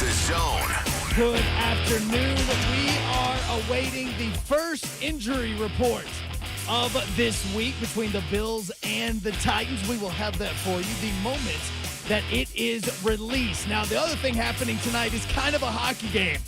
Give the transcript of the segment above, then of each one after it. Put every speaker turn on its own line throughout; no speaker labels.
The Zone.
Good afternoon. We are awaiting the first injury report of this week between the Bills and the Titans. We will have that for you the moment that it is released. Now, the other thing happening tonight is kind of a hockey game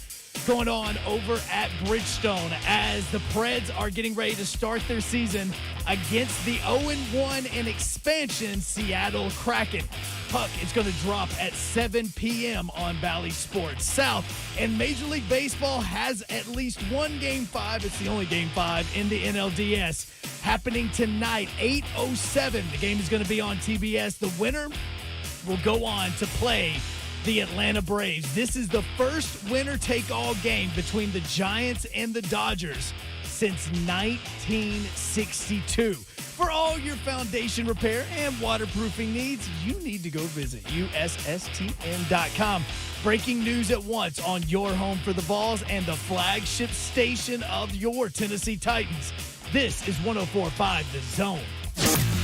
going on over at Bridgestone as the Preds are getting ready to start their season against the 0-1 in expansion Seattle Kraken. Puck is going to drop at 7 p.m. on Bally Sports South. And Major League Baseball has at least one Game 5. It's the only Game 5 in the NLDS happening tonight, 8:07. The game is going to be on TBS. The winner will go on to play the Atlanta Braves. This is the first winner-take-all game between the Giants and the Dodgers since 1962. For all your foundation repair and waterproofing needs, you need to go visit USSTN.com. Breaking news at once on your home for the Vols and the flagship station of your Tennessee Titans. This is 104.5 The Zone.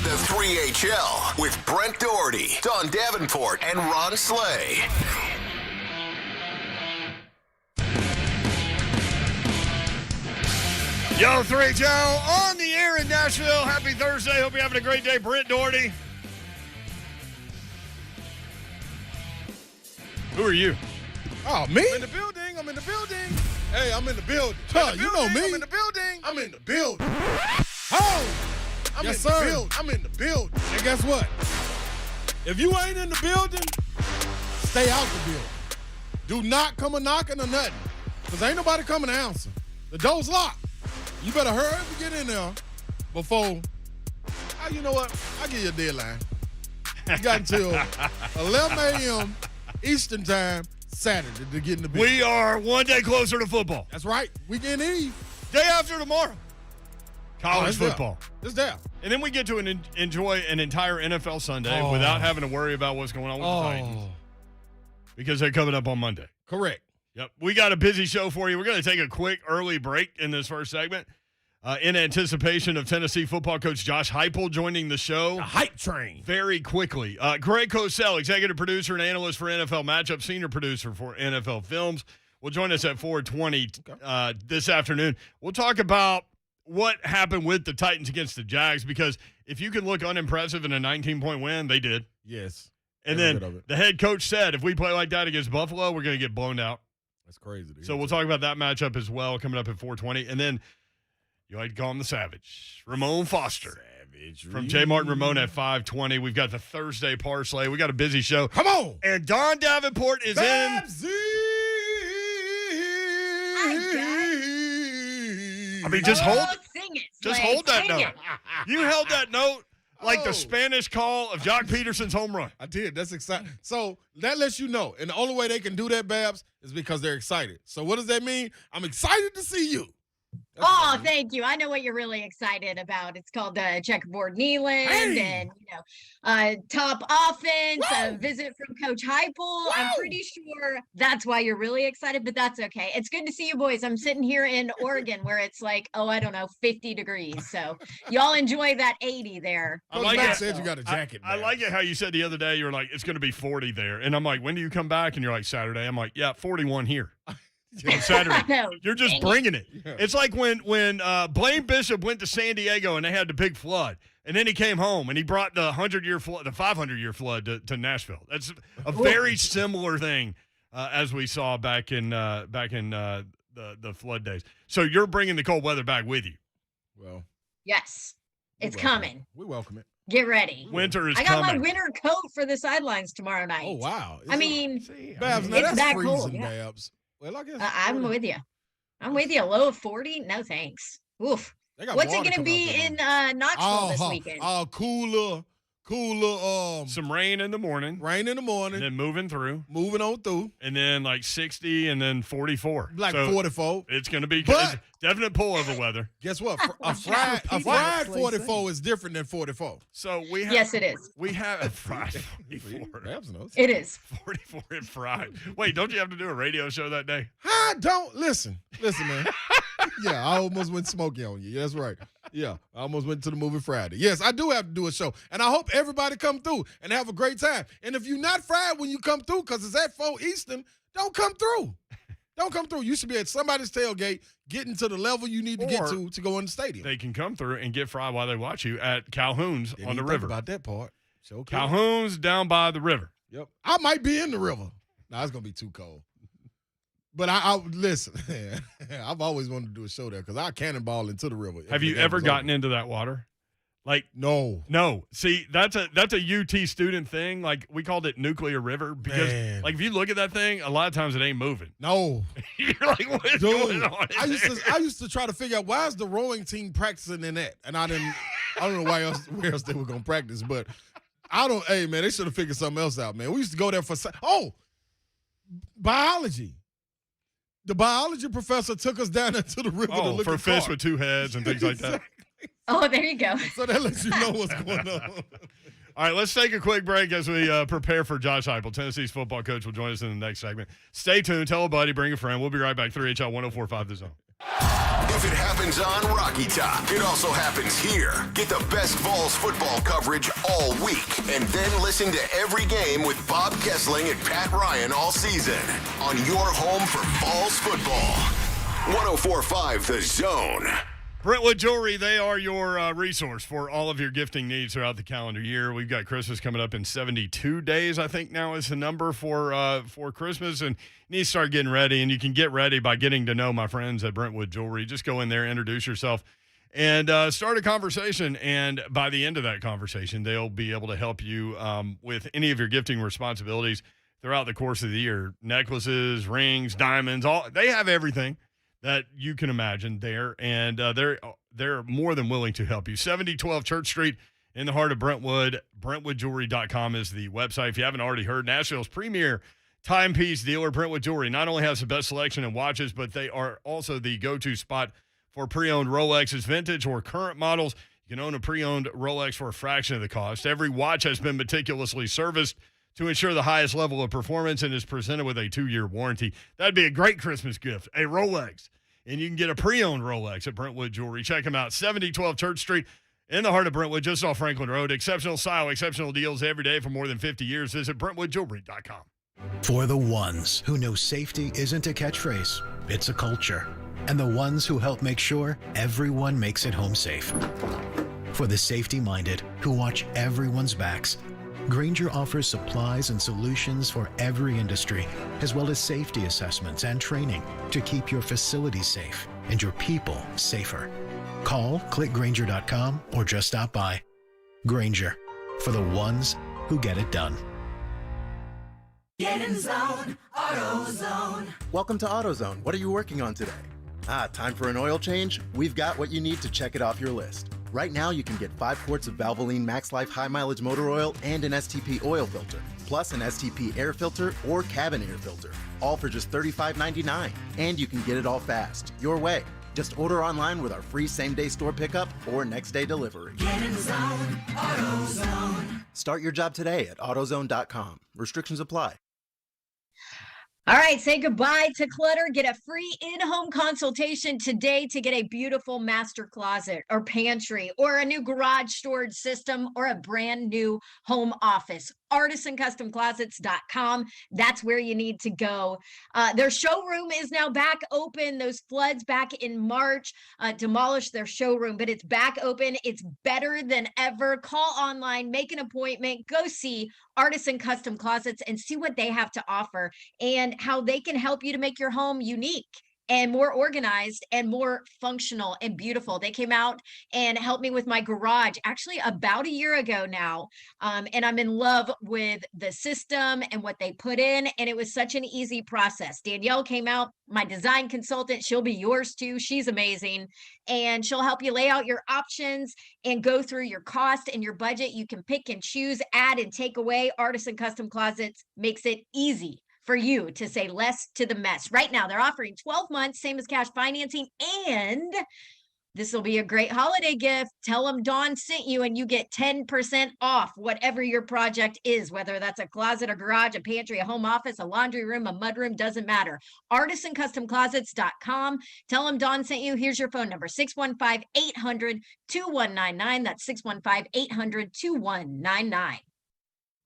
The 3HL with Brent Doherty, Don Davenport, and Ron Slay.
Yo, 3HL on the air in Nashville. Happy Thursday. Hope you're having a great day. Brent Doherty. Who are you?
Oh, me?
I'm in the building. I'm in the building.
Hey, I'm in the building.
You know me. I'm in the building.
I'm in the building. Oh! I'm in the building. I'm in the building. And guess what? If you ain't in the building, stay out the building. Do not come a knocking or nothing. Because ain't nobody coming to answer. The door's locked. You better hurry up and get in there before, you know what? I'll give you a deadline. You got until 11 a.m. Eastern time Saturday to get in the building.
We are one day closer to football.
That's right. Weekend Eve.
Day after tomorrow. College
it's
football.
It's there.
And then we get to enjoy an entire NFL Sunday without having to worry about what's going on with the Titans. Because they're coming up on Monday.
Correct.
Yep. We got a busy show for you. We're going to take a quick early break in this first segment in anticipation of Tennessee football coach Josh Heupel joining the show.
The hype train.
Very quickly. Greg Cosell, executive producer and analyst for NFL Matchup, senior producer for NFL Films, will join us at 4:20 this afternoon. We'll talk about what happened with the Titans against the Jags, because if you can look unimpressive in a 19-point win, they did.
Yes.
And then the head coach said, if we play like that against Buffalo, we're going to get blown out.
That's crazy. Dude.
So we'll talk about that matchup as well coming up at 4:20. And then you like to call him the Savage, Ramon Foster. From J. Martin Ramon at 5:20. We've got the Thursday Parsley. We got a busy show.
Come on.
And Don Davenport is
Babsy.
in. I mean, just hold that note. You held that note like the Spanish call of Jock Peterson's home run.
I did. That's exciting. So that lets you know. And the only way they can do that, Babs, is because they're excited. So what does that mean? I'm excited to see you.
Oh, thank you. I know what you're really excited about. It's called Checkerboard Kneeland and, top offense, a visit from Coach Heupel.
Whoa.
I'm pretty sure that's why you're really excited, but that's okay. It's good to see you boys. I'm sitting here in Oregon where it's like, 50 degrees. So y'all enjoy that 80 there.
I like it. Said you got a jacket.
I like it how you said the other day, you were like, it's going to be 40 there. And I'm like, when do you come back? And you're like, Saturday. I'm like, yeah, 41 here. Saturday.
I know.
You're just bringing it. Yeah. It's like when Blaine Bishop went to San Diego and they had the big flood, and then he came home and he brought the 100-year flood, the 500-year flood to Nashville. That's a very similar thing as we saw back in the flood days. So you're bringing the cold weather back with you.
Well,
yes, it's coming.
We welcome it.
Get ready.
Winter is
coming. I got
coming.
my winter coat for the sidelines tomorrow night.
Oh wow!
Babs,
now that's
that
freezing,
cold,
Babs. Well, I guess
I'm with you. I'm with you. A low of 40? No, thanks. Oof. What's it going to be in Knoxville this weekend?
Cooler.
Some rain in the morning.
And
then moving
on through.
And then like 60 and then 44.
Like 44.
It's going to be definite pullover weather.
Guess what? A fried 44 is different than 44.
So we have.
Yes, it is.
We have a fried 44.
It is.
44 and fried. Wait, don't you have to do a radio show that day?
I don't. Listen, man. Yeah, I almost went smoky on you. That's right. Yeah, I almost went to the movie Friday. Yes, I do have to do a show. And I hope everybody come through and have a great time. And if you're not fried when you come through, because it's at 4 Eastern, don't come through. Don't come through. You should be at somebody's tailgate getting to the level you need to get to go in the stadium.
They can come through and get fried while they watch you at Calhoun's on the river.
About that part. So
Calhoun's down by the river.
Yep. I might be in the river. No, it's going to be too cold. But I listen, I've always wanted to do a show there because I cannonball into the river.
Have you ever gotten into that water? Like
no.
See, that's a UT student thing. Like we called it Nuclear River because like if you look at that thing, a lot of times it ain't moving.
No.
You're like, what's going on?
I used to try to figure out why is the rowing team practicing in that, and I don't know where else they were gonna practice, but hey man, they should have figured something else out, man. We used to go there for biology. The biology professor took us down into the river to look
for
at
fish
carp.
with two heads and things like that.
Oh, there you go.
So that lets you know what's going on.
All right, let's take a quick break as we prepare for Josh Heupel. Tennessee's football coach will join us in the next segment. Stay tuned. Tell a buddy. Bring a friend. We'll be right back. 3HL 104.5 The Zone.
If it happens on Rocky Top, it also happens here. Get the best Vols football coverage all week, and then listen to every game with Bob Kessling and Pat Ryan all season on your home for Vols football. 104.5 The Zone.
Brentwood Jewelry, they are your resource for all of your gifting needs throughout the calendar year. We've got Christmas coming up in 72 days, I think now is the number for Christmas, and you need to start getting ready, and you can get ready by getting to know my friends at Brentwood Jewelry. Just go in there, introduce yourself, and start a conversation, and by the end of that conversation, they'll be able to help you with any of your gifting responsibilities throughout the course of the year. Necklaces, rings, diamonds, they have everything that you can imagine there, and they're more than willing to help you. 7012 Church Street in the heart of Brentwood. BrentwoodJewelry.com is the website. If you haven't already heard, Nashville's premier timepiece dealer, Brentwood Jewelry, not only has the best selection in watches, but they are also the go-to spot for pre-owned Rolexes, vintage or current models. You can own a pre-owned Rolex for a fraction of the cost. Every watch has been meticulously serviced to ensure the highest level of performance and is presented with a 2-year warranty. That'd be a great Christmas gift, a Rolex. And you can get a pre-owned Rolex at Brentwood Jewelry. Check them out, 7012 Church Street in the heart of Brentwood, just off Franklin Road. Exceptional style, exceptional deals every day for more than 50 years. Visit BrentwoodJewelry.com.
For the ones who know safety isn't a catchphrase, it's a culture. And the ones who help make sure everyone makes it home safe. For the safety-minded who watch everyone's backs, Grainger offers supplies and solutions for every industry, as well as safety assessments and training to keep your facilities safe and your people safer. Call, click Grainger.com, or just stop by. Grainger, for the ones who get it done.
Get in zone, AutoZone.
Welcome to AutoZone. What are you working on today? Time for an oil change? We've got what you need to check it off your list. Right now, you can get 5 quarts of Valvoline Max Life High Mileage Motor Oil and an STP oil filter, plus an STP air filter or cabin air filter, all for just $35.99. And you can get it all fast, your way. Just order online with our free same-day store pickup or next-day delivery.
Get in zone, AutoZone.
Start your job today at AutoZone.com. Restrictions apply.
All right, say goodbye to clutter. Get a free in-home consultation today to get a beautiful master closet or pantry or a new garage storage system or a brand new home office. ArtisanCustomClosets.com. That's where you need to go. Their showroom is now back open. Those floods back in March demolished their showroom, but it's back open. It's better than ever. Call online, make an appointment, go see Artisan Custom Closets and see what they have to offer and how they can help you to make your home unique and more organized and more functional and beautiful. They came out and helped me with my garage actually about a year ago now. And I'm in love with the system and what they put in. And it was such an easy process. Danielle came out, my design consultant. She'll be yours too. She's amazing. And she'll help you lay out your options and go through your cost and your budget. You can pick and choose, add and take away. Artisan Custom Closets makes it easy for you to say less to the mess. Right now, they're offering 12 months, same as cash financing, and this will be a great holiday gift. Tell them Dawn sent you and you get 10% off whatever your project is, whether that's a closet, a garage, a pantry, a home office, a laundry room, a mudroom, doesn't matter. ArtisanCustomClosets.com. Tell them Dawn sent you. Here's your phone number, 615-800-2199. That's 615-800-2199.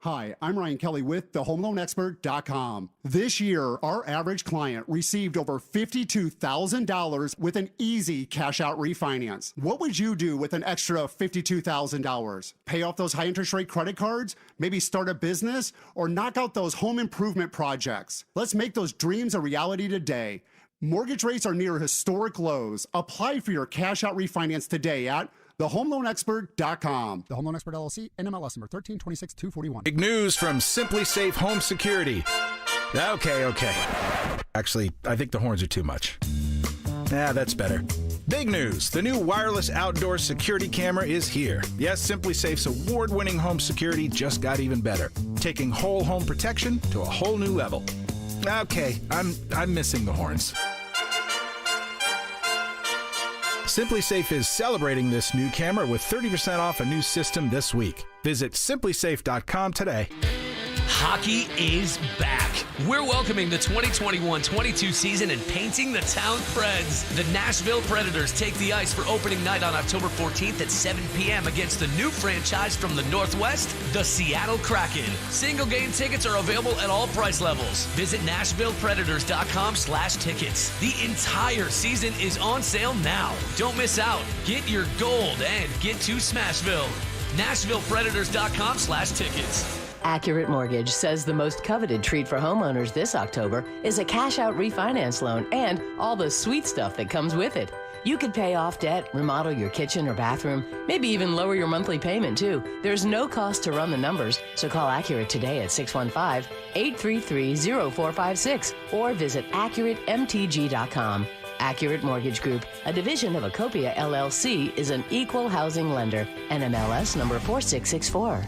Hi, I'm Ryan Kelly with thehomeloanexpert.com. This year, our average client received over $52,000 with an easy cash-out refinance. What would you do with an extra $52,000? Pay off those high-interest rate credit cards? Maybe start a business? Or knock out those home improvement projects? Let's make those dreams a reality today. Mortgage rates are near historic lows. Apply for your cash-out refinance today at thehomeloanexpert.com.
The Home Loan Expert LLC, NMLS number 1326241.
Big news from Simply Safe Home Security. Okay. Actually, I think the horns are too much. That's better. Big news. The new wireless outdoor security camera is here. Yes, Simply Safe's award-winning home security just got even better, taking whole home protection to a whole new level. Okay, I'm missing the horns. Simply Safe is celebrating this new camera with 30% off a new system this week. Visit simplysafe.com today.
Hockey is back. We're welcoming the 2021-22 season and painting the town Preds. The Nashville Predators take the ice for opening night on October 14th at 7 p.m. against the new franchise from the Northwest, the Seattle Kraken. Single game tickets are available at all price levels. Visit NashvillePredators.com/tickets. The entire season is on sale now. Don't miss out. Get your gold and get to Smashville. NashvillePredators.com/tickets.
Accurate Mortgage says the most coveted treat for homeowners this October is a cash-out refinance loan and all the sweet stuff that comes with it. You could pay off debt, remodel your kitchen or bathroom, maybe even lower your monthly payment too. There's no cost to run the numbers, so call Accurate today at 615-833-0456 or visit AccurateMTG.com. Accurate Mortgage Group, a division of Acopia LLC, is an equal housing lender. NMLS number 4664.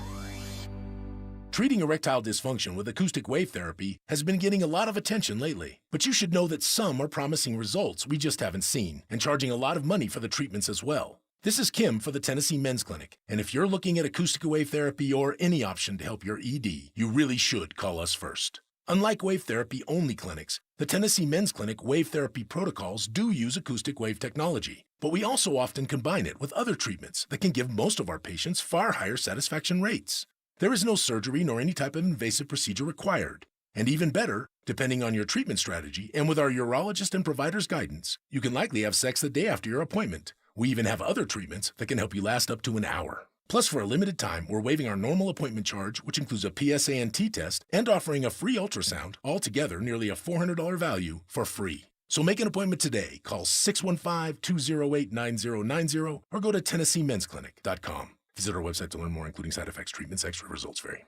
Treating erectile dysfunction with acoustic wave therapy has been getting a lot of attention lately. But you should know that some are promising results we just haven't seen and charging a lot of money for the treatments as well. This is Kim for the Tennessee Men's Clinic, and if you're looking at acoustic wave therapy or any option to help your ED, you really should call us first. Unlike wave therapy only clinics, the Tennessee Men's Clinic wave therapy protocols do use acoustic wave technology, but we also often combine it with other treatments that can give most of our patients far higher satisfaction rates. There is no surgery nor any type of invasive procedure required. And even better, depending on your treatment strategy and with our urologist and provider's guidance, you can likely have sex the day after your appointment. We even have other treatments that can help you last up to an hour. Plus, for a limited time, we're waiving our normal appointment charge, which includes a PSA and T test, and offering a free ultrasound, altogether nearly a $400 value for free. So make an appointment today. Call 615-208-9090 or go to TennesseeMen'sClinic.com. Visit our website to learn more, including side effects, treatments, extra results vary.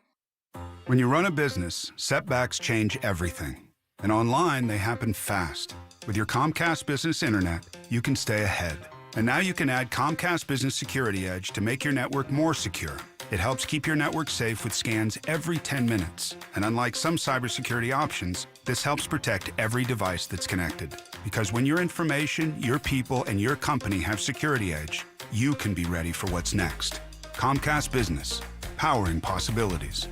When you run a business, setbacks change everything. And online, they happen fast. With your Comcast Business Internet, you can stay ahead. And now you can add Comcast Business Security Edge to make your network more secure. It helps keep your network safe with scans every 10 minutes. And unlike some cybersecurity options, this helps protect every device that's connected. Because when your information, your people, and your company have Security Edge, you can be ready for what's next. Comcast Business, powering possibilities.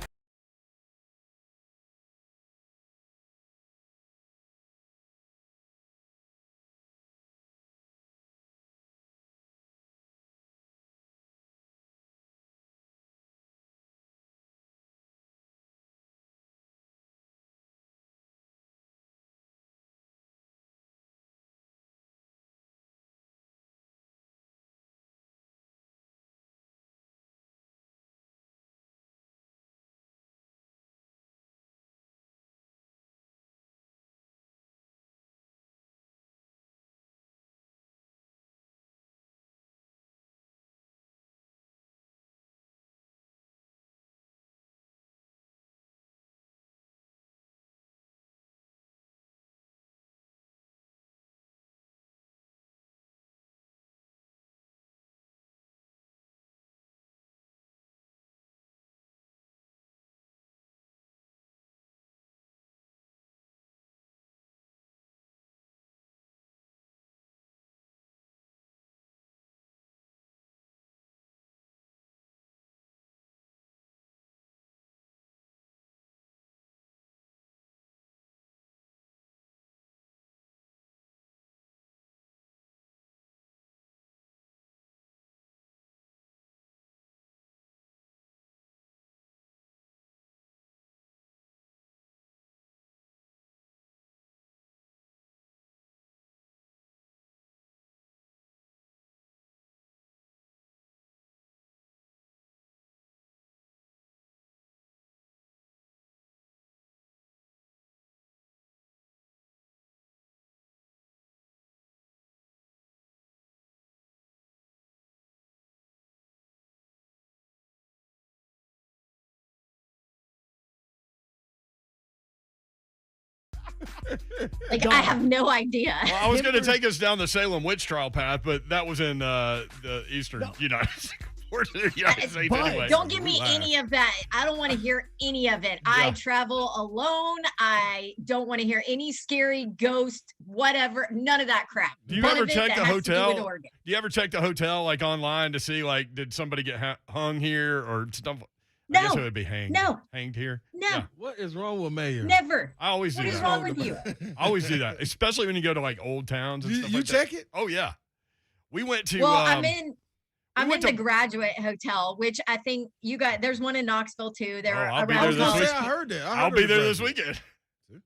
Like, I have no idea.
Well, I was going to take us down the Salem witch trial path, but that was in the eastern United States. Anyway.
Don't give me any of that. I don't want to hear any of it. I travel alone. I don't want to hear any scary ghost, whatever. None of that crap.
Do you ever check the hotel? Do you ever check the hotel like online to see like did somebody get hung here or stuff?
No.
I guess it would be hanged.
No.
Hanged here?
No.
Yeah.
What is wrong with Mayor?
Never.
I always do that.
What is wrong with you?
I always do that, especially when you go to like old towns and stuff
You
like
check
that.
it?
Oh, yeah. We went to...
Well, I'm in the Graduate Hotel, which I think you got. There's one in Knoxville too.
I'll be there this weekend.
I heard that.
I'll be there this weekend.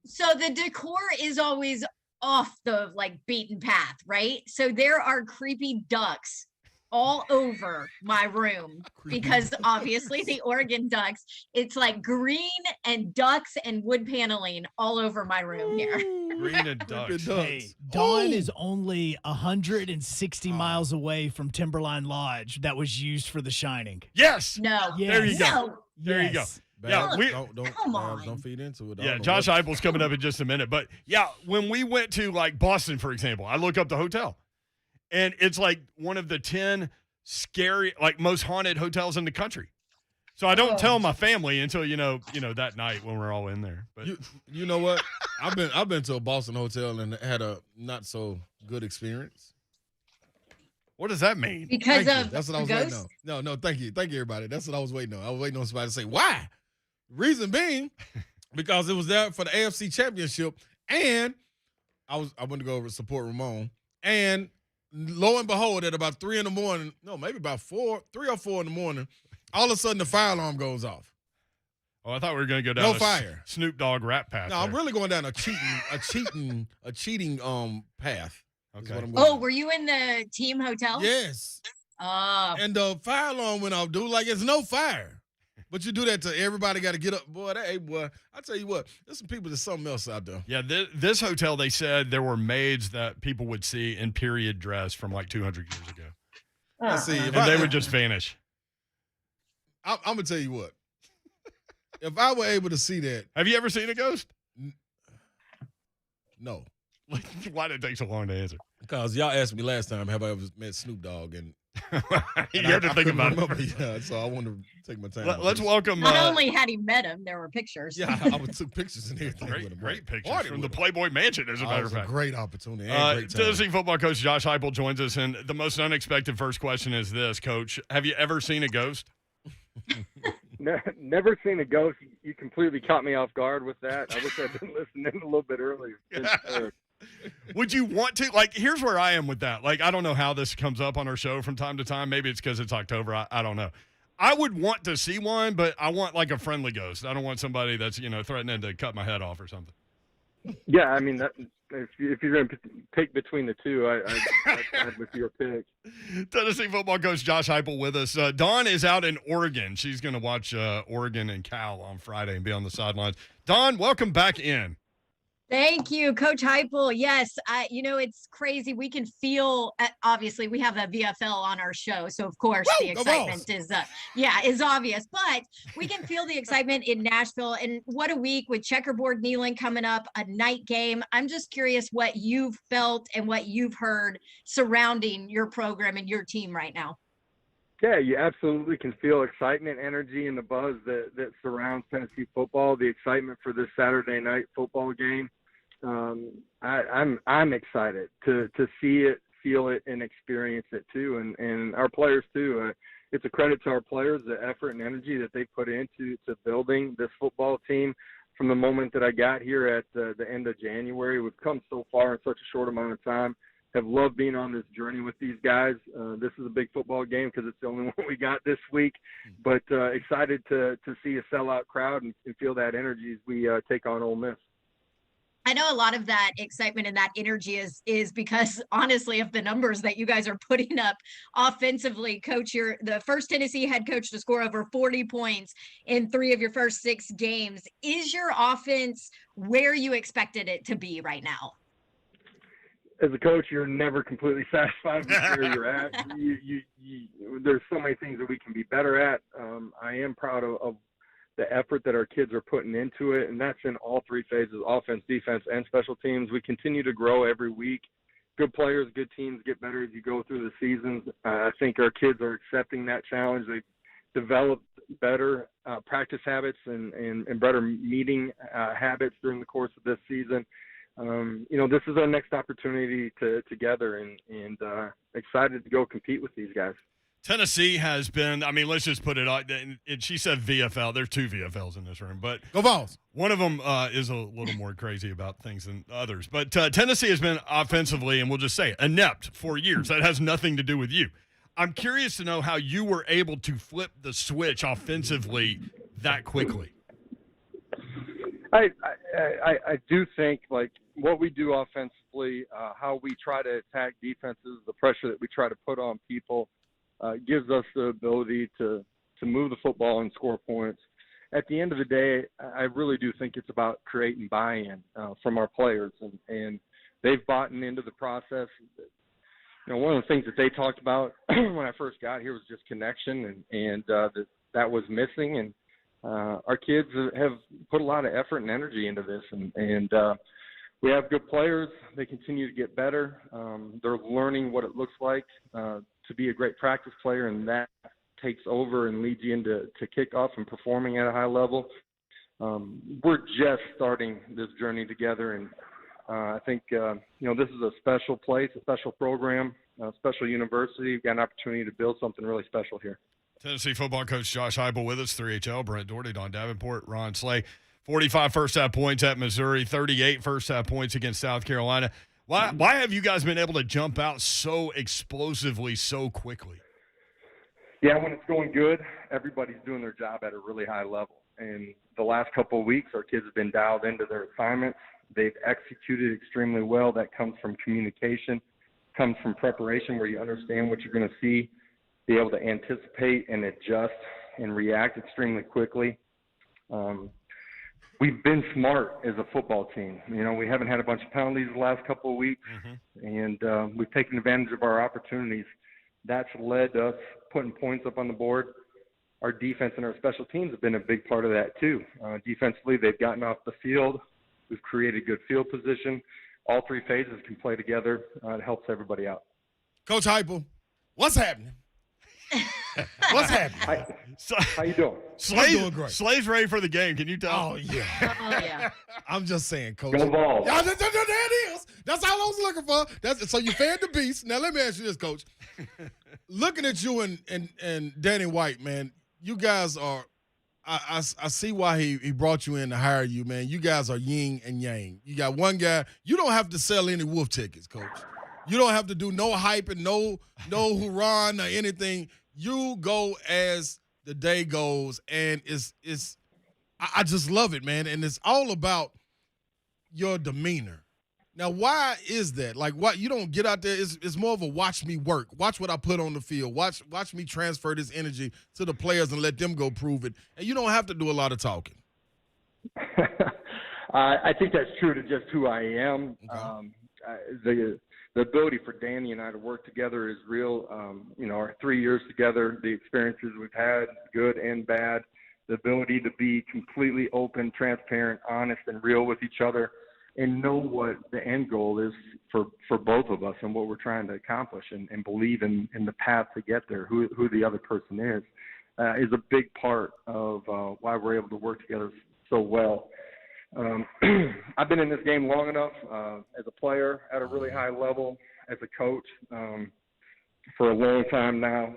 So the decor is always off the like beaten path, right? So there are creepy ducks all over my room because obviously the Oregon Ducks, it's like green and ducks and wood paneling all over my room here.
Green and ducks.
Hey, Dawn is only 160 miles away from Timberline Lodge that was used for The Shining.
Yes.
No.
Yes.
There you go.
No.
There you go.
Yeah,
Come on.
Don't feed into it.
Yeah, Josh Heupel's coming up in just a minute. But, yeah, when we went to, like, Boston, for example, I look up the hotel. And it's, like, one of the 10 scary, like, most haunted hotels in the country. So I don't tell my family until, you know, that night when we're all in there. But
you know what? I've been to a Boston hotel and had a not so good experience.
What does that mean?
Because
That's what I was waiting
ghosts?
on. No, thank you, everybody. That's what I was waiting on. I was waiting on somebody to say why. Reason being, because it was there for the AFC Championship, and I went to go over to support Ramon, and lo and behold, at about 3 in the morning, no, maybe about 3 or 4 in the morning, all of a sudden the fire alarm goes off.
Oh, I thought we were going to go down
fire.
Snoop Dogg rap path.
No, I'm really going down a cheating path.
Okay.
Were you in the team hotel?
Yes. And the fire alarm went off, dude. Like it's no fire. But you do that to everybody got to get up. Boy, I tell you what, there's some people, there's something else out there.
Yeah, this hotel, they said there were maids that people would see in period dress from like 200 years ago.
Let's see.
And they would just vanish.
I'm going to tell you what. If I were able to see that.
Have you ever seen a ghost?
No.
Why did it take so long to answer?
Because y'all asked me last time, have I ever met Snoop Dogg? And
you had to think about
it. Yeah, so I wanted to take my time.
Let's welcome.
Not only had he met him, there were pictures.
Yeah, I took pictures and everything.
Great pictures from the Playboy Mansion, as a matter of fact.
A great opportunity.
Tennessee football coach Josh Heupel joins us, and the most unexpected first question is this, Coach: have you ever seen a ghost?
Never seen a ghost. You completely caught me off guard with that. I wish I'd been listening a little bit earlier.
Would you want to? Like, here's where I am with that. Like, I don't know how this comes up on our show from time to time. Maybe it's because it's October. I don't know. I would want to see one, but I want like a friendly ghost. I don't want somebody that's, threatening to cut my head off or something.
Yeah, I mean, if you're going to pick between the two, I'd with your pick.
Tennessee football coach Josh Heupel with us. Dawn is out in Oregon. She's going to watch Oregon and Cal on Friday and be on the sidelines. Dawn, welcome back in.
Thank you, Coach Heupel. Yes, it's crazy. We can feel, obviously, we have a VFL on our show. So, of course, the excitement is obvious. But we can feel the excitement in Nashville. And what a week with checkerboard kneeling coming up, a night game. I'm just curious what you've felt and what you've heard surrounding your program and your team right now.
Yeah, you absolutely can feel excitement, energy, and the buzz that surrounds Tennessee football, the excitement for this Saturday night football game. I'm excited to see it, feel it, and experience it too, and our players too. It's a credit to our players, the effort and energy that they put into building this football team. From the moment that I got here at the end of January, we've come so far in such a short amount of time. Have loved being on this journey with these guys. This is a big football game because it's the only one we got this week. But excited to see a sellout crowd and feel that energy as we take on Ole Miss.
I know a lot of that excitement and that energy is because, honestly, of the numbers that you guys are putting up offensively. Coach, you're the first Tennessee head coach to score over 40 points in 3 of your first 6 games. Is your offense where you expected it to be right now?
As a coach, you're never completely satisfied with where you're at. There's so many things that we can be better at. I am proud of the effort that our kids are putting into it, and that's in all three phases, offense, defense, and special teams. We continue to grow every week. Good players, good teams get better as you go through the seasons. I think our kids are accepting that challenge. They've developed better practice habits and better meeting habits during the course of this season. This is our next opportunity together, and excited to go compete with these guys.
Tennessee has been, let's just put it out. And she said VFL. There's two VFLs in this room, but
go Vols.
One of them is a little more crazy about things than others. But Tennessee has been offensively, and we'll just say it, inept for years. That has nothing to do with you. I'm curious to know how you were able to flip the switch offensively that quickly.
I do think, like, what we do offensively, how we try to attack defenses, the pressure that we try to put on people, gives us the ability to move the football and score points. At the end of the day, I really do think it's about creating buy-in from our players, and they've bought into the process. One of the things that they talked about when I first got here was just connection, and that was missing. And our kids have put a lot of effort and energy into this, and we have good players. They continue to get better. They're learning what it looks like to be a great practice player, and that takes over and leads you into kickoff and performing at a high level. We're just starting this journey together, and I think this is a special place, a special program, a special university. We've got an opportunity to build something really special here.
Tennessee football coach Josh Heupel with us, 3HL, Brent Doherty, Don Davenport, Ron Slay. 45 first-half points at Missouri, 38 first-half points against South Carolina. Why have you guys been able to jump out so explosively so quickly?
Yeah, when it's going good, everybody's doing their job at a really high level. And the last couple of weeks, our kids have been dialed into their assignments. They've executed extremely well. That comes from communication, comes from preparation where you understand what you're going to see, be able to anticipate and adjust and react extremely quickly. We've been smart as a football team. We haven't had a bunch of penalties the last couple of weeks, and we've taken advantage of our opportunities. That's led to us putting points up on the board. Our defense and our special teams have been a big part of that too. Defensively, they've gotten off the field. We've created good field position. All three phases can play together. It helps everybody out.
Coach Heupel, what's happening? What's happening?
How you doing?
I'm doing great.
Slay's ready for the game. Can you tell?
Oh, yeah. I'm just saying, Coach.
Go Vols.
Yeah, there it is. That's all I was looking for. So you fed the beast. Now, let me ask you this, Coach. Looking at you and Danny White, man, you guys are I see why he brought you in to hire you, man. You guys are yin and yang. You got one guy. You don't have to sell any wolf tickets, Coach. You don't have to do no hype and no hoorah or anything. You go as the day goes, and I just love it, man. And it's all about your demeanor. Now, why is that? Like, why you don't get out there? It's more of a watch me work. Watch what I put on the field. Watch me transfer this energy to the players and let them go prove it. And you don't have to do a lot of talking.
I think that's true to just who I am. Okay. The ability for Danny and I to work together is real. Our 3 years together, the experiences we've had, good and bad, the ability to be completely open, transparent, honest, and real with each other, and know what the end goal is for both of us and what we're trying to accomplish, and believe in the path to get there, who the other person is a big part of why we're able to work together so well. I've been in this game long enough as a player at a really high level, as a coach for a long time now.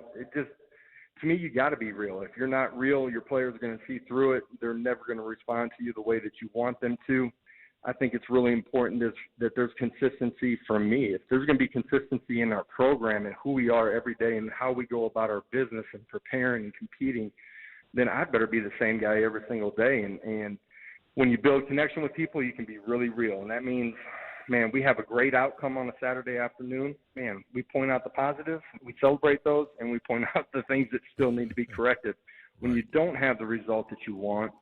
To me, you got to be real. If you're not real, your players are going to see through it. They're never going to respond to you the way that you want them to. I think it's really important that there's consistency from me. If there's going to be consistency in our program and who we are every day and how we go about our business and preparing and competing, then I better be the same guy every single day. And when you build connection with people, you can be really real. And that means, man, we have a great outcome on a Saturday afternoon. Man, we point out the positives, we celebrate those, and we point out the things that still need to be corrected. When you don't have the result that you want,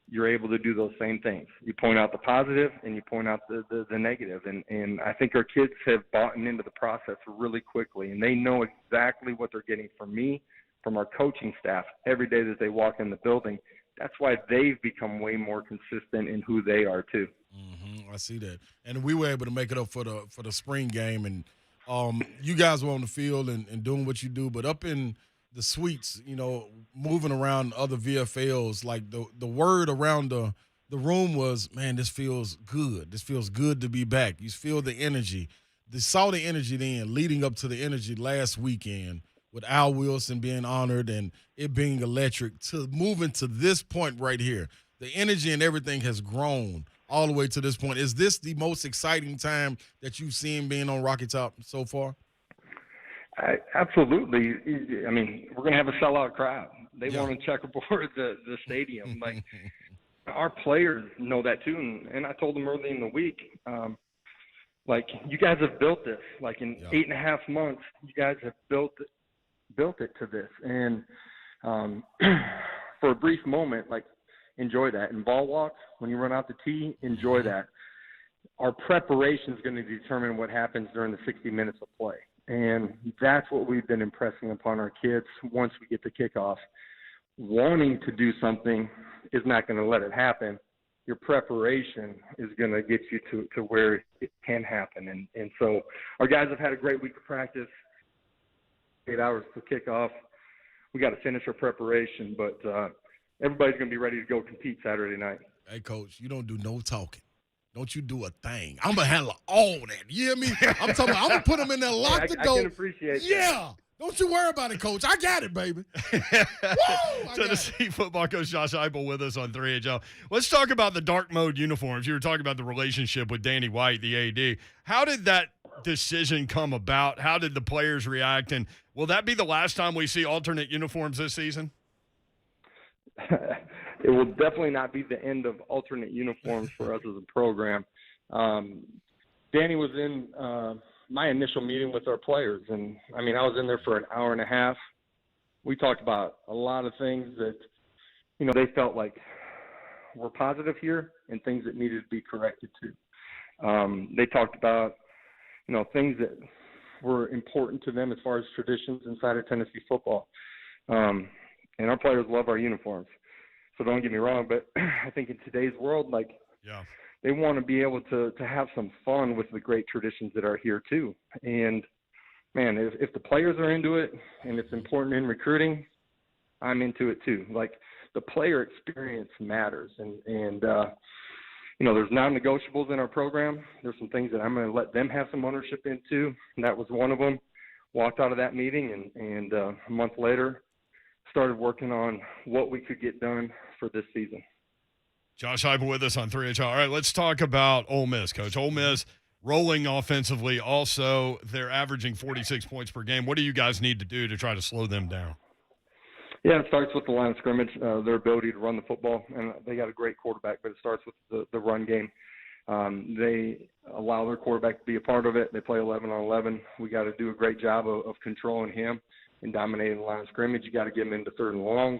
you're able to do those same things. You point out the positive and you point out the negative. And I think our kids have bought into the process really quickly, and they know exactly what they're getting from me, from our coaching staff every day that they walk in the building. that's why they've become way more consistent in who they are too.
I see that. And we were able to make it up for the spring game, and you guys were on the field and doing what you do, but up in the suites, moving around other VFLs, like the word around the room was, man, this feels good. This feels good to be back. You feel the energy. Saw the energy then leading up to the energy last weekend with Al Wilson being honored and it being electric to moving to this point right here. The energy and everything has grown all the way to this point. Is this the most exciting time that you've seen being on Rocky Top so far?
Absolutely. I mean, we're going to have a sellout crowd. They want to check aboard the stadium. Like, our players know that too. And I told them early in the week, like, you guys have built this. Like, in 8.5 months, you guys have built it to this. And for a brief moment, like, enjoy that. In ball walks, when you run out the tee, enjoy that. Our preparation is going to determine what happens during the 60 minutes of play. And that's what we've been impressing upon our kids once we get the kickoff. Wanting to do something is not going to let it happen. Your preparation is going to get you to where it can happen. And so our guys have had a great week of practice, 8 hours to kickoff. We got to finish our preparation, but everybody's going to be ready to go compete Saturday night.
Hey, Coach, you don't do no talking. Don't you do a thing. I'm going to handle all that. You hear me? I'm talking about, I'm going to put them in there, lock the door.
I can appreciate that.
Yeah. Don't you worry about it, Coach. I got it, baby.
Tennessee football coach Josh Heupel with us on 3HL. Let's talk about the dark mode uniforms. You were talking about the relationship with Danny White, the AD. How did that decision come about? How did the players react? And will that be the last time we see alternate uniforms this season?
It will definitely not be the end of alternate uniforms for us as a program. Danny was in my initial meeting with our players, and I mean, I was in there for an hour and a half. We talked about a lot of things that, they felt like were positive here and things that needed to be corrected too. They talked about, things that were important to them as far as traditions inside of Tennessee football. And our players love our uniforms. So don't get me wrong, but I think in today's world, they want to be able to have some fun with the great traditions that are here too. And, man, if the players are into it and it's important in recruiting, I'm into it too. Like, the player experience matters. And there's non-negotiables in our program. There's some things that I'm going to let them have some ownership into, and that was one of them. Walked out of that meeting, and a month later, started working on what we could get done for this season.
Josh Heupel with us on 3HL. All right, let's talk about Ole Miss, Coach. Ole Miss rolling offensively. Also, they're averaging 46 points per game. What do you guys need to do to try to slow them down?
Yeah, it starts with the line of scrimmage, their ability to run the football. And they got a great quarterback, but it starts with the run game. They allow their quarterback to be a part of it. They play 11 on 11. We got to do a great job of controlling him and dominating the line of scrimmage. You got to get them into third and longs.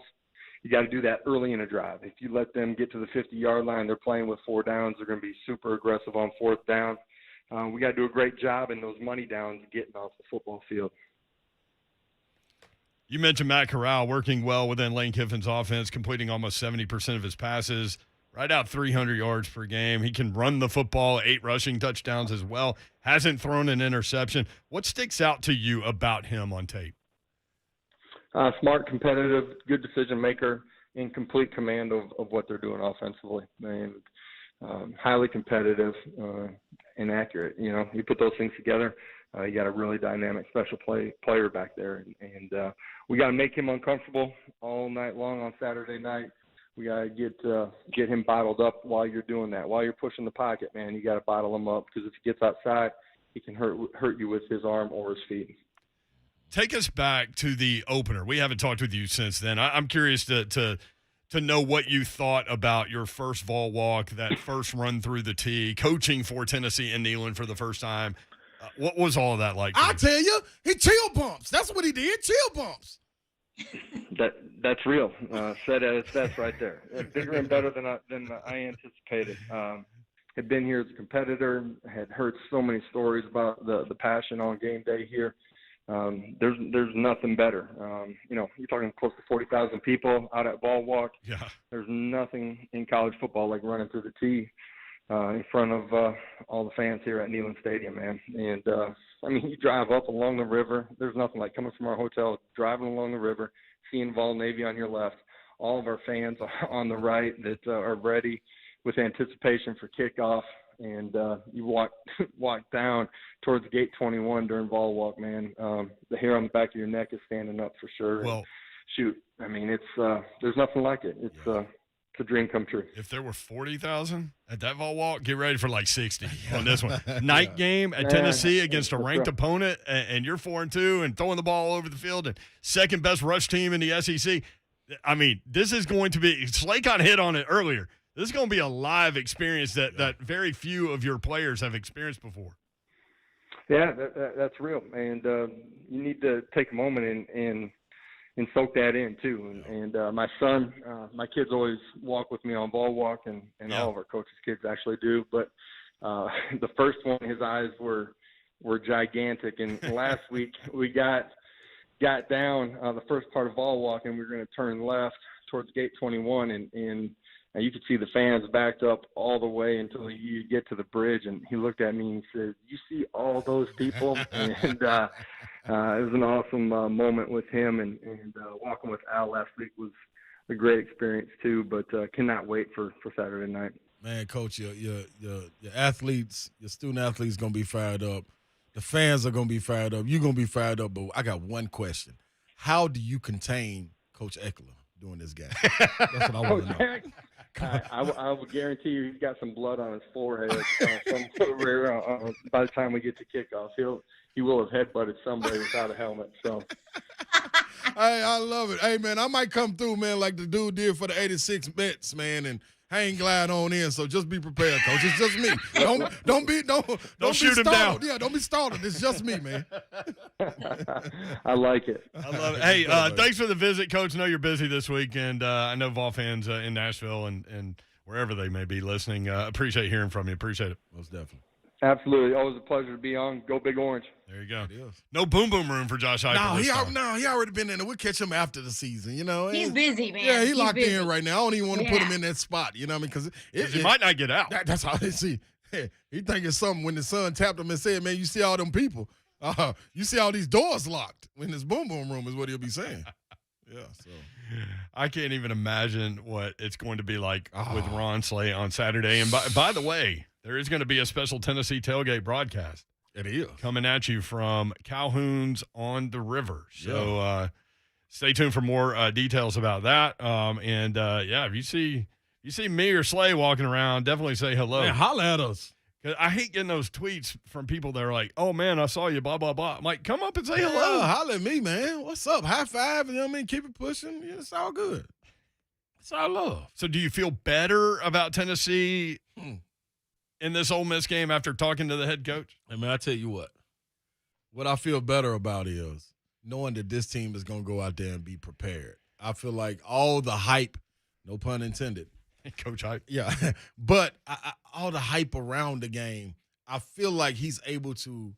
You got to do that early in a drive. If you let them get to the 50-yard line, they're playing with 4 downs. They're going to be super aggressive on 4th down. We got to do a great job in those money downs getting off the football field.
You mentioned Matt Corral working well within Lane Kiffin's offense, completing almost 70% of his passes, right out 300 yards per game. He can run the football, 8 rushing touchdowns as well. Hasn't thrown an interception. What sticks out to you about him on tape?
Smart, competitive, good decision maker, in complete command of what they're doing offensively, and highly competitive and accurate. You put those things together, you got a really dynamic special player back there, and we got to make him uncomfortable all night long on Saturday night. We got to get him bottled up while you're doing that. While you're pushing the pocket, man, you got to bottle him up, because if he gets outside, he can hurt you with his arm or his feet.
Take us back to the opener. We haven't talked with you since then. I'm curious to know what you thought about your first Vol walk, that first run through the tee, coaching for Tennessee and Neyland for the first time. What was all of that like?
I tell you, he chill bumps. That's what he did, chill bumps.
That's real. Said at its best right there. Bigger and better than I anticipated. Had been here as a competitor, had heard so many stories about the passion on game day here. there's nothing better. You're talking close to 40,000 people out at Ball Walk.
Yeah.
There's nothing in college football like running through the tee in front of all the fans here at Neyland Stadium, man. And you drive up along the river. There's nothing like coming from our hotel, driving along the river, seeing Vol Navy on your left, all of our fans on the right that are ready with anticipation for kickoff. And you walk down towards gate 21 during Vol Walk, man. The hair on the back of your neck is standing up for sure.
Well,
shoot, it's there's nothing like it. It's a dream come true.
If there were 40,000 at that Vol Walk, get ready for like 60 on this one. Night game at Tennessee against a ranked opponent, and you're 4-2 and throwing the ball all over the field, and second best rush team in the SEC. This is going to be – Slay kind of hit on it earlier. This is going to be a live experience that very few of your players have experienced before.
Yeah, that's real. And you need to take a moment and soak that in too. And my son, my kids always walk with me on Ball Walk, and all of our coaches' kids actually do. But the first one, his eyes were gigantic. And last week we got down the first part of Ball Walk, and we were going to turn left towards gate 21, and you could see the fans backed up all the way until you get to the bridge. And he looked at me and said, "You see all those people?" And it was an awesome moment with him. And walking with Al last week was a great experience too. But cannot wait for Saturday night.
Man, Coach, your athletes, your student athletes, gonna be fired up. The fans are gonna be fired up. You're gonna be fired up. But I got one question: how do you contain Coach Eckler during this game? That's what I want to know.
I will guarantee you he's got some blood on his forehead by the time we get to kickoff. He will have headbutted somebody without a helmet. So,
hey, I love it. Hey, man, I might come through, man, like the dude did for the 86 Mets, man, and hang glide on in. So just be prepared, Coach. It's just me. Don't
shoot him down.
Yeah, don't be startled. It's just me, man.
I like it.
I love it. Hey, thanks for the visit, Coach. I know you're busy this week, and I know Vol fans in Nashville and wherever they may be listening. Appreciate hearing from you. Appreciate it.
Most definitely.
Absolutely. Always a pleasure to be on. Go Big Orange.
There you go. No boom room for Josh Heupel.
No, he already been in there. We'll catch him after the season,
He's busy, man.
Yeah,
He's
locked
busy.
in right now. I don't even want to put him in that spot, you know what I mean? Because
he might not get out.
That's how they see. He think it's something when the son tapped him and said, "Man, you see all them people. You see all these doors locked." When this boom room is what he'll be saying. Yeah, so.
I can't even imagine what it's going to be like with Ron Slay on Saturday. And by the way, there is going to be a special Tennessee tailgate broadcast.
It is.
Coming at you from Calhoun's on the river. So stay tuned for more details about that. If you see me or Slay walking around, definitely say hello.
Man, holla at us.
I hate getting those tweets from people that are like, "Oh, man, I saw you, blah, blah, blah." I'm like, come up and say hello.
Holla at me, man. What's up? High five, you know what I mean? Keep it pushing. Yeah, it's all good. It's all love.
So do you feel better about Tennessee in this Ole Miss game after talking to the head coach?
I mean, I tell you what I feel better about is knowing that this team is going to go out there and be prepared. I feel like all the hype, no pun intended.
Coach Hype.
Yeah, but all the hype around the game, I feel like he's able to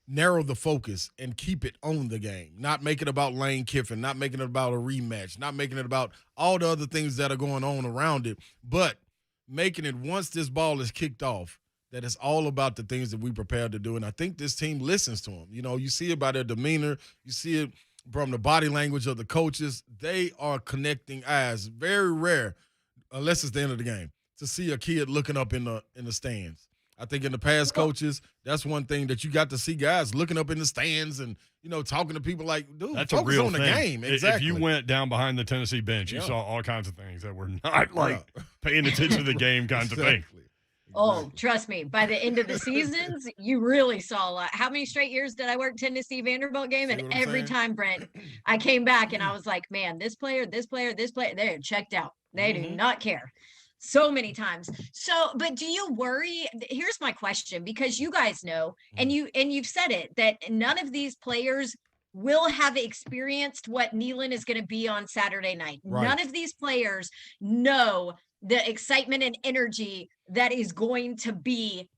narrow the focus and keep it on the game, not make it about Lane Kiffin, not making it about a rematch, not making it about all the other things that are going on around it, but making it once this ball is kicked off, that it's all about the things that we prepared to do. And I think this team listens to them. You see it by their demeanor. You see it from the body language of the coaches. They are connecting eyes. Very rare, unless it's the end of the game, to see a kid looking up in the stands. I think in the past coaches, that's one thing that you got to see guys looking up in the stands and, talking to people like, dude,
that's
focus
a real
on the
thing.
game. Exactly.
If you went down behind the Tennessee bench, you saw all kinds of things that were not paying attention to the game kinds of things.
Oh, trust me. By the end of the seasons, you really saw a lot. How many straight years did I work Tennessee Vanderbilt game? And every time, Brent, I came back and I was like, man, this player, they're checked out. They do not care. So many times. So, but do you worry? Here's my question, because you guys know, and you've said it, that none of these players will have experienced what Neyland is going to be on Saturday night.
Right.
None of these players know the excitement and energy that is going to be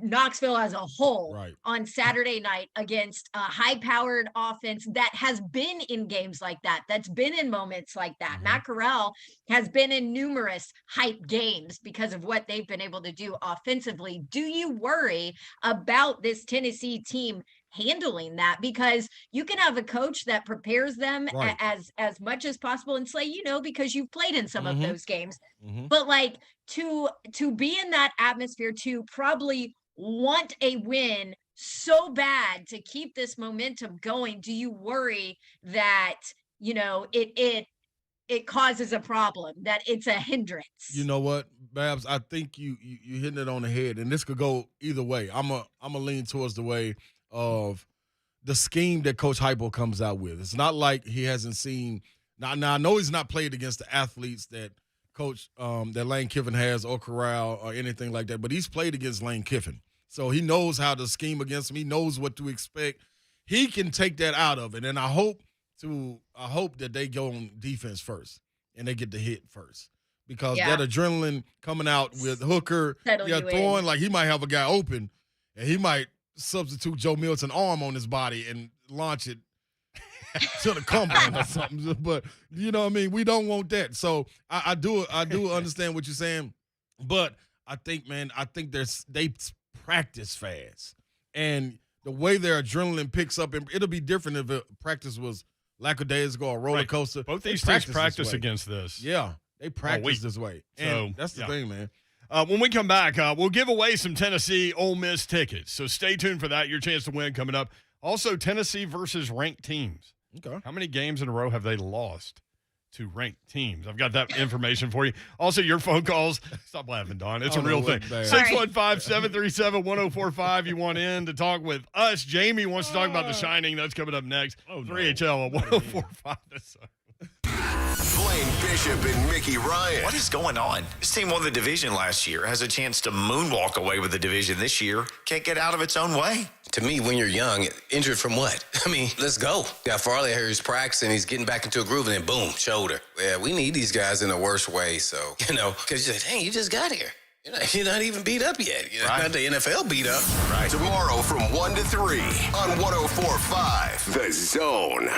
Knoxville as a whole
Right.
on Saturday night against a high-powered offense that has been in games like that, that's been in moments like that. Matt Corral has been in numerous hype games because of what they've been able to do offensively. Do you worry about this Tennessee team handling that? Because you can have a coach that prepares them
Right.
as much as possible, and Slay, because you've played in some of those games,
Mhm.
but like to be in that atmosphere, to probably want a win so bad to keep this momentum going, do you worry that it causes a problem, that it's a hindrance?
You know what, Babs? I think you hitting it on the head, and this could go either way. I'm a lean towards the way of the scheme that Coach Heupel comes out with. It's not like he hasn't seen. Now I know he's not played against the athletes that Coach that Lane Kiffin has, or Corral, or anything like that, but he's played against Lane Kiffin, so he knows how to scheme against him. He knows what to expect. He can take that out of it, and I hope that they go on defense first and they get the hit first, because that adrenaline coming out with Hooker, throwing, like he might have a guy open, and he might substitute Joe Milton arm on his body and launch it to the combine or something. But you know what I mean? We don't want that. So I do understand what you're saying, but I think they practice fast, and the way their adrenaline picks up, and it'll be different if practice was lackadaisical or roller coaster.
Both these teams practice against this.
Yeah, they practice this way. And
So
that's the thing, man.
When we come back, we'll give away some Tennessee Ole Miss tickets. So stay tuned for that. Your chance to win coming up. Also, Tennessee versus ranked teams.
Okay.
How many games in a row have they lost to ranked teams? I've got that information for you. Also, your phone calls. Stop laughing, Don. It's a real thing. 615-737-1045. You want in to talk with us. Jamie wants to talk about The Shining. That's coming up next. 3HL at 1045.
Blaine Bishop and Mickey Ryan.
What is going on? This team won the division last year, has a chance to moonwalk away with the division this year, can't get out of its own way.
To me, when you're young, injured from what? I mean, let's go. Got Farley here, he's practicing, he's getting back into a groove, and then boom, shoulder. Yeah, we need these guys in a worse way, so, because you're like, dang, you just got here. You're not even beat up yet. Not the NFL beat up.
Right. Tomorrow from 1 to 3 on 104.5 The Zone.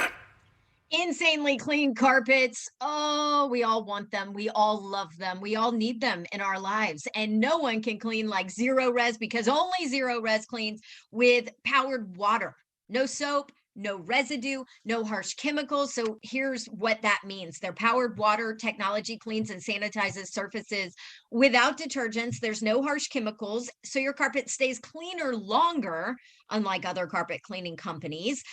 Insanely clean carpets. Oh, we all want them. We all love them. We all need them in our lives. And no one can clean like Zero Res, because only Zero Res cleans with powered water. No soap, no residue, no harsh chemicals. So here's what that means. Their powered water technology cleans and sanitizes surfaces without detergents. There's no harsh chemicals, so your carpet stays cleaner longer, unlike other carpet cleaning companies.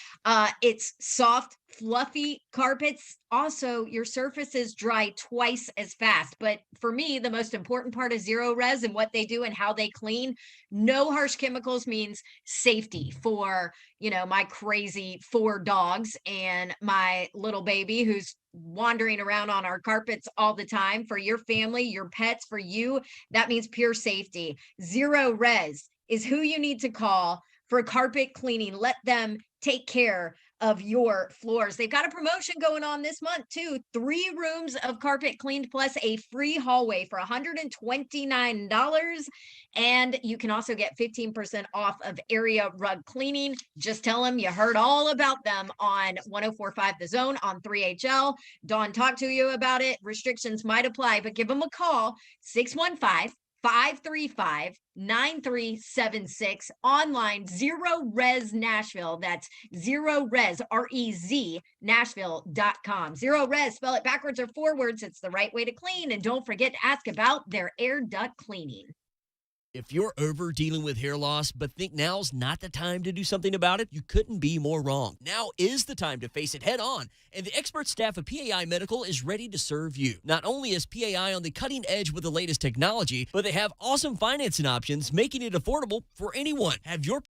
It's soft, fluffy carpets. Also, your surfaces dry twice as fast. But for me, the most important part of Zero Res and what they do and how they clean, no harsh chemicals means safety for, my crazy 4 dogs and my little baby who's wandering around on our carpets all the time. For your family, your pets, for you, that means pure safety. Zero Res is who you need to call for carpet cleaning. Let them take care of your floors. They've got a promotion going on this month too. 3 rooms of carpet cleaned plus a free hallway for $129. And you can also get 15% off of area rug cleaning. Just tell them you heard all about them on 104.5 The Zone on 3HL. Dawn talked to you about it. Restrictions might apply, but give them a call, 615-535-9376. Online, Zero Res Nashville. That's Zero Res, REZ, Nashville.com. Zero Res, spell it backwards or forwards. It's the right way to clean. And don't forget to ask about their air duct cleaning.
If you're over dealing with hair loss but think now's not the time to do something about it, you couldn't be more wrong. Now is the time to face it head on, and the expert staff of PAI Medical is ready to serve you. Not only is PAI on the cutting edge with the latest technology, but they have awesome financing options, making it affordable for anyone. Have your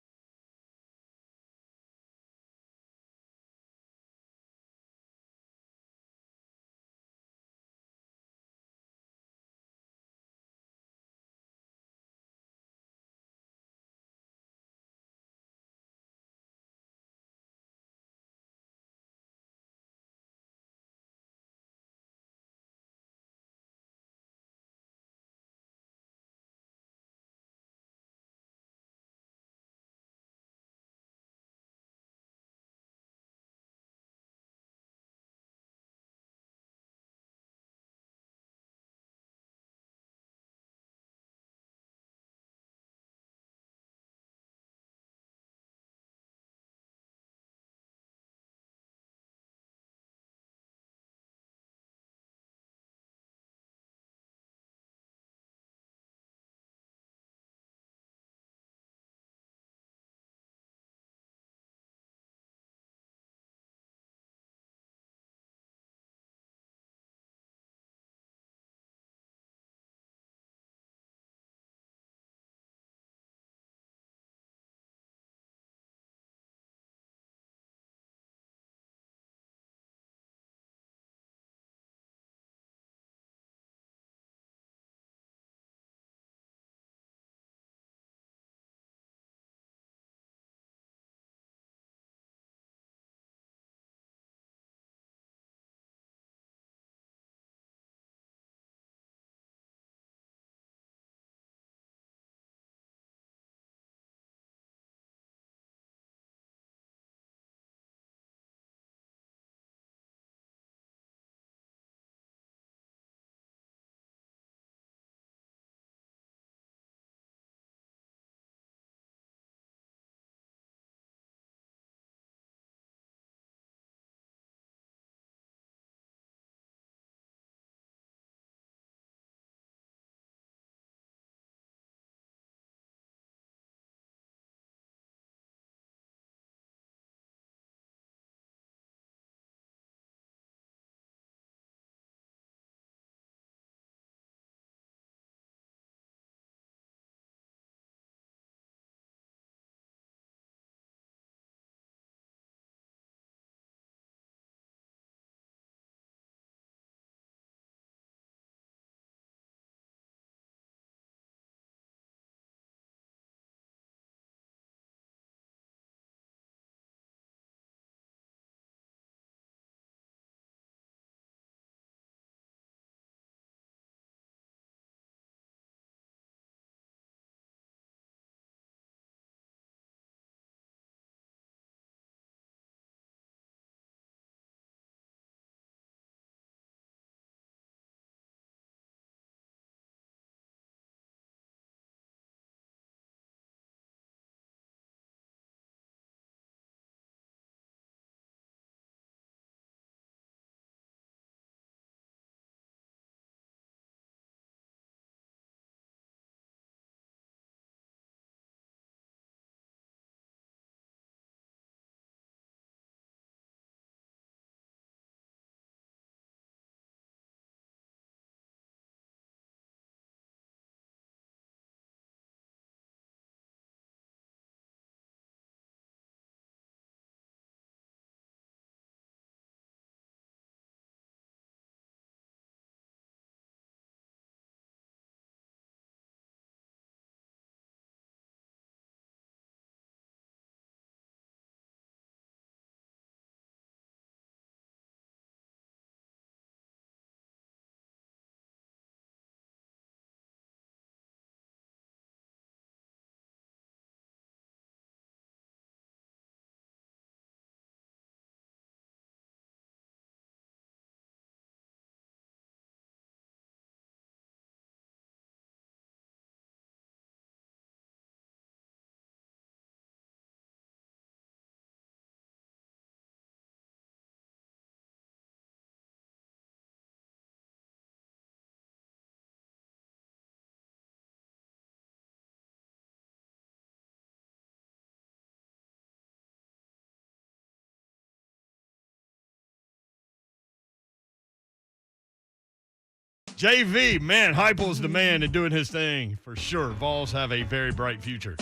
JV, man, Heupel's the man and doing his thing for sure. Vols have a very bright future.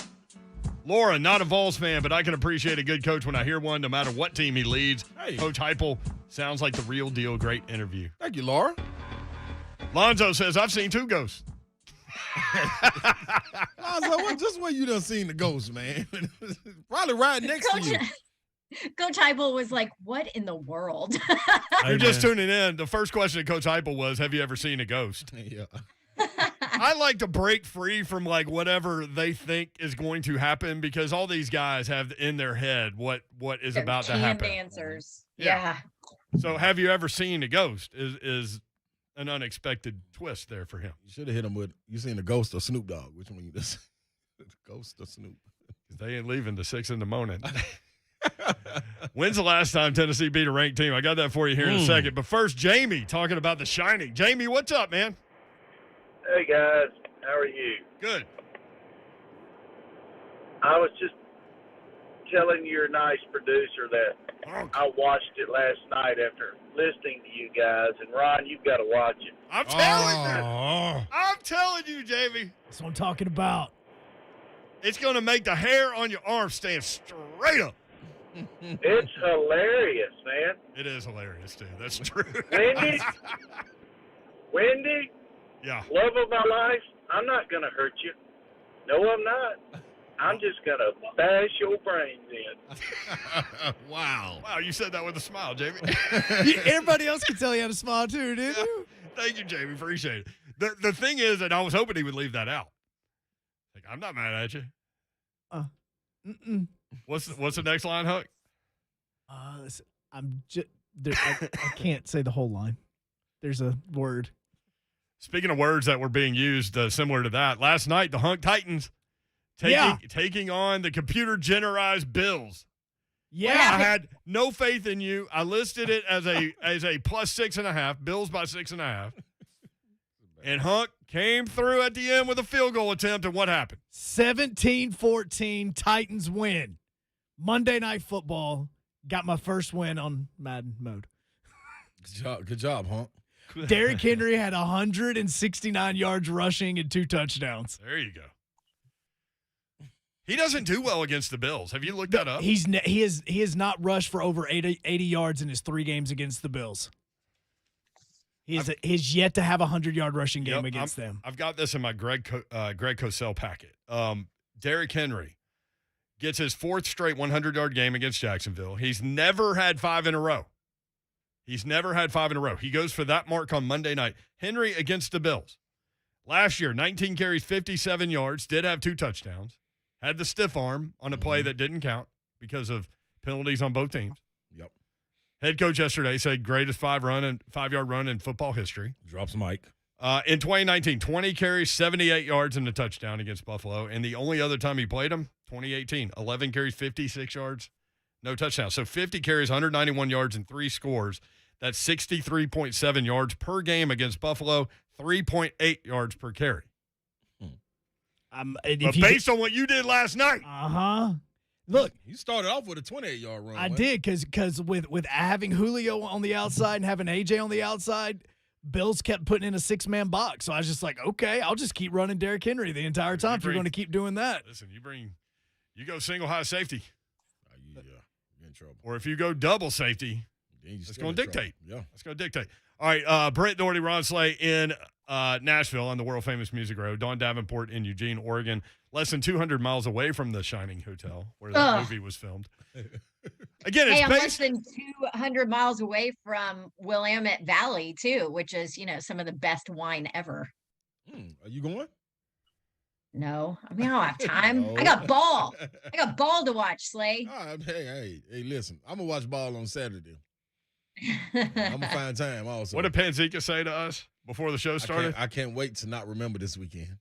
Laura, not a Vols fan, but I can appreciate a good coach when I hear one, no matter what team he leads. Hey. Coach Heupel sounds like the real deal. Great interview.
Thank you, Laura.
Lonzo says, I've seen 2 ghosts.
Lonzo, just where you done seen the ghost, man? Probably right next to you.
Coach Heupel was like, what in the world?
You're just tuning in. The first question to Coach Heupel was, have you ever seen a ghost?
Yeah.
I like to break free from like whatever they think is going to happen because all these guys have in their head what is about to happen.
Answers. Yeah.
So have you ever seen a ghost is an unexpected twist there for him.
You should have hit him with, you seen the ghost or Snoop Dogg? Which one you just, the ghost or Snoop?
They ain't leaving till 6 a.m. When's the last time Tennessee beat a ranked team? I got that for you here in a second. But first, Jamie talking about The Shining. Jamie, what's up, man?
Hey, guys. How are you?
Good.
I was just telling your nice producer that I watched it last night after listening to you guys. And, Ron, you've got to watch it.
I'm telling you, Jamie.
That's what I'm talking about.
It's going to make the hair on your arm stand straight up.
It's hilarious, man.
It is hilarious, too. That's true.
Wendy,
yeah,
love of my life, I'm not going to hurt you. No, I'm not. I'm just going to bash your brains in.
Wow, you said that with a smile, Jamie.
Everybody else can tell you how to smile, too, didn't you?
Thank you, Jamie. Appreciate it. The thing is, and I was hoping he would leave that out. Like, I'm not mad at you. What's the next line, Huck?
I can't say the whole line. There's a word.
Speaking of words that were being used similar to that, last night the Hunk Titans taking on the computer-generized Bills.
Yeah,
I had no faith in you. I listed it as a plus 6.5. Bills by 6.5. And Hunk came through at the end with a field goal attempt, and what happened?
17-14, Titans win. Monday Night Football. Got my first win on Madden mode.
Good job, Hunk.
Derrick Henry had 169 yards rushing and 2 touchdowns.
There you go. He doesn't do well against the Bills. Have you looked that up?
He has not rushed for over 80 yards in his 3 games against the Bills. He's yet to have a 100-yard rushing game against them.
I've got this in my Greg Cosell packet. Derrick Henry gets his 4th straight 100-yard game against Jacksonville. He's never had 5 in a row. He goes for that mark on Monday night. Henry against the Bills. Last year, 19 carries, 57 yards, did have 2 touchdowns. Had the stiff arm on a play that didn't count because of penalties on both teams.
Yep.
Head coach yesterday said greatest 5-yard run in football history.
Drops mic.
In 2019, 20 carries, 78 yards, and a touchdown against Buffalo. And the only other time he played him, 2018, 11 carries, 56 yards, no touchdown. So 50 carries, 191 yards, and 3 scores. That's 63.7 yards per game against Buffalo, 3.8 yards per carry. But based on what you did last night.
Look,
you started off with a 28-yard run.
I did because with having Julio on the outside and having AJ on the outside, Bills kept putting in a 6-man box. So I was just like, okay, I'll just keep running Derrick Henry the entire time if you're going to keep doing that.
Listen, you go single high safety.
You're in trouble.
Or if you go double safety, it's going to dictate.
Yeah.
It's going to dictate. All right, Brent Doherty, Ron Slay in Nashville on the world-famous Music Road. Dawn Davenport in Eugene, Oregon. Less than 200 miles away from the Shining Hotel where that movie was filmed. Again,
I'm less than 200 miles away from Willamette Valley, too, which is, some of the best wine ever.
Are you going?
No. I mean, I don't have time. I got ball. I got ball to watch, Slay.
Hey, listen. I'm going to watch ball on Saturday. I'm going to find time also.
What did Panzika say to us before the show started?
I can't wait to not remember this weekend.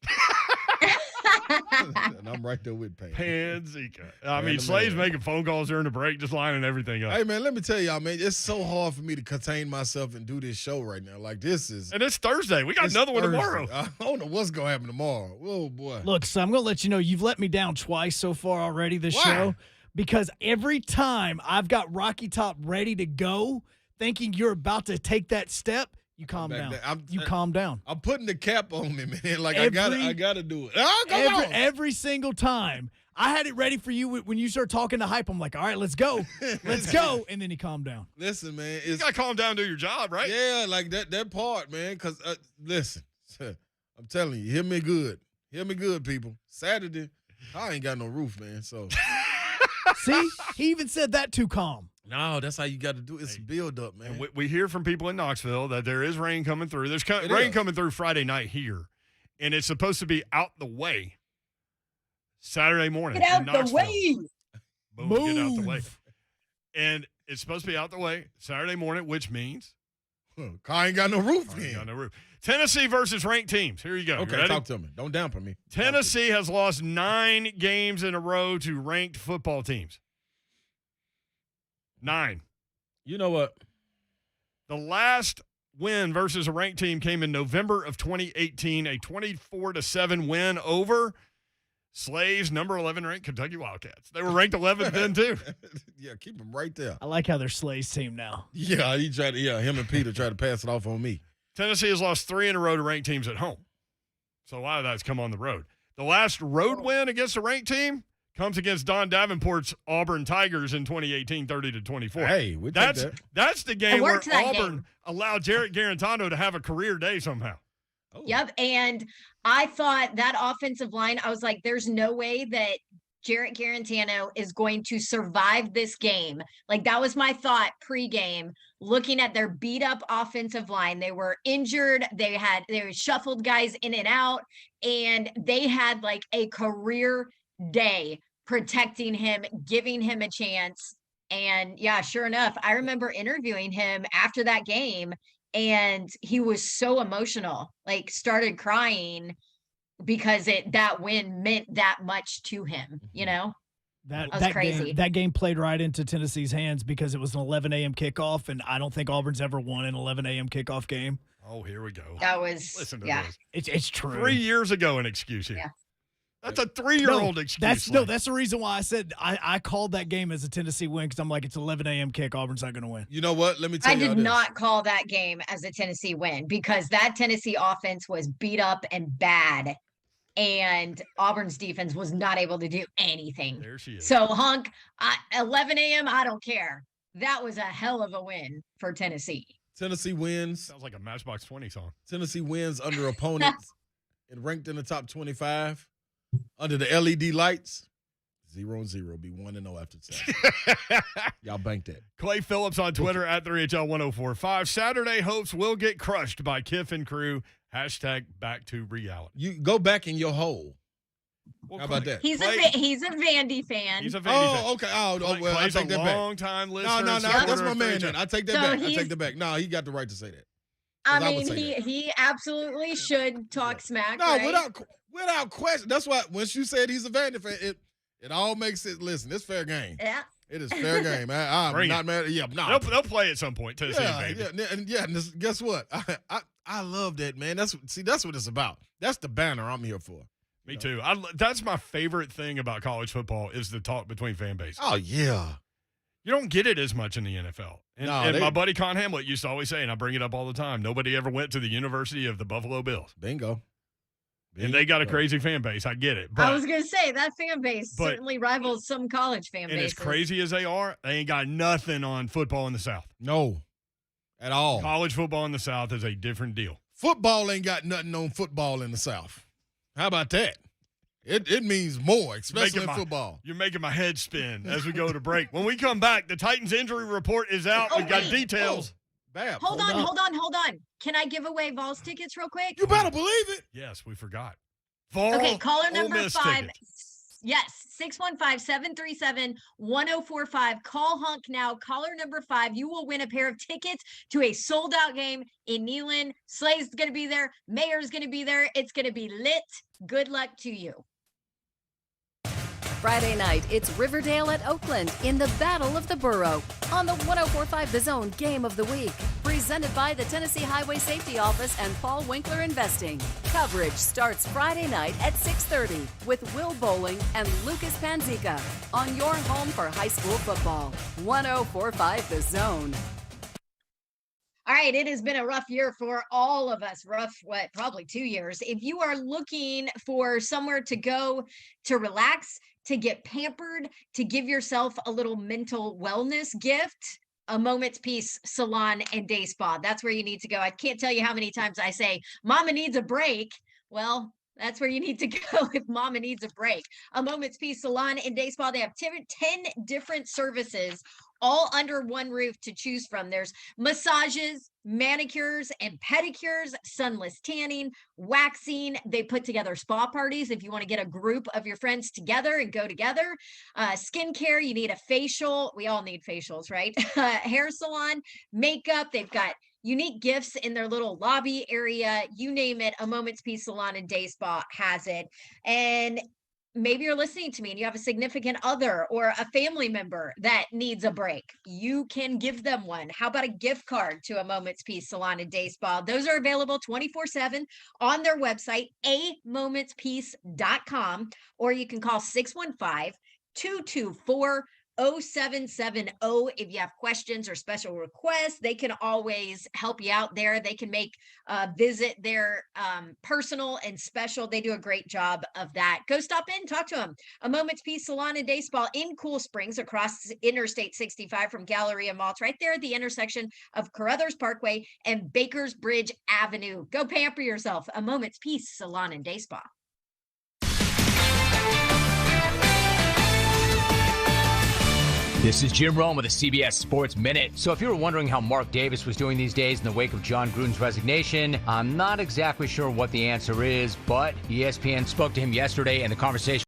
And I'm right there with
Panzika. I mean, Slay's making phone calls during the break, just lining everything up.
Hey, man, let me tell y'all, man, it's so hard for me to contain myself and do this show right now. Like, this is...
And it's Thursday. We got another one tomorrow.
I don't know what's going to happen tomorrow. Oh, boy.
Look, so I'm going to let you know, you've let me down twice so far already this show. Because every time I've got Rocky Top ready to go, thinking you're about to take that step, You calm down.
You
calm down.
I'm putting the cap on me, man. Like, I gotta do it. Oh,
Every single time. I had it ready for you when you start talking to hype. I'm like, all right, let's go. Let's go. And then he calmed down.
Listen, man.
You got to calm down and do your job, right?
Yeah, like that part, man. Because, listen, I'm telling you, hear me good. Hear me good, people. Saturday, I ain't got no roof, man. So,
see, he even said that too calm.
No, that's how you got to do it. It's build up, man.
And we hear from people in Knoxville that there is rain coming through. There's rain coming through Friday night here, and it's supposed to be out the way Saturday morning.
Get out the way.
Boom, get out the way. And it's supposed to be out the way Saturday morning, which means
car ain't got no roof.
Got no roof. Tennessee versus ranked teams. Here you go.
Okay, talk to me. Don't dampen me.
Tennessee has lost 9 games in a row to ranked football teams. 9.
You know what?
The last win versus a ranked team came in November of 2018, a 24-7 win over Slay's number 11 ranked Kentucky Wildcats. They were ranked 11th then too.
Yeah, keep them right there.
I like how they're Slay's team now.
Yeah, him and Peter tried to pass it off on me.
Tennessee has lost 3 in a row to ranked teams at home. So a lot of that's come on the road. The last road win against a ranked team comes against Don Davenport's Auburn Tigers in 2018, 30-24.
Hey,
that's the game where Auburn allowed Jarrett Garantano to have a career day somehow.
Oh.
Yep. And I thought that offensive line, I was like, there's no way that Jarrett Garantano is going to survive this game. Like, that was my thought pregame, looking at their beat up offensive line. They were injured. They shuffled guys in and out, and they had like a career day protecting him, giving him a chance. And yeah, sure enough, I remember interviewing him after that game, and he was so emotional, like started crying because that win meant that much to him, you know?
That
was crazy.
That game played right into Tennessee's hands because it was an 11 a.m. kickoff, and I don't think Auburn's ever won an 11 a.m. kickoff game.
Oh, here we go.
That was,
listen to
this.
It's true.
3 years ago, an excuse here.
Yeah.
That's a 3-year-old excuse.
That's the reason why I said I called that game as a Tennessee win, because I'm like, it's 11 a.m. kick. Auburn's not going to win.
You know what? Let me tell you.
I did not call that game as a Tennessee win, because that Tennessee offense was beat up and bad, and Auburn's defense was not able to do anything.
There she is.
So, Hunk, 11 a.m., I don't care. That was a hell of a win for Tennessee.
Tennessee wins.
Sounds like a Matchbox 20 song.
Tennessee wins under opponents and ranked in the top 25. Under the LED lights, 0-0, be 1-0 after Saturday. Y'all bank that.
Clay Phillips on Twitter at 3HL1045. Saturday hopes will get crushed by Kiff and crew. Hashtag back to reality.
You go back in your hole. How about that?
He's a Vandy fan.
He's a Vandy fan.
Oh, okay. Oh, well, I
Clay's
take that back.
long-time listener.
No, that's my man.
Then.
I take that back. I take that back. No, he got the right to say that.
I mean, he absolutely should talk smack.
No,
right?
without question. That's why when you said he's a Vandy fan, it all makes it. Listen, it's fair game.
Yeah.
It is fair game. I'm not mad. Yeah, no.
They'll play at some point. Tennessee and Vandy.
And guess what? I love that, man. That's what it's about. That's the banner I'm here for.
Me too. That's my favorite thing about college football is the talk between fan bases.
Oh yeah.
You don't get it as much in the NFL. And my buddy Con Hamlet used to always say, and I bring it up all the time, nobody ever went to the University of the Buffalo Bills.
Bingo.
And they got a crazy fan base. I get it. But,
I was going to say, that fan base certainly rivals some college fan bases.
And as crazy as they are, they ain't got nothing on football in the South.
No, at all.
College football in the South is a different deal.
Football ain't got nothing on football in the South. How about that? It means more, especially in football.
You're making my head spin as we go to break. When we come back, the Titans injury report is out. We've got details.
Bam.
Hold on. Can I give away Vols tickets real quick?
You better believe it.
Yes, we forgot. Vols,
okay, caller number 5.
Tickets.
Yes, 615-737-1045. Call Hunk now. Caller number 5. You will win a pair of tickets to a sold-out game in Neyland. Slay's going to be there. Mayor's going to be there. It's going to be lit. Good luck to you.
Friday night, it's Riverdale at Oakland in the Battle of the Borough on the 104.5 The Zone Game of the Week. Presented by the Tennessee Highway Safety Office and Paul Winkler Investing. Coverage starts Friday night at 6:30 with Will Bowling and Lucas Panzica on your home for high school football. 104.5 The Zone.
All right, it has been a rough year for all of us. Rough, probably 2 years. If you are looking for somewhere to go to relax, to get pampered, to give yourself a little mental wellness gift, a Moment's Peace Salon and Day Spa. That's where you need to go. I can't tell you how many times I say, Mama needs a break. Well, that's where you need to go if Mama needs a break. A Moment's Peace Salon and Day Spa. They have 10 different services all under one roof to choose from. There's massages, manicures and pedicures, sunless tanning, waxing. They put together spa parties if you want to get a group of your friends together and go together. Skincare, you need a facial. We all need facials, right? Hair salon, makeup. They've got unique gifts in their little lobby area. You name it, a Moment's Peace Salon and Day Spa has it. And maybe you're listening to me and you have a significant other or a family member that needs a break. You can give them one. How about a gift card to a Moment's Peace Salon and Day Spa? Those are available 24/7 on their website, amomentspeace.com, or you can call 615-224 0770 if you have questions or special requests. They can always help you out there. They can make visit their personal and special. They do a great job of that. Go stop in, talk to them. A Moment's Peace Salon and Day Spa in Cool Springs across Interstate 65 from Galleria Mall. It's right there at the intersection of Carruthers Parkway and Bakers Bridge Avenue. Go pamper yourself. A Moment's Peace Salon and Day Spa.
This is Jim Rome with the CBS Sports Minute. So if you were wondering how Mark Davis was doing these days in the wake of John Gruden's resignation, I'm not exactly sure what the answer is, but ESPN spoke to him yesterday and the conversation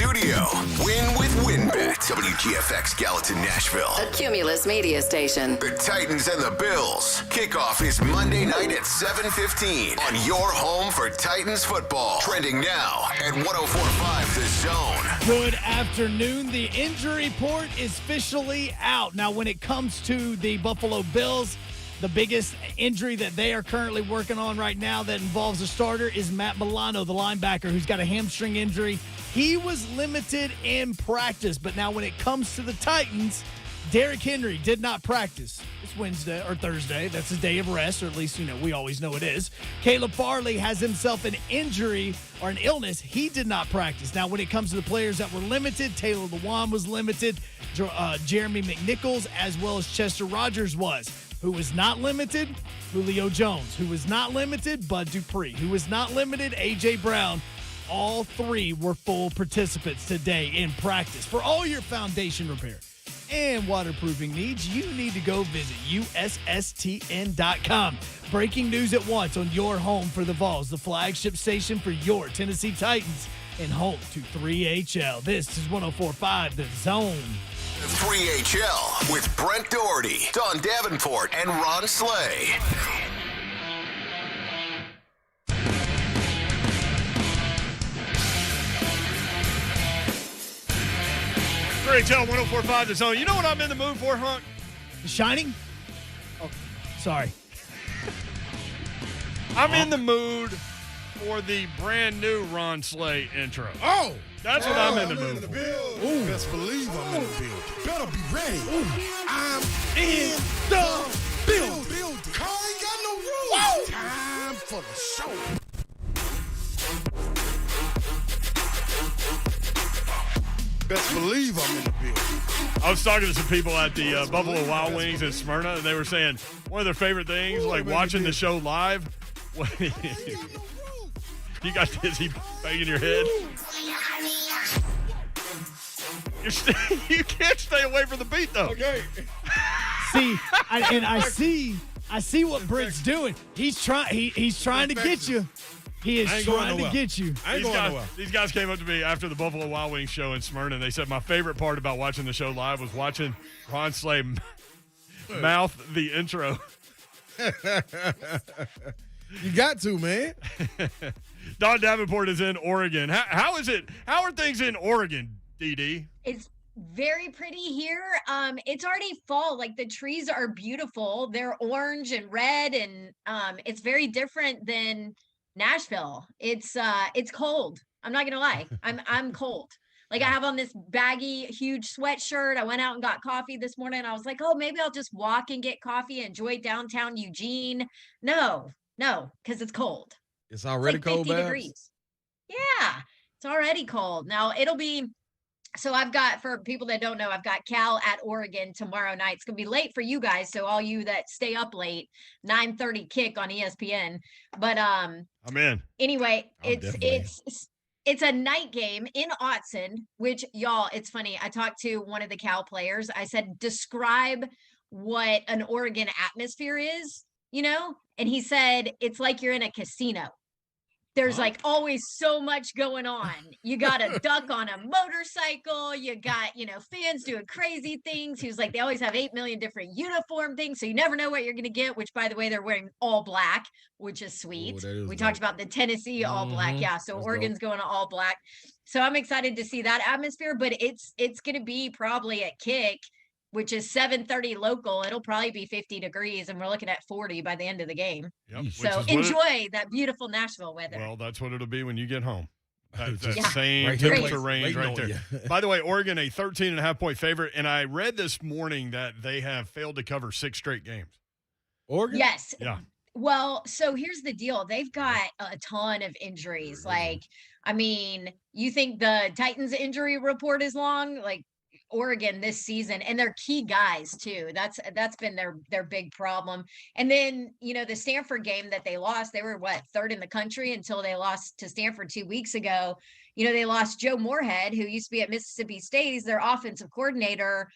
studio. Win with WinBet. WGFX Gallatin, Nashville.
A Cumulus media station.
The Titans and the Bills. Kickoff is Monday night at 7:15 on your home for Titans football. Trending now at 104.5 The Zone.
Good afternoon. The injury report is officially out. Now, when it comes to the Buffalo Bills, the biggest injury that they are currently working on right now that involves a starter is Matt Milano, the linebacker, who's got a hamstring injury. He was limited in practice, but now when it comes to the Titans, Derrick Henry did not practice. It's Wednesday or Thursday. That's his day of rest, or at least, we always know it is. Caleb Farley has himself an injury or an illness. He did not practice. Now, when it comes to the players that were limited, Taylor Lewan was limited. Jeremy McNichols, as well as Chester Rogers was. Who was not limited? Julio Jones. Who was not limited? Bud Dupree. Who was not limited? A.J. Brown. All three were full participants today in practice. For all your foundation repair and waterproofing needs, you need to go visit USSTN.com. Breaking news at once on your home for the Vols, the flagship station for your Tennessee Titans, and home to 3HL. This is 104.5 The Zone.
3HL with Brent Doherty, Don Davenport, and Ron Slay.
HL 104.5 The Zone. You know what I'm in the mood for, Hunt?
The Shining? Oh, sorry.
I'm in the mood for the brand new Ron Slay intro.
Oh!
That's what I'm in the mood for.
Ooh. Best believe I'm in the building. Better be ready. Ooh. I'm in the building. Car ain't got no rules. Time for the show. Best believe I'm in the building.
I was talking to some people at the Buffalo Wild Wings in Smyrna, and they were saying one of their favorite things, like watching the show live. You got dizzy banging your head. You can't stay away from the beat, though.
Okay.
I see what Britt's doing. He's trying to get you. He is trying to get you.
These guys came up to me after the Buffalo Wild Wings show in Smyrna, and they said my favorite part about watching the show live was watching Ron Slay mouth the intro.
You got to, man.
Don Davenport is in Oregon. How is it? How are things in Oregon, DD?
It's very pretty here. It's already fall. Like, the trees are beautiful. They're orange and red, and it's very different than Nashville. It's cold. I'm not gonna lie. I'm cold. Like, I have on this baggy, huge sweatshirt. I went out and got coffee this morning. I was like, oh, maybe I'll just walk and get coffee, enjoy downtown Eugene. No, because it's cold.
It's already
like 50
cold,
degrees. Yeah, it's already cold. Now it'll be. So I've got, for people that don't know, I've got Cal at Oregon tomorrow night. It's gonna be late for you guys, so all you that stay up late, 9:30 kick on ESPN. But
I'm in.
Anyway, it's a night game in Autzen, which, y'all, it's funny. I talked to one of the Cal players. I said, describe what an Oregon atmosphere is, and he said it's like you're in a casino. There's like always so much going on. You got a duck on a motorcycle. You got, fans doing crazy things. He was like, they always have 8 million different uniform things. So you never know what you're going to get, which, by the way, they're wearing all black, which is sweet. We talked about the Tennessee all black. Yeah. So Oregon's going to all black. So I'm excited to see that atmosphere, but it's going to be probably at kick, which is 7:30 local. It'll probably be 50 degrees, and we're looking at 40 by the end of the game.
Yep,
so enjoy that beautiful Nashville weather.
Well, that's what it'll be when you get home. That
Yeah.
same
Right
temperature
here.
range right
Waiting on
there. By the way, Oregon, a 13.5-point favorite, and I read this morning that they have failed to cover 6 straight games.
Oregon?
Yes.
Yeah.
Well, so here's the deal. They've got a ton of injuries. Like, I mean, you think the Titans injury report is long? Like, Oregon this season, and they're key guys too. That's been their big problem. And then, the Stanford game that they lost, they were third in the country until they lost to Stanford 2 weeks ago. They lost Joe Moorhead, who used to be at Mississippi State. He's their offensive coordinator.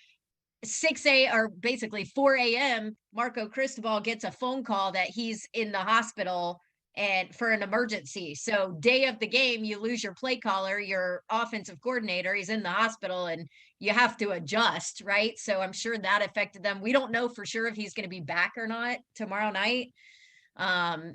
4 a.m. Marco Cristobal gets a phone call that he's in the hospital and for an emergency. So day of the game, you lose your play caller, your offensive coordinator, he's in the hospital, and you have to adjust, right? So I'm sure that affected them. We don't know for sure if he's going to be back or not tomorrow night.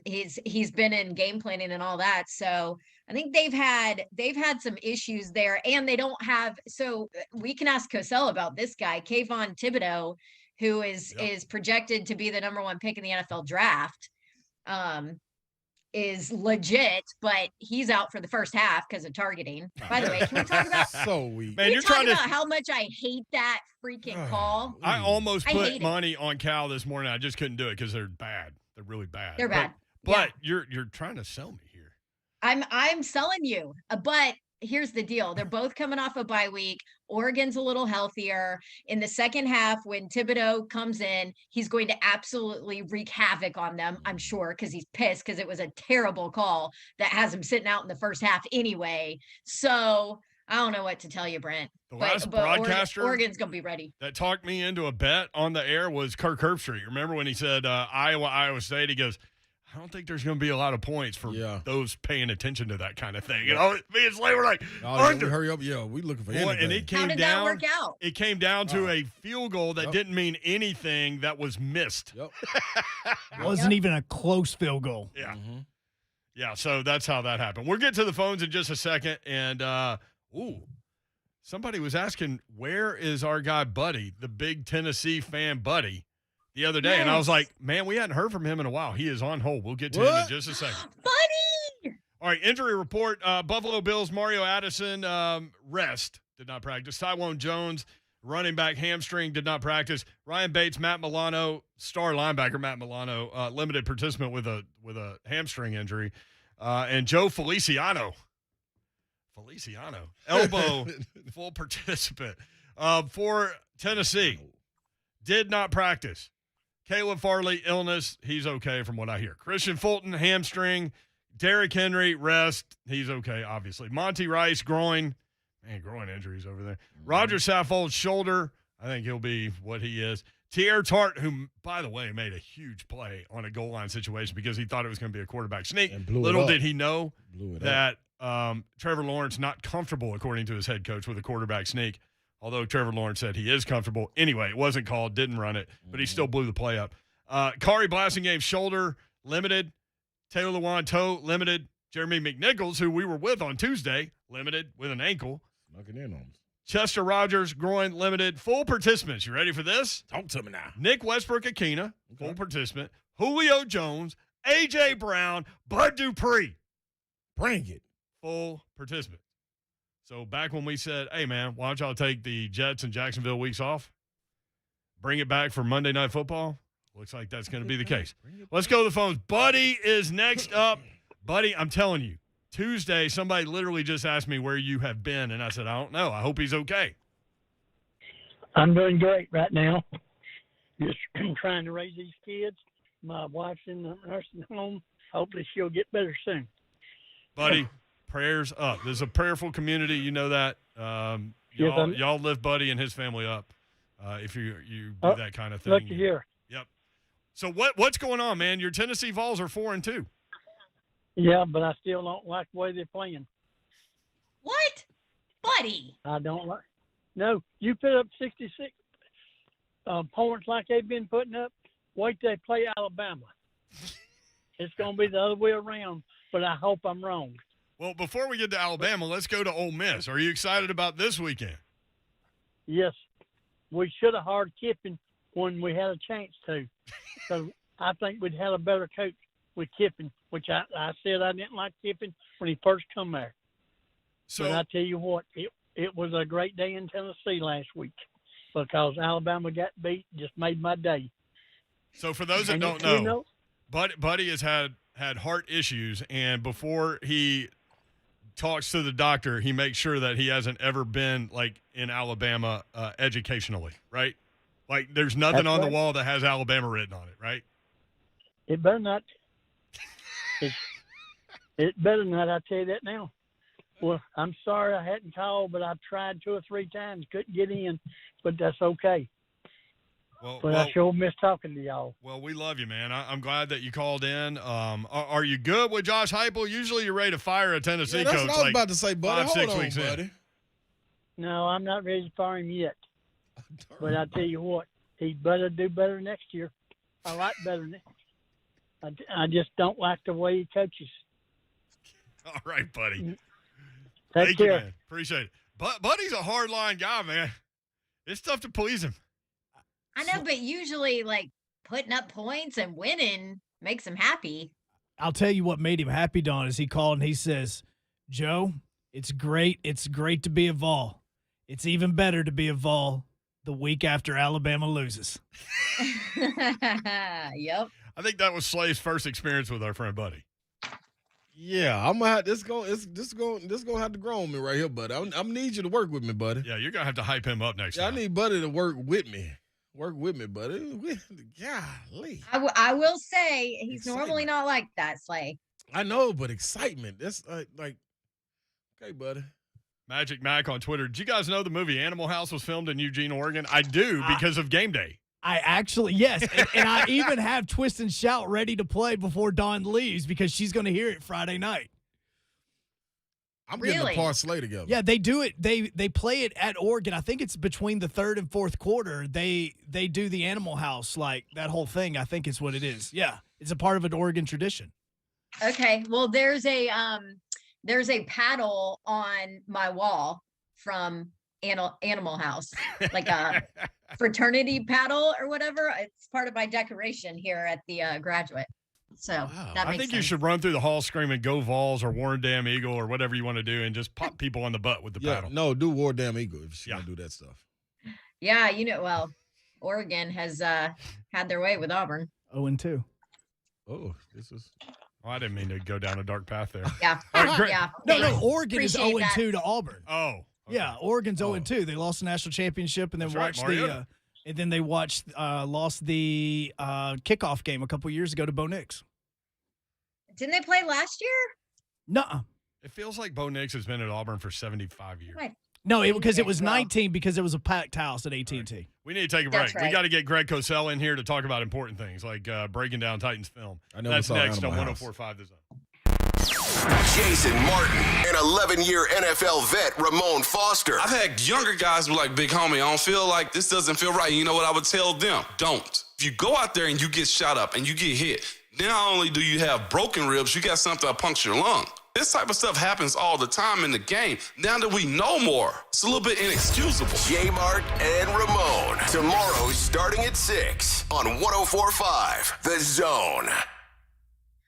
He's been in game planning and all that. So I think they've had some issues there, and they don't have, so we can ask Cosell about this guy, Kayvon Thibodeau, who is projected to be the number 1 pick in the NFL draft. Is legit, but he's out for the first half because of targeting. By the way, can we talk about
so weak?
Man, you're trying to
how much I hate that freaking call?
I almost put money on Cal this morning. I just couldn't do it because they're bad. They're really bad.
They're bad.
But you're trying to sell me here.
I'm selling you, but here's the deal. They're both coming off a bye week. Oregon's a little healthier. In the second half, when Thibodeau comes in, he's going to absolutely wreak havoc on them, I'm sure, because he's pissed because it was a terrible call that has him sitting out in the first half anyway. So I don't know what to tell you, Brent.
The last broadcaster
Oregon's going to be ready.
That talked me into a bet on the air was Kirk Herbstreit. Remember when he said Iowa State? He goes, I don't think there's going to be a lot of points for those paying attention to that kind of thing. You know, me and Slay were like, under.
Hurry up. Yeah, we looking for anything.
And it came
How did that work out?
It came down to a field goal that didn't mean anything that was missed.
Yep.
Wasn't even a close field goal.
Yeah. Mm-hmm. Yeah, so that's how that happened. We'll get to the phones in just a second. And, somebody was asking, where is our guy Buddy, the big Tennessee fan Buddy, the other day? Yes. And I was like, man, we hadn't heard from him in a while. He is on hold. We'll get to him in just a second.
Buddy!
All right, injury report. Buffalo Bills, Mario Addison, rest, did not practice. Tywone Jones, running back, hamstring, did not practice. Ryan Bates, Matt Milano, star linebacker Matt Milano, limited participant with a hamstring injury. And Joe Feliciano, elbow, full participant. For Tennessee, did not practice. Caleb Farley, illness. He's okay from what I hear. Christian Fulton, hamstring. Derrick Henry, rest. He's okay, obviously. Monty Rice, groin. Man, groin injuries over there. Roger Saffold, shoulder. I think he'll be what he is. Tierre Tart, who, by the way, made a huge play on a goal line situation because he thought it was going to be a quarterback sneak. Little did he know that Trevor Lawrence not comfortable, according to his head coach, with a quarterback sneak. Although Trevor Lawrence said he is comfortable. Anyway, it wasn't called, didn't run it, but he still blew the play up. Kari Blasingame, shoulder, limited. Taylor Lewan, toe, limited. Jeremy McNichols, who we were with on Tuesday, limited with an ankle.
Snuck it in on him.
Chester Rogers, groin, limited. Full participants. You ready for this?
Talk to me now.
Nick Westbrook-Akina, full participant. Julio Jones, A.J. Brown, Bud Dupree.
Bring it.
Full participant. So back when we said, hey, man, why don't y'all take the Jets and Jacksonville weeks off? Bring it back for Monday Night Football? Looks like that's going to be the case. Let's go to the phones. Buddy is next up. Buddy, I'm telling you, Tuesday, somebody literally just asked me where you have been, and I said, I don't know. I hope he's okay.
I'm doing great right now. Just trying to raise these kids. My wife's in the nursing home. Hopefully she'll get better soon.
Buddy, prayers up. There's a prayerful community. You know that. Y'all lift Buddy and his family up if you do that kind of thing.
Look here.
Yep. So what's going on, man? Your Tennessee Vols are 4-2.
Yeah, but I still don't like the way they're playing.
What? Buddy.
I don't like. No, you put up 66 points like they've been putting up. Wait till they play Alabama. It's going to be the other way around, but I hope I'm wrong.
Well, before we get to Alabama, let's go to Ole Miss. Are you excited about this weekend?
Yes. We should have hired Kiffin when we had a chance to. So I think we'd had a better coach with Kiffin, which I said I didn't like Kiffin when he first come there.
So,
but I tell you what, it was a great day in Tennessee last week because Alabama got beat, just made my day.
So for those that don't know, Buddy has had heart issues, and before he talks to the doctor, he makes sure that he hasn't ever been, like, in Alabama educationally, right? Like, there's nothing on the wall that has Alabama written on it, right?
It better not. It better not, I tell you that now. Well, I'm sorry I hadn't called, but I've tried 2 or 3 times, couldn't get in, but that's okay. But I sure miss talking to y'all.
Well, we love you, man. I'm glad that you called in. Are you good with Josh Heupel? Usually you're ready to fire a Tennessee coach.
That's what I was about to say, buddy.
5-6
Hold on,
weeks
buddy.
in.
No, I'm not ready to fire him yet. But I tell you what, he better do better next year. I like better. I just don't like the way he coaches.
All right, buddy.
Take
Thank
care.
you, man. Appreciate it. But Buddy's a hard-line guy, man. It's tough to please him.
I know, but usually, like, putting up points and winning makes him happy.
I'll tell you what made him happy, Don, is he called and he says, Joe, it's great. It's great to be a Vol. It's even better to be a Vol the week after Alabama loses.
Yep.
I think that was Slay's first experience with our friend Buddy.
Yeah, I'm gonna have this gonna have to grow on me right here, buddy. I'm need you to work with me, buddy.
Yeah, you're gonna have to hype him up next
Yeah,
time.
I need Buddy to work with me. Work with me, buddy. Golly.
I will say he's normally not like that, Slay.
I know, but excitement. That's like, okay, buddy.
Magic Mac on Twitter. Did you guys know the movie Animal House was filmed in Eugene, Oregon? I do because of game day.
I actually, yes. And I even have Twist and Shout ready to play before Dawn leaves because she's going to hear it Friday night.
I'm getting a parlay together.
Yeah, they do it. They play it at Oregon. I think it's between the third and fourth quarter. They do the Animal House, like that whole thing. I think is what it is. Yeah, it's a part of an Oregon tradition.
Okay, well, there's a paddle on my wall from Animal House, like a fraternity paddle or whatever. It's part of my decoration here at the graduate. So that makes
I think you
sense.
should run through the hall screaming "Go Vols" or "Warren Damn Eagle" or whatever you want to do, and just pop people on the butt with the paddle.
No, do War Damn Eagle if she's gonna do that stuff.
Yeah, well, Oregon has had their way with Auburn.
0-2.
Oh, this is.
Oh, I didn't mean to go down a dark path there.
Yeah.
All right, great.
Yeah.
No, Oregon is
Appreciate
0-2 to Auburn.
Oh. Okay.
Yeah, Oregon's 0-2. They lost the national championship and then
That's right, Mariota.
lost the kickoff game a couple years ago to Bo Nix.
Didn't they play last year?
Nuh-uh.
It feels like Bo Nix has been at Auburn for 75 years.
Right.
No, because it was 19 because it was a packed house at AT&T.
Right. We need to take a break.
That's right.
We got to get Greg Cosell in here to talk about important things like breaking down Titans film.
I never
That's
saw
next on
Animal House.
104.5 The Zone.
Jason Martin and 11-year NFL vet Ramon Foster.
I've had younger guys be like, big homie, I don't feel like this doesn't feel right. You know what I would tell them? Don't. If you go out there and you get shot up and you get hit, not only do you have broken ribs, you got something that puncture your lung. This type of stuff happens all the time in the game. Now that we know more, it's a little bit inexcusable.
J-Mart and Ramon. Tomorrow starting at 6 on 104.5 The Zone.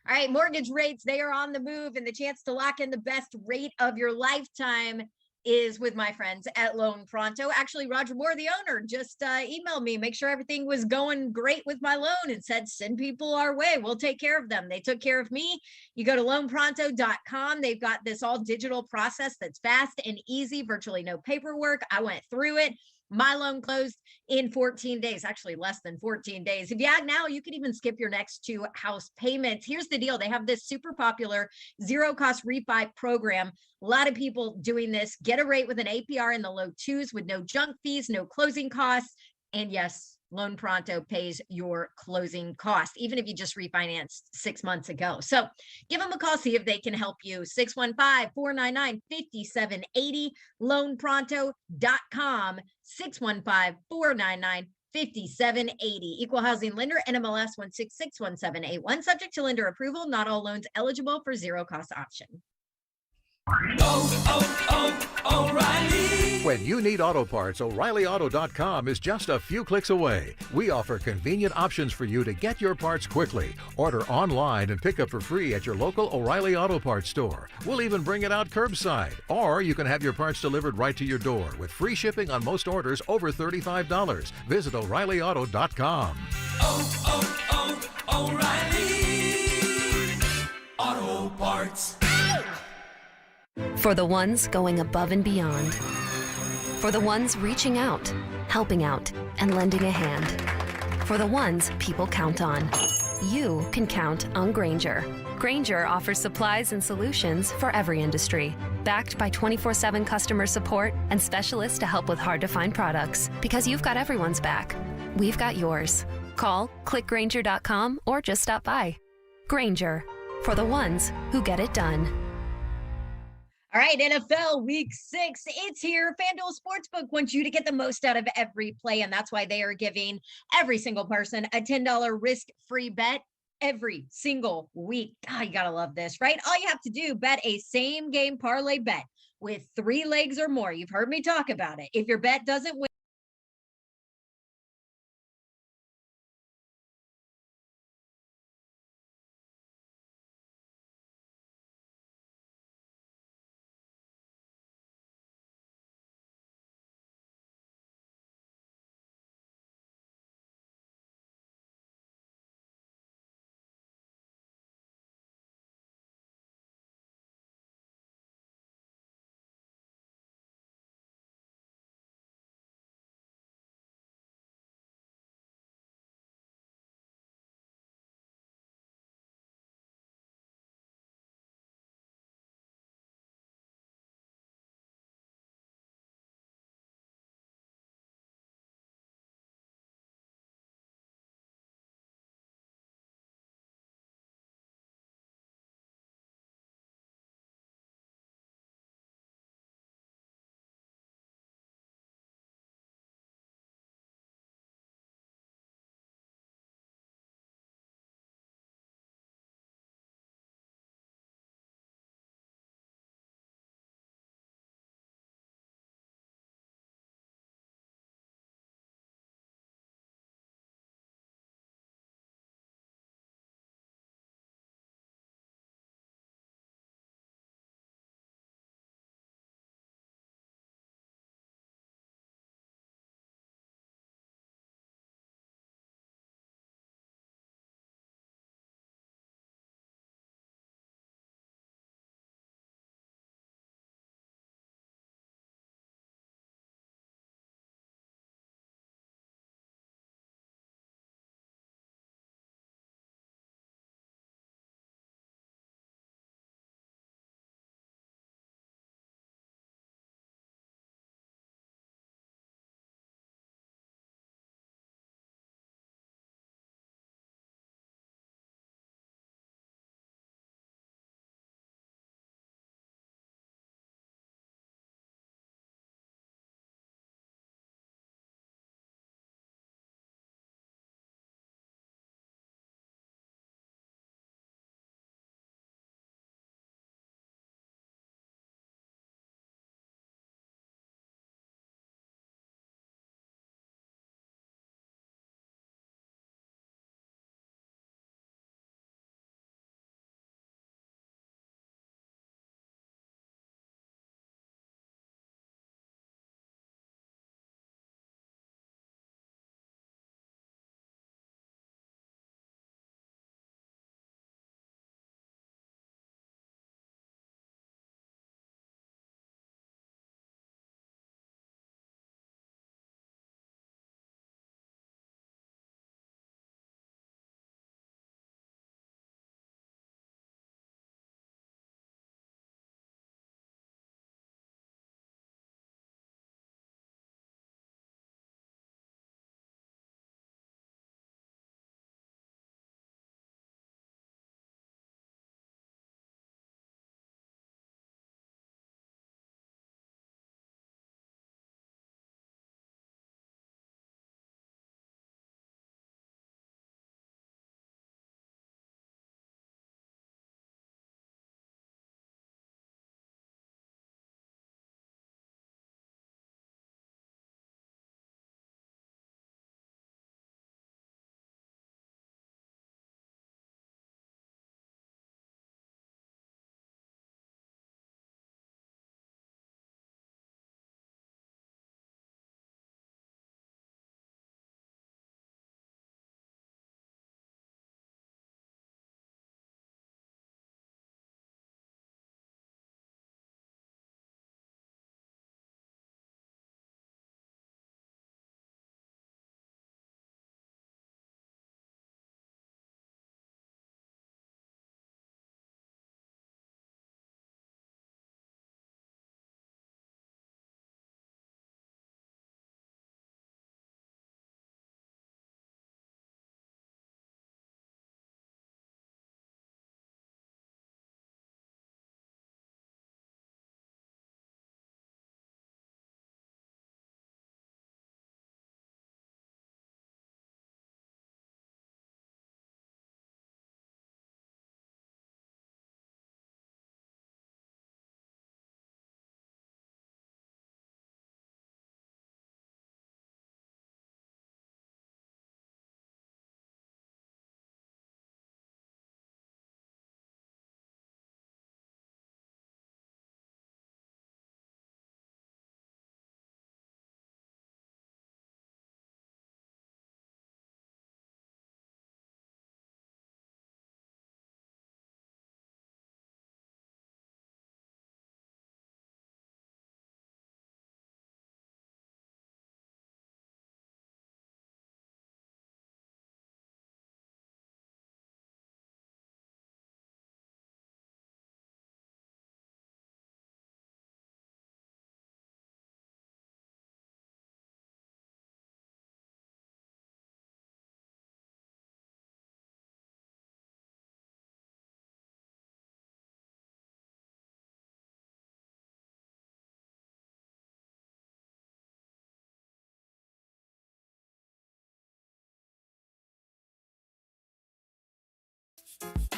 All right, mortgage rates, they are on the move, and the chance to lock in the best rate of your lifetime is with my friends at Loan Pronto. Actually, Roger Moore, the owner, just emailed me, make sure everything was going great with my loan, and said, send people our way. We'll take care of them. They took care of me. You go to loanpronto.com. They've got this all digital process that's fast and easy, virtually no paperwork. I went through it. My loan closed in 14 days, actually less than 14 days. If you act now, you can even skip your next 2 house payments. Here's the deal. They have this super popular zero cost refi program. A lot of people doing this. Get a rate with an APR in the low 2s with no junk fees, no closing costs. And yes, Loan Pronto pays your closing cost, even if you just refinanced 6 months ago. So give them a call, see if they can help you. 615-499-5780, loanpronto.com, 615-499-5780. Equal housing lender, NMLS 1661781. Subject to lender approval. Not all loans eligible for zero cost option.
O'Reilly. When you need auto parts, O'ReillyAuto.com is just a few clicks away. We offer convenient options for you to get your parts quickly. Order online and pick up for free at your local O'Reilly Auto Parts store. We'll even bring it out curbside. Or you can have your parts delivered right to your door with free shipping on most orders over $35. Visit O'ReillyAuto.com.
O'Reilly Auto Parts.
For the ones going above and beyond. For the ones reaching out, helping out, and lending a hand. For the ones people count on. You can count on Grainger. Grainger offers supplies and solutions for every industry. Backed by 24/7 customer support and specialists to help with hard-to-find products. Because you've got everyone's back. we've got yours. Call, clickgranger.com, or just stop by. Granger, for the ones who get it done.
All right, NFL Week 6, it's here. FanDuel Sportsbook wants you to get the most out of every play, and that's why they are giving every single person a $10 risk-free bet every single week. God, you gotta love this, right? All you have to do, bet a same-game parlay bet with 3 legs or more. You've heard me talk about it. If your bet doesn't win,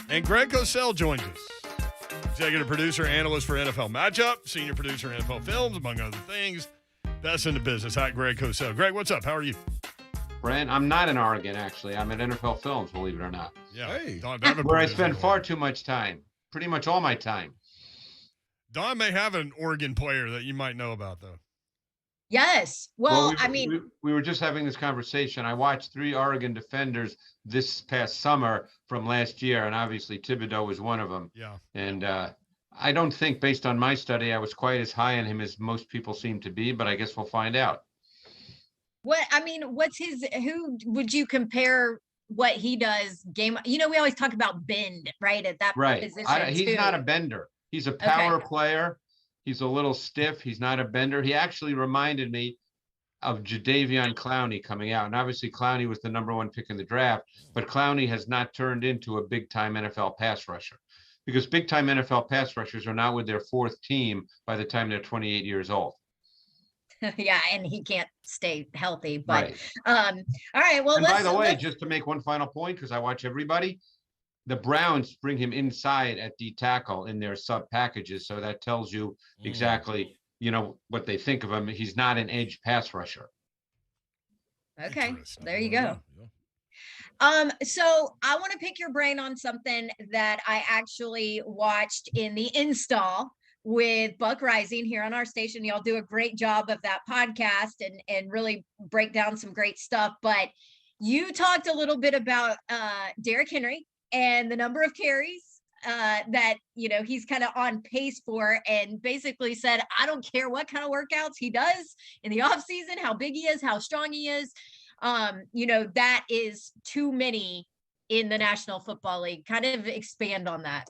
And Greg Cosell joins us. Executive producer, analyst for NFL Matchup, senior producer, NFL Films, among other things. Best in the business. Hi, Greg Cosell. Greg, what's up? How are you?
Brent, I'm not in Oregon, actually. I'm at NFL Films, believe it or not.
Yeah.
Hey.
Don,
Where I spend far too much time. Pretty much all my time.
Don may have an Oregon player that you might know about, though.
Yes. Well,
we were just having this conversation. I watched 3 Oregon defenders this past summer from last year, and obviously Thibodeau was one of them.
Yeah.
And I don't think, based on my study, I was quite as high on him as most people seem to be, but I guess we'll find out.
Who would you compare what he does game? We always talk about bend, right? At that position.
He's not a bender. He's a power player. He's a little stiff. He's not a bender. He actually reminded me of Jadeveon Clowney coming out. And obviously Clowney was the #1 pick in the draft, but Clowney has not turned into a big-time NFL pass rusher because big-time NFL pass rushers are not with their 4th team by the time they're 28 years old.
Yeah, and he can't stay healthy. But
right.
All right. Well,
and by the way, just to make one final point, because I watch everybody, the Browns bring him inside at D tackle in their sub packages, so that tells you exactly what they think of him. He's not an edge pass rusher.
Okay, there you go. So I want to pick your brain on something that I actually watched in the install with Buck Rising here on our station. Y'all do a great job of that podcast and really break down some great stuff. But you talked a little bit about Derrick Henry and the number of carries that he's kind of on pace for, and basically said, I don't care what kind of workouts he does in the off season, how big he is, how strong he is. That is too many in the National Football League. Kind of expand on that.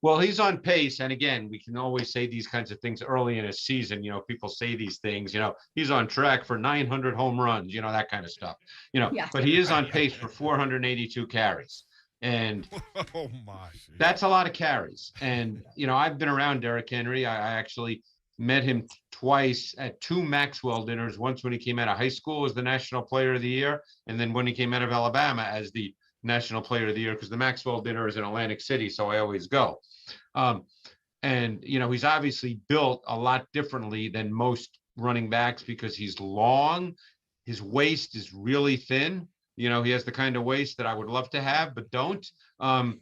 Well, he's on pace. And again, we can always say these kinds of things early in a season. People say these things, he's on track for 900 home runs, that kind of stuff, but he is on pace for 482 carries. And
oh my,
that's a lot of carries. And, I've been around Derrick Henry. I actually met him twice at 2 Maxwell dinners, once when he came out of high school as the National Player of the Year, and then when he came out of Alabama as the National Player of the Year, because the Maxwell dinner is in Atlantic City, so I always go. And he's obviously built a lot differently than most running backs because he's long. His waist is really thin. He has the kind of waist that I would love to have, but don't. So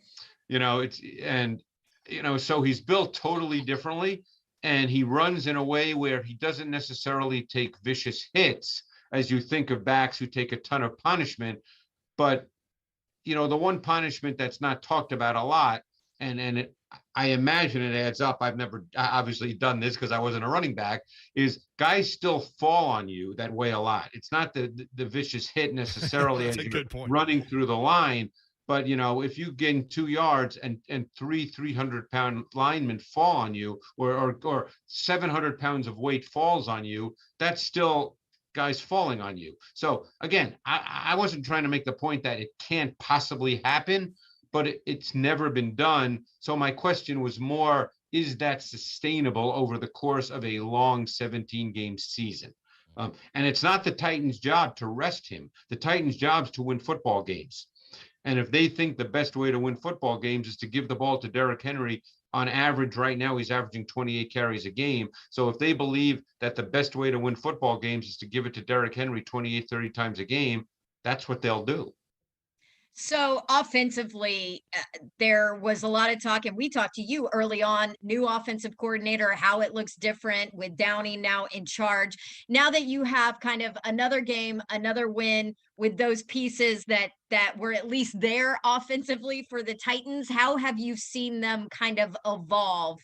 he's built totally differently, and he runs in a way where he doesn't necessarily take vicious hits as you think of backs who take a ton of punishment. But the one punishment that's not talked about a lot, and I imagine it adds up. I've never obviously done this because I wasn't a running back, is guys still fall on you that weigh a lot. It's not the vicious hit necessarily as you're running through the line, but if you gain 2 yards and 300-pound linemen fall on you, or 700 pounds of weight falls on you, that's still guys falling on you. So again, I wasn't trying to make the point that it can't possibly happen, but it's never been done. So my question was more, is that sustainable over the course of a long 17-game season? And it's not the Titans' job to rest him. The Titans' job is to win football games. And if they think the best way to win football games is to give the ball to Derrick Henry, on average right now he's averaging 28 carries a game. So if they believe that the best way to win football games is to give it to Derrick Henry 28, 30 times a game, that's what they'll do.
So offensively, there was a lot of talk, and we talked to you early on, new offensive coordinator, how it looks different with Downey now in charge. Now that you have kind of another game, another win with those pieces that were at least there offensively for the Titans, how have you seen them kind of evolve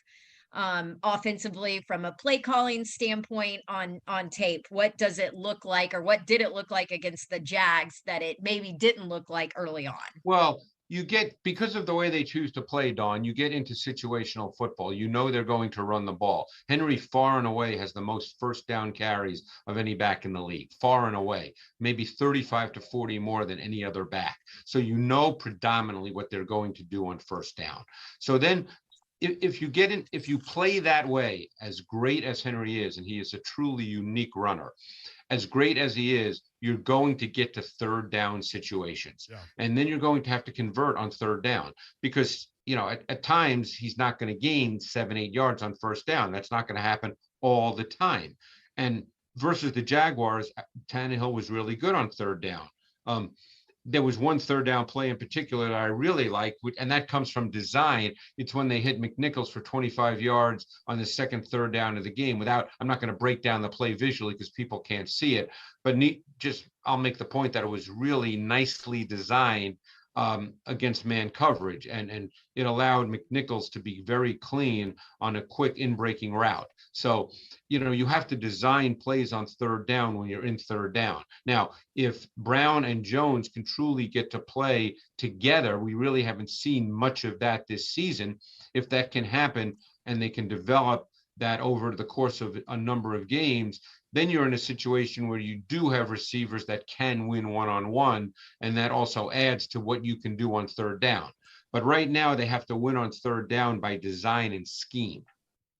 offensively from a play calling standpoint on tape? What does it look like, or what did it look like against the Jags that it maybe didn't look like early on?
Well, you get, because of the way they choose to play, Dawn, you get into situational football. They're going to run the ball. Henry far and away has the most first down carries of any back in the league, far and away, maybe 35 to 40 more than any other back. So predominantly what they're going to do on first down. So then if you play that way, as great as Henry is, and he is a truly unique runner, as great as he is, you're going to get to third down situations.
Yeah.
And then you're going to have to convert on third down because, at times he's not going to gain 7-8 yards on first down. That's not going to happen all the time. And versus the Jaguars, Tannehill was really good on third down. There was one third down play in particular that I really liked, and that comes from design. It's when they hit McNichols for 25 yards on the second third down of the game. I'm not going to break down the play visually because people can't see it, but I'll make the point that it was really nicely designed against man coverage, and it allowed McNichols to be very clean on a quick in-breaking route. So, you have to design plays on third down when you're in third down. Now, if Brown and Jones can truly get to play together, we really haven't seen much of that this season. If that can happen and they can develop that over the course of a number of games, then you're in a situation where you do have receivers that can win one-on-one, and that also adds to what you can do on third down. But right now, they have to win on third down by design and scheme.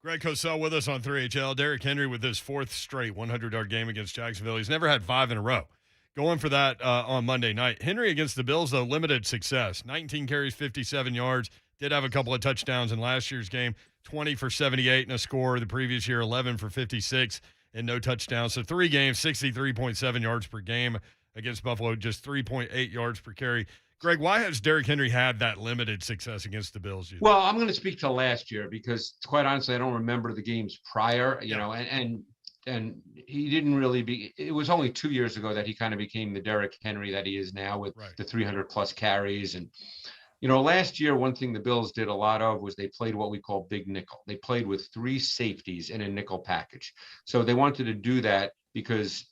Greg Cosell with us on 3HL. Derrick Henry with his fourth straight 100-yard game against Jacksonville. He's never had 5 in a row. Going for that on Monday night. Henry against the Bills, though, limited success. 19 carries, 57 yards. Did have a couple of touchdowns in last year's game. 20 for 78 and a score. The previous year, 11 for 56 and no touchdowns. So 3 games, 63.7 yards per game against Buffalo, just 3.8 yards per carry. Greg, why has Derrick Henry had that limited success against the Bills?
Well, I'm going to speak to last year because, quite honestly, I don't remember the games prior, and he didn't really be. It was only 2 years ago that he kind of became the Derrick Henry that he is now with the 300+ carries. And, last year, one thing the Bills did a lot of was they played what we call big nickel. They played with 3 safeties in a nickel package. So they wanted to do that because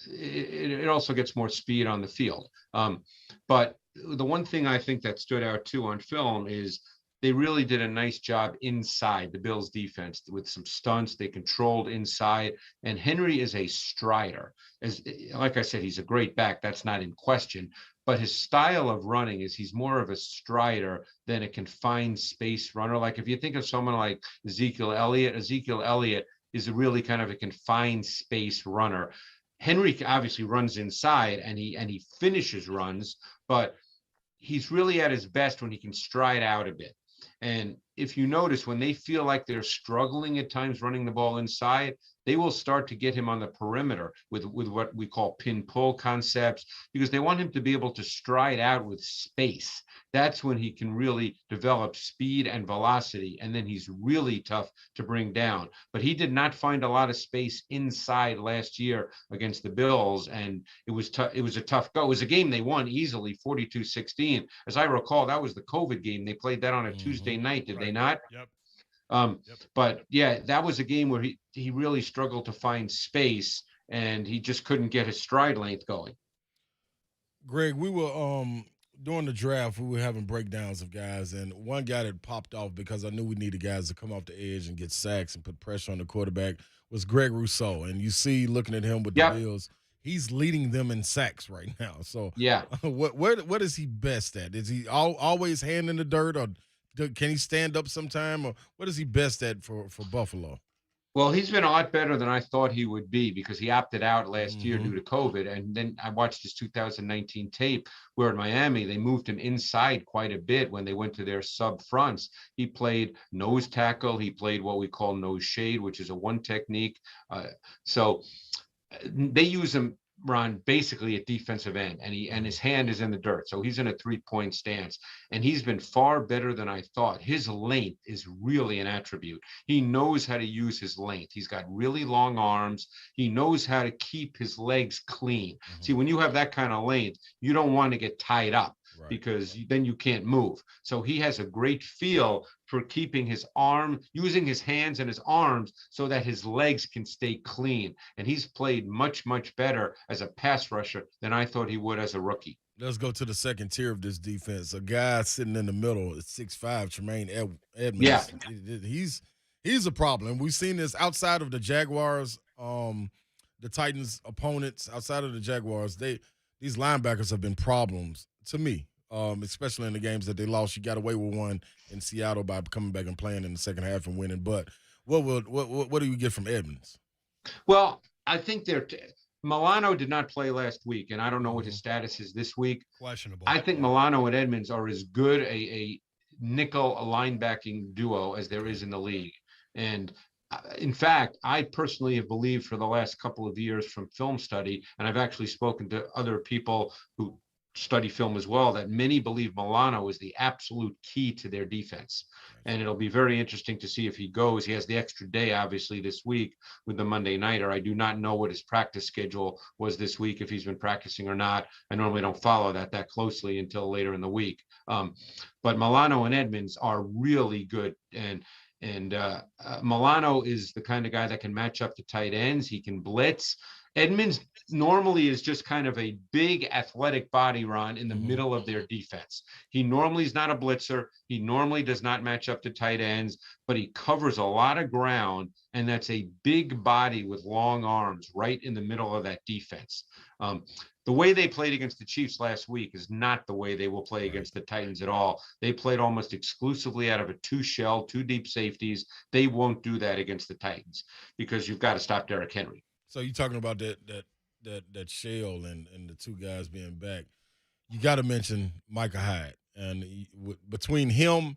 it also gets more speed on the field. But the one thing I think that stood out too on film is they really did a nice job inside the Bills defense with some stunts. They controlled inside, and Henry is a strider. Like I said, he's a great back. That's not in question. But his style of running is he's more of a strider than a confined space runner. Like if you think of someone like Ezekiel Elliott is really kind of a confined space runner. Henry obviously runs inside and he finishes runs, but he's really at his best when he can stride out a bit. And if you notice, when they feel like they're struggling at times running the ball inside, they will start to get him on the perimeter with what we call pin pull concepts, because they want him to be able to stride out with space. That's when he can really develop speed and velocity, and then he's really tough to bring down. But he did not find a lot of space inside last year against the Bills, and it was tough. It was a tough go. It was a game they won easily, 42-16. As I recall, that was the COVID game. They played that on a Tuesday night, did they not?
Yep.
But yeah, that was a game where he really struggled to find space, and he just couldn't get his stride length going.
Greg, we were during the draft, we were having breakdowns of guys, and one guy that popped off because I knew we needed guys to come off the edge and get sacks and put pressure on the quarterback was Greg Rousseau. And you see, looking at him with the Bills, he's leading them in sacks right now. So
yeah,
what is he best at? Is he always hand in the dirt, or can he stand up sometime, or what is he best at for Buffalo?
Well, he's been a lot better than I thought he would be because he opted out last year due to COVID. And then I watched his 2019 tape where in Miami, they moved him inside quite a bit when they went to their sub fronts. He played nose tackle. He played what we call nose shade, which is a one technique. So they use him, Ron, basically at defensive end, and his hand is in the dirt. So he's in a 3-point stance, and he's been far better than I thought. His length is really an attribute. He knows how to use his length. He's got really long arms. He knows how to keep his legs clean. See, when you have that kind of length, you don't want to get tied up. Right. Because then you can't move. So he has a great feel for keeping his arm, using his hands and his arms so that his legs can stay clean. And he's played much, much better as a pass rusher than I thought he would as a rookie.
Let's go to the second tier of this defense. A guy sitting in the middle is 6'5", Tremaine Edmonds.
Yeah.
He's a problem. We've seen this outside of the Jaguars, the Titans' opponents, outside of the Jaguars. These linebackers have been problems to me, especially in the games that they lost. You got away with one in Seattle by coming back and playing in the second half and winning. But what do you get from Edmonds?
Well, I think Milano did not play last week, and I don't know what his status is this week.
Questionable.
I think Milano and Edmonds are as good a nickel linebacking duo as there is in the league. And in fact, I personally have believed for the last couple of years from film study, and I've actually spoken to other people who study film as well, that many believe Milano is the absolute key to their defense. And it'll be very interesting to see if he goes. He has the extra day, obviously, this week with the Monday Nighter. I do not know what his practice schedule was this week, if he's been practicing or not. I normally don't follow that closely until later in the week. But Milano and Edmonds are really good. And Milano is the kind of guy that can match up to tight ends. He can blitz. Edmonds normally is just kind of a big athletic body run in the middle of their defense. He normally is not a blitzer. He normally does not match up to tight ends, but he covers a lot of ground, and that's a big body with long arms right in the middle of that defense. The way they played against the Chiefs last week is not the way they will play against the Titans at all. They played almost exclusively out of a two deep safeties. They won't do that against the Titans because you've got to stop Derrick Henry.
So you're talking about that shell and the two guys being back. You got to mention Micah Hyde, and between him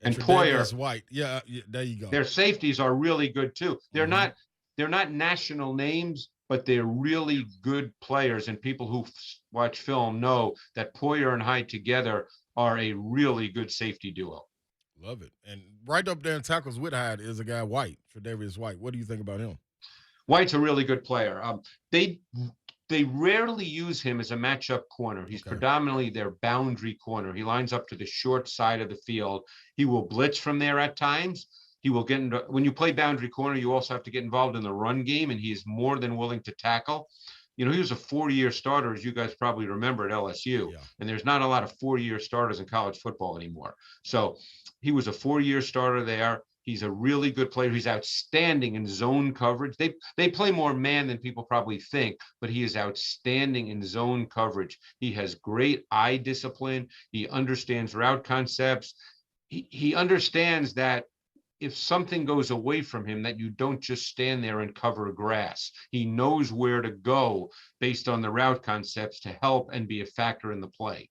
and Poyer,
White, yeah, there you go.
Their safeties are really good too. They're not national names, but they're really good players. And people who watch film know that Poyer and Hyde together are a really good safety duo.
Love it. And right up there in tackles with Hyde is a guy White, Tre'Davious White. What do you think about him?
White's a really good player. They rarely use him as a matchup corner. He's predominantly their boundary corner. He lines up to the short side of the field. He will blitz from there at times. He will get into, when you play boundary corner, you also have to get involved in the run game, and he is more than willing to tackle. You know, he was a 4-year starter, as you guys probably remember, at LSU. Yeah. And there's not a lot of 4-year starters in college football anymore. So he was a 4-year starter there. He's a really good player. He's outstanding in zone coverage. They play more man than people probably think, but he is outstanding in zone coverage. He has great eye discipline. He understands route concepts. He understands that if something goes away from him, that you don't just stand there and cover grass. He knows where to go based on the route concepts to help and be a factor in the play.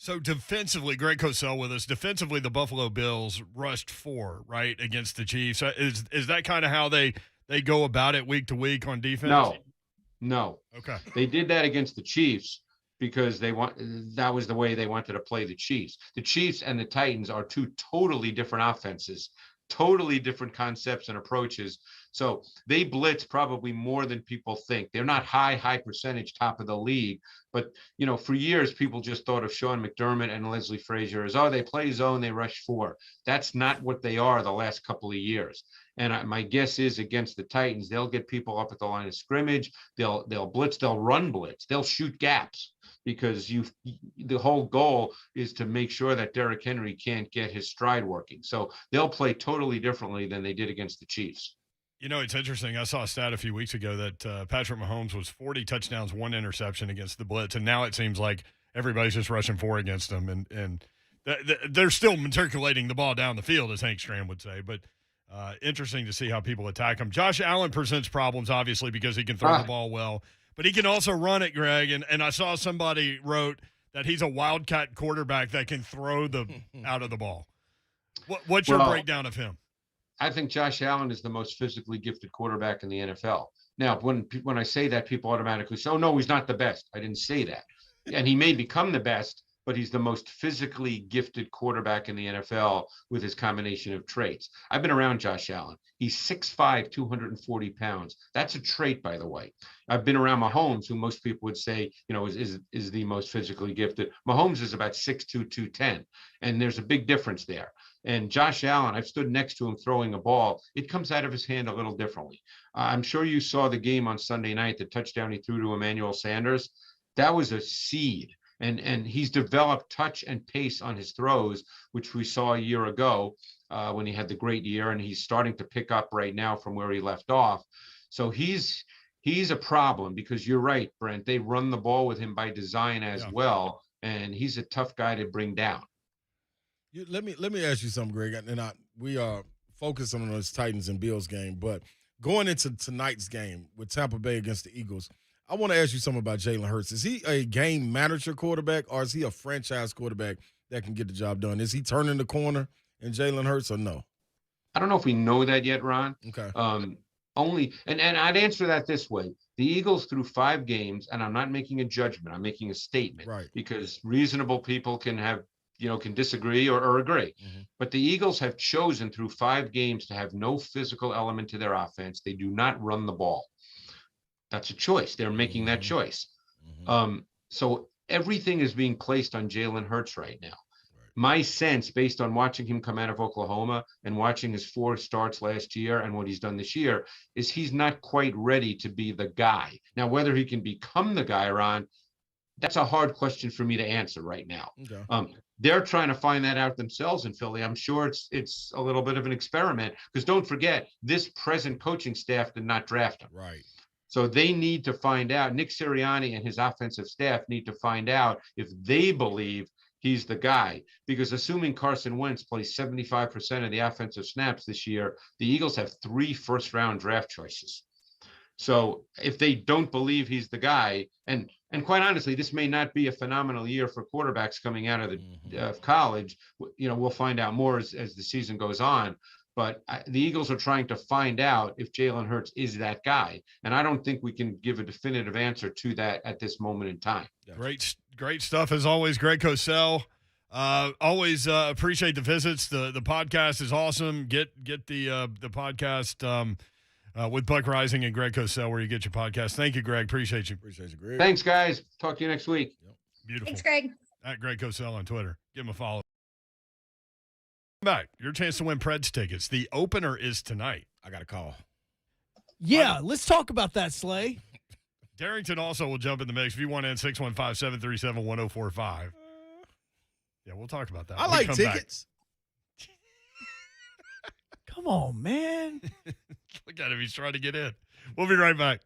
So defensively, Greg Cosell with us. Defensively, the Buffalo Bills rushed 4, right, against the Chiefs. Is that kind of how they go about it week to week on defense?
No.
Okay.
They did that against the Chiefs because that was the way they wanted to play the Chiefs. The Chiefs and the Titans are two totally different offenses, totally different concepts and approaches. So they blitz probably more than people think. They're not high percentage top of the league, but you know, for years people just thought of Sean McDermott and Leslie Frazier as, they play zone, they rush 4. That's not what they are the last couple of years. And my guess is against the Titans, they'll get people up at the line of scrimmage. They'll blitz, they'll run blitz, they'll shoot gaps, because the whole goal is to make sure that Derrick Henry can't get his stride working. So they'll play totally differently than they did against the Chiefs.
You know, it's interesting. I saw a stat a few weeks ago that Patrick Mahomes was 40 touchdowns, 1 interception against the blitz, and now it seems like everybody's just rushing 4 against them, and they're still matriculating the ball down the field, as Hank Stram would say. But interesting to see how people attack him. Josh Allen presents problems, obviously, because he can throw the ball well, but he can also run it, Greg. And I saw somebody wrote that he's a wildcat quarterback that can throw the out of the ball. What's your breakdown of him?
I think Josh Allen is the most physically gifted quarterback in the NFL. Now, when I say that, people automatically say, no, he's not the best. I didn't say that. And he may become the best, but he's the most physically gifted quarterback in the NFL with his combination of traits. I've been around Josh Allen. He's 6'5", 240 pounds. That's a trait, by the way. I've been around Mahomes, who most people would say, is the most physically gifted. Mahomes is about 6'2", 210, and there's a big difference there. And Josh Allen, I've stood next to him throwing a ball. It comes out of his hand a little differently. I'm sure you saw the game on Sunday night, the touchdown he threw to Emmanuel Sanders. That was a seed. And he's developed touch and pace on his throws, which we saw a year ago when he had the great year, and he's starting to pick up right now from where he left off. So he's a problem, because you're right, Brent. They run the ball with him by design as well, and he's a tough guy to bring down.
Let me ask you something, Greg. And we are focusing on this Titans and Bills game, but going into tonight's game with Tampa Bay against the Eagles, I want to ask you something about Jalen Hurts. Is he a game manager quarterback, or is he a franchise quarterback that can get the job done? Is he turning the corner in Jalen Hurts or no?
I don't know if we know that yet, Ron.
Okay.
And I'd answer that this way. The Eagles through 5 games, and I'm not making a judgment, I'm making a statement.
Right.
Because reasonable people can have, can disagree or agree.
Mm-hmm.
But the Eagles have chosen through 5 games to have no physical element to their offense. They do not run the ball. That's a choice. They're making that choice. So everything is being placed on Jalen Hurts right now. My sense, based on watching him come out of Oklahoma and watching his 4 starts last year and what he's done this year, is he's not quite ready to be the guy. Now, whether he can become the guy, Ron, that's a hard question for me to answer right now.
Okay.
They're trying to find that out themselves in Philly. I'm sure it's a little bit of an experiment, because don't forget, this present coaching staff did not draft him.
Right.
So they need to find out. Nick Sirianni and his offensive staff need to find out if they believe he's the guy, because assuming Carson Wentz plays 75% of the offensive snaps this year, the Eagles have 3 first-round draft choices. So if they don't believe he's the guy, and quite honestly, this may not be a phenomenal year for quarterbacks coming out of the college. We'll find out more as the season goes on. But the Eagles are trying to find out if Jalen Hurts is that guy. And I don't think we can give a definitive answer to that at this moment in time.
Great stuff as always, Greg Cosell. Always appreciate the visits. The podcast is awesome. Get the podcast with Buck Rising and Greg Cosell where you get your podcast. Thank you, Greg. Appreciate you.
Appreciate you, Greg.
Thanks, guys. Talk to you next week.
Yep.
Beautiful.
Thanks, Greg.
At Greg Cosell on Twitter. Give him a follow. Back. Your chance to win Preds tickets. The opener is tonight.
I got a call.
Yeah, let's talk about that, Slay.
Darrington also will jump in the mix if you want in 615-737-1045. Yeah, we'll talk about that.
I like tickets.
Come on, man.
Look at him. He's trying to get in. We'll be right back.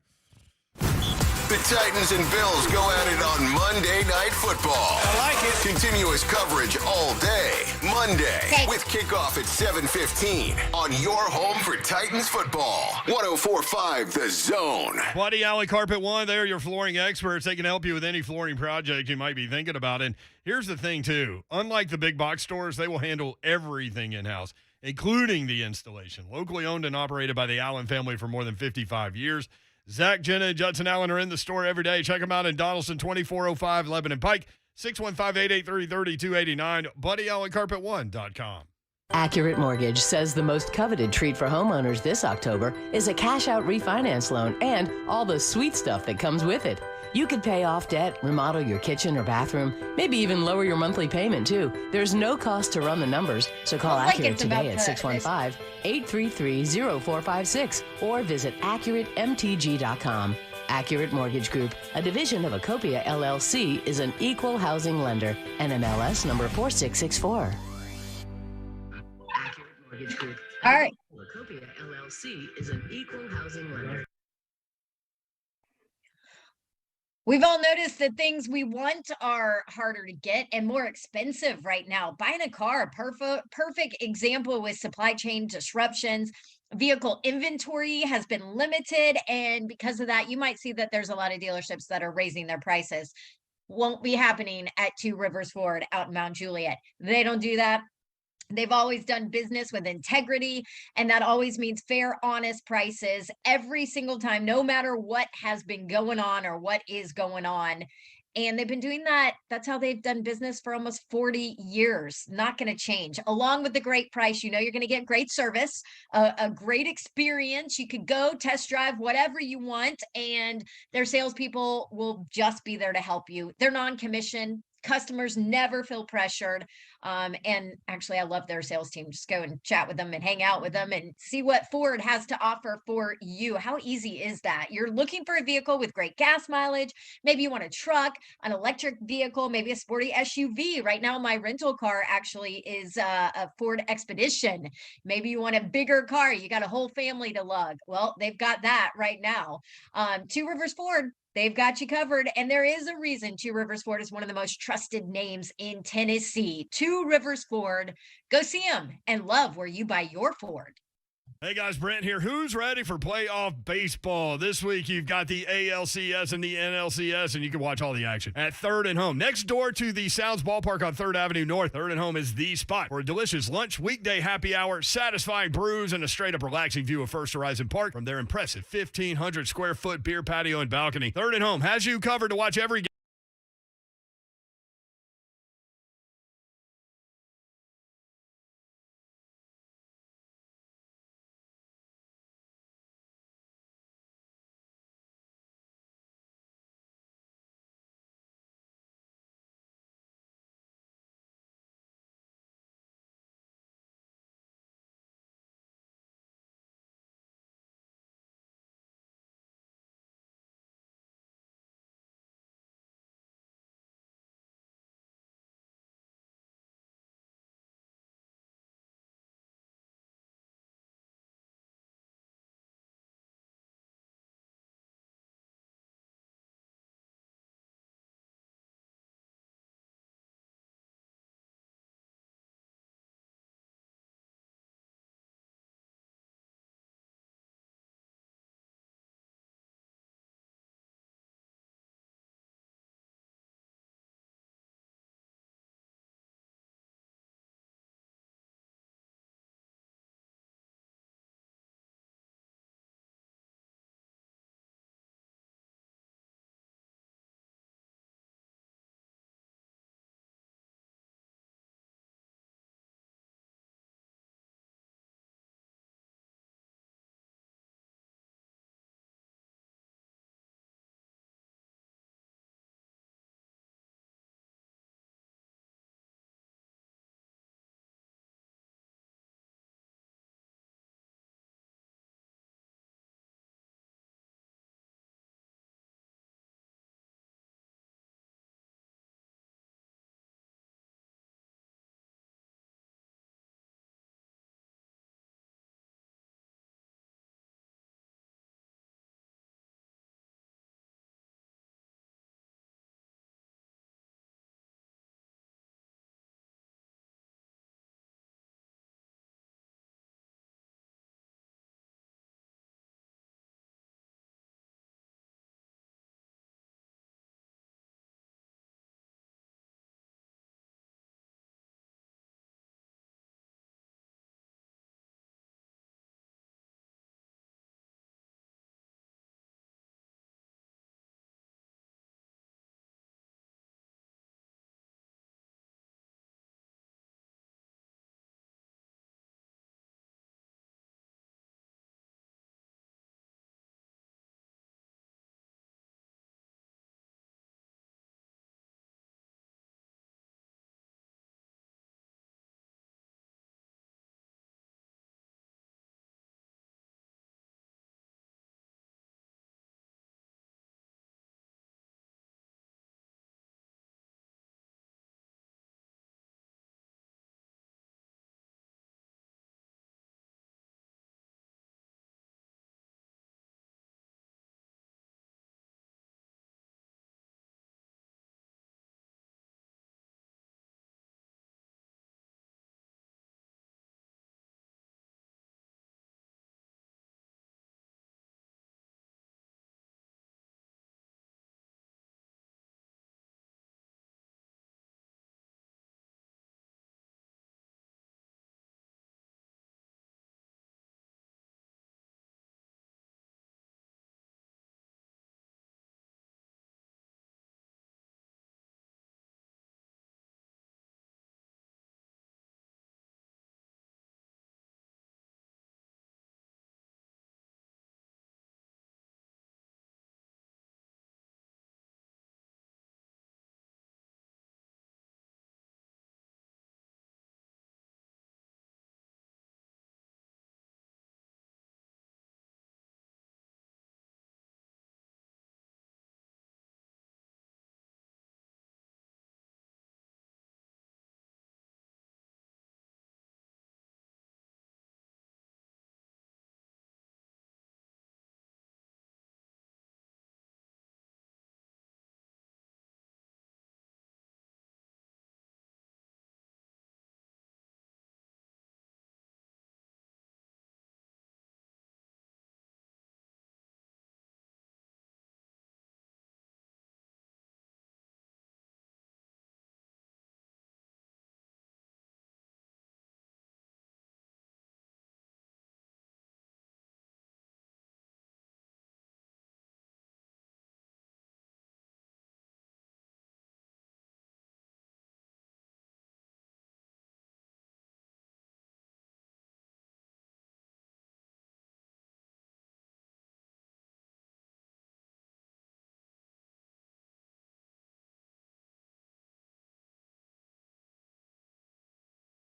The Titans and Bills go at it on Monday Night Football.
I like it.
Continuous coverage all day. Monday with kickoff at 7:15 on your home for Titans football. 104.5 The Zone.
Buddy Alley Carpet One, they're your flooring experts. They can help you with any flooring project you might be thinking about. And here's the thing, too. Unlike the big box stores, they will handle everything in-house, including the installation. Locally owned and operated by the Allen family for more than 55 years. Zach, Jenna, and Judson Allen are in the store every day. Check them out in Donaldson, 2405 Lebanon Pike, 615-883-3289, BuddyAllenCarpet1.com.
Accurate Mortgage says the most coveted treat for homeowners this October is a cash-out refinance loan and all the sweet stuff that comes with it. You could pay off debt, remodel your kitchen or bathroom, maybe even lower your monthly payment, too. There's no cost to run the numbers, so call Accurate today at 615-833-0456 or visit AccurateMTG.com. Accurate Mortgage Group, a division of Acopia LLC, is an equal housing lender. NMLS number 4664. Accurate Mortgage Group.
All right.
Acopia LLC is an equal housing lender.
We've all noticed that things we want are harder to get and more expensive right now. Buying a car, perfect example with supply chain disruptions. Vehicle inventory has been limited, and because of that, you might see that there's a lot of dealerships that are raising their prices. Won't be happening at Two Rivers Ford out in Mount Juliet. They don't do that. They've always done business with integrity, and that always means fair, honest prices every single time, no matter what has been going on or what is going on. And they've been doing that. That's how they've done business for almost 40 years. Not going to change. Along with the great price, you're going to get great service, a great experience. You could go test drive whatever you want, and their salespeople will just be there to help you. They're non-commissioned. Customers never feel pressured. And actually, I love their sales team. Just go and chat with them and hang out with them and see what Ford has to offer for you. How easy is that? You're looking for a vehicle with great gas mileage. Maybe you want a truck, an electric vehicle, maybe a sporty SUV. Right now, my rental car actually is a Ford Expedition. Maybe you want a bigger car. You got a whole family to lug. Well, they've got that right now. Two Rivers Ford. They've got you covered, and there is a reason Two Rivers Ford is one of the most trusted names in Tennessee. Two Rivers Ford. Go see them and love where you buy your Ford.
Hey guys, Brent here. Who's ready for playoff baseball? This week you've got the ALCS and the NLCS, and you can watch all the action at Third and Home. Next door to the Sounds Ballpark on 3rd Avenue North, Third and Home is the spot for a delicious lunch, weekday happy hour, satisfying brews, and a straight-up relaxing view of First Horizon Park from their impressive 1,500-square-foot beer patio and balcony. Third and Home has you covered to watch every game.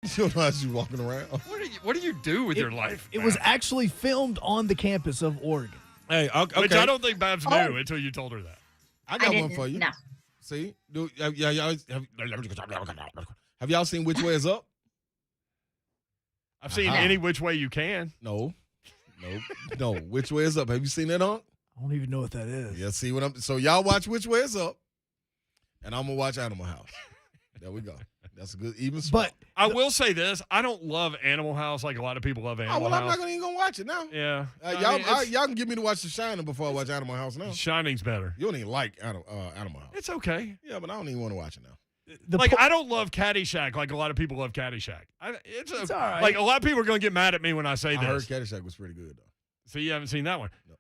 You don't know how she's walking around.
What do you do with your life?
It was actually filmed on the campus of Oregon.
Hey, okay.
Which I don't think Babs knew until you told her that.
I got one for you.
No.
See? Have y'all seen Which Way Is Up?
I've seen Any Which Way You Can.
No. Which Way Is Up? Have you seen that, Hunk?
I don't even know what that is.
Yeah, see what I'm. So y'all watch Which Way Is Up, and I'm gonna watch Animal House. There we go. That's a good even.
But
I will say this: I don't love Animal House like a lot of people love Animal
I'm
House.
not even gonna watch it now.
Yeah,
Y'all can get me to watch The Shining before I watch Animal House now.
Shining's better.
You don't even like Animal House.
It's okay.
Yeah, but I don't even want to watch it now.
I don't love Caddyshack like a lot of people love Caddyshack. It's
all right.
Like a lot of people are going to get mad at me when I say this.
I heard Caddyshack was pretty good though.
So you haven't seen that one? No.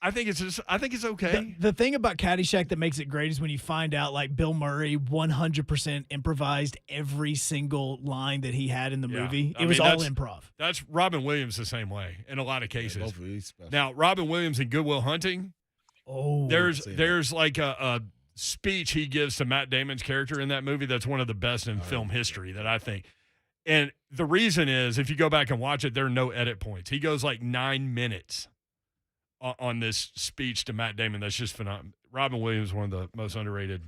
I think it's okay.
The thing about Caddyshack that makes it great is when you find out like Bill Murray 100% improvised every single line that he had in the movie. It was all improv.
That's Robin Williams the same way in a lot of cases.
Both of these special.
Now, Robin Williams in Good Will Hunting, there's like a speech he gives to Matt Damon's character in that movie that's one of the best in film history that I think. And the reason is, if you go back and watch it, there are no edit points. He goes like 9 minutes on this speech to Matt Damon. That's just phenomenal. Robin Williams, one of the most underrated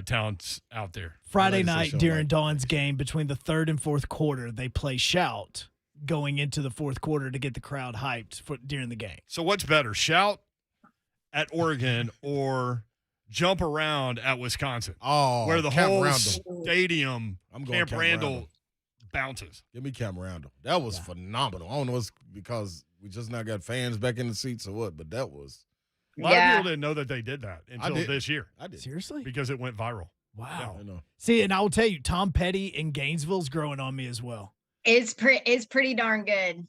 talents out there.
Friday night during Dawn's game, between the third and fourth quarter, they play Shout going into the fourth quarter to get the crowd hyped during the game.
So what's better, Shout at Oregon or Jump Around at Wisconsin?
Oh,
where the
Camp
whole
Randall.
stadium,
I'm going
Camp
Camp
Randall,
Randall.
bounces.
Give me Camp Randall. That was phenomenal. I don't know if it's because we just now got fans back in the seats or what, but that was.
A lot of people didn't know that they did that until
did.
this year.
I did.
Seriously?
Because it went viral.
Wow.
I know.
See, and I will tell you, Tom Petty in Gainesville's growing on me as well.
It's pretty darn good.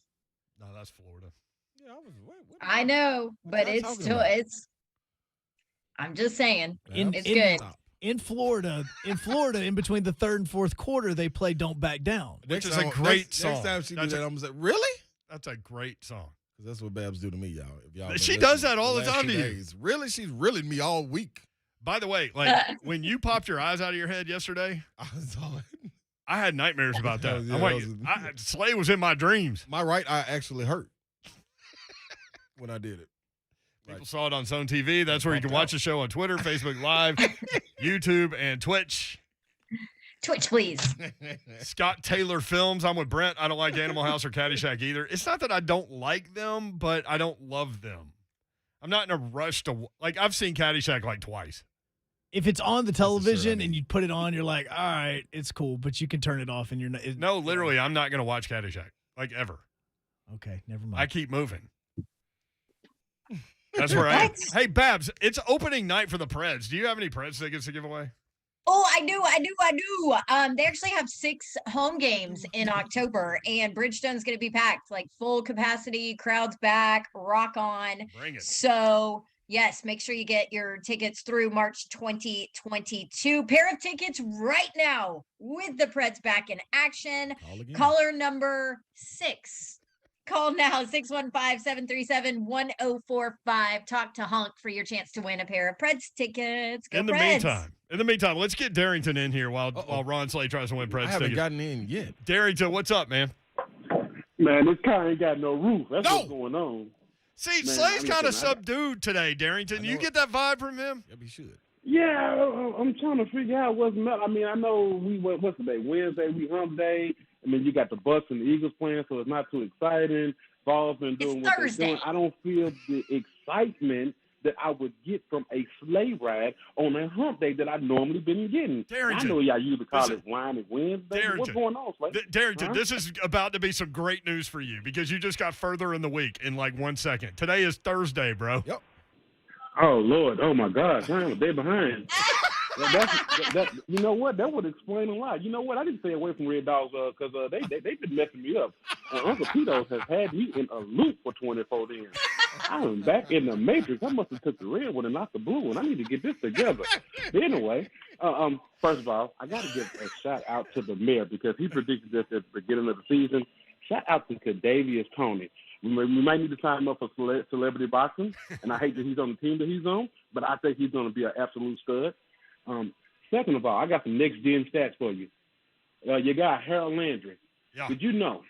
No, that's Florida.
Yeah,
I know, but it's still I'm just saying, it's good.
In Florida, in between the third and fourth quarter, they play "Don't Back Down,"
Which is a great song.
Next time she do that, I'm gonna say, really?
That's a great song.
Because that's what Babs do to me, y'all. If y'all
She does that all the time to you.
Days. Really? She's reeling me all week.
By the way, like when you popped your eyes out of your head yesterday, I had nightmares about that.
Yeah,
I'm like, Slay was in my dreams.
My right eye actually hurt when I did it.
People saw it on Zone TV. That's where you can watch the show on Twitter, Facebook Live, YouTube, and Twitch.
Twitch, please.
Scott Taylor Films. I'm with Brent. I don't like Animal House or Caddyshack either. It's not that I don't like them, but I don't love them. I'm not in a rush to like. I've seen Caddyshack like twice.
If it's on the television and you put it on, you're like, all right, it's cool, but you can turn it off and you're not.
No, literally, I'm not going to watch Caddyshack like ever.
Okay, never mind.
I keep moving. That's where I am. Hey, Babs, it's opening night for the Preds. Do you have any Preds tickets to give away?
Oh, I do. They actually have 6 home games in October, and Bridgestone's going to be packed, like full capacity, crowds back, rock on.
Bring it.
So, yes, make sure you get your tickets through March 2022. Pair of tickets right now with the Preds back in action. Caller number 6. Call now, 615-737-1045. Talk to Hunk for your chance to win a pair of Preds tickets. Go
In the
Preds.
meantime, let's get Darrington in here while Ron Slay tries to win Preds
I haven't
tickets.
gotten in yet.
Darrington, what's up, man?
Man, this car ain't got no roof. That's what's going on.
See,
Man,
Slay's kind of
listen,
subdued today, Darrington. You get that vibe from him?
Yep, he should.
Yeah, I'm trying to figure out what's I mean, I know what's the day? Wednesday, we hump day. I mean, you got the Bucks and the Eagles playing, so it's not too exciting. Vols been doing what they're doing. I don't feel the excitement that I would get from a sleigh ride on a hump day that I normally been getting.
Darrington,
I know y'all used to call it Wine and Wednesday. What's going on, Slay?
Darrington, this is about to be some great news for you because you just got further in the week in like 1 second. Today is Thursday, bro.
Yep.
Oh, Lord. Oh, my God. Damn, they're behind. You know what? That would explain a lot. You know what? I didn't stay away from Red Dogs because they've been messing me up. Uncle Tito's has had me in a loop for 24 days. I am back in the Matrix. I must have took the red one and not the blue one. I need to get this together. But anyway, first of all, I got to give a shout out to the mayor because he predicted this at the beginning of the season. Shout out to Kadavius Toney. We might need to sign him up for celebrity boxing, and I hate that he's on the team that he's on, but I think he's going to be an absolute stud. Second of all, I got some next-gen stats for you. your guy Harold Landry.
Yeah.
Did you know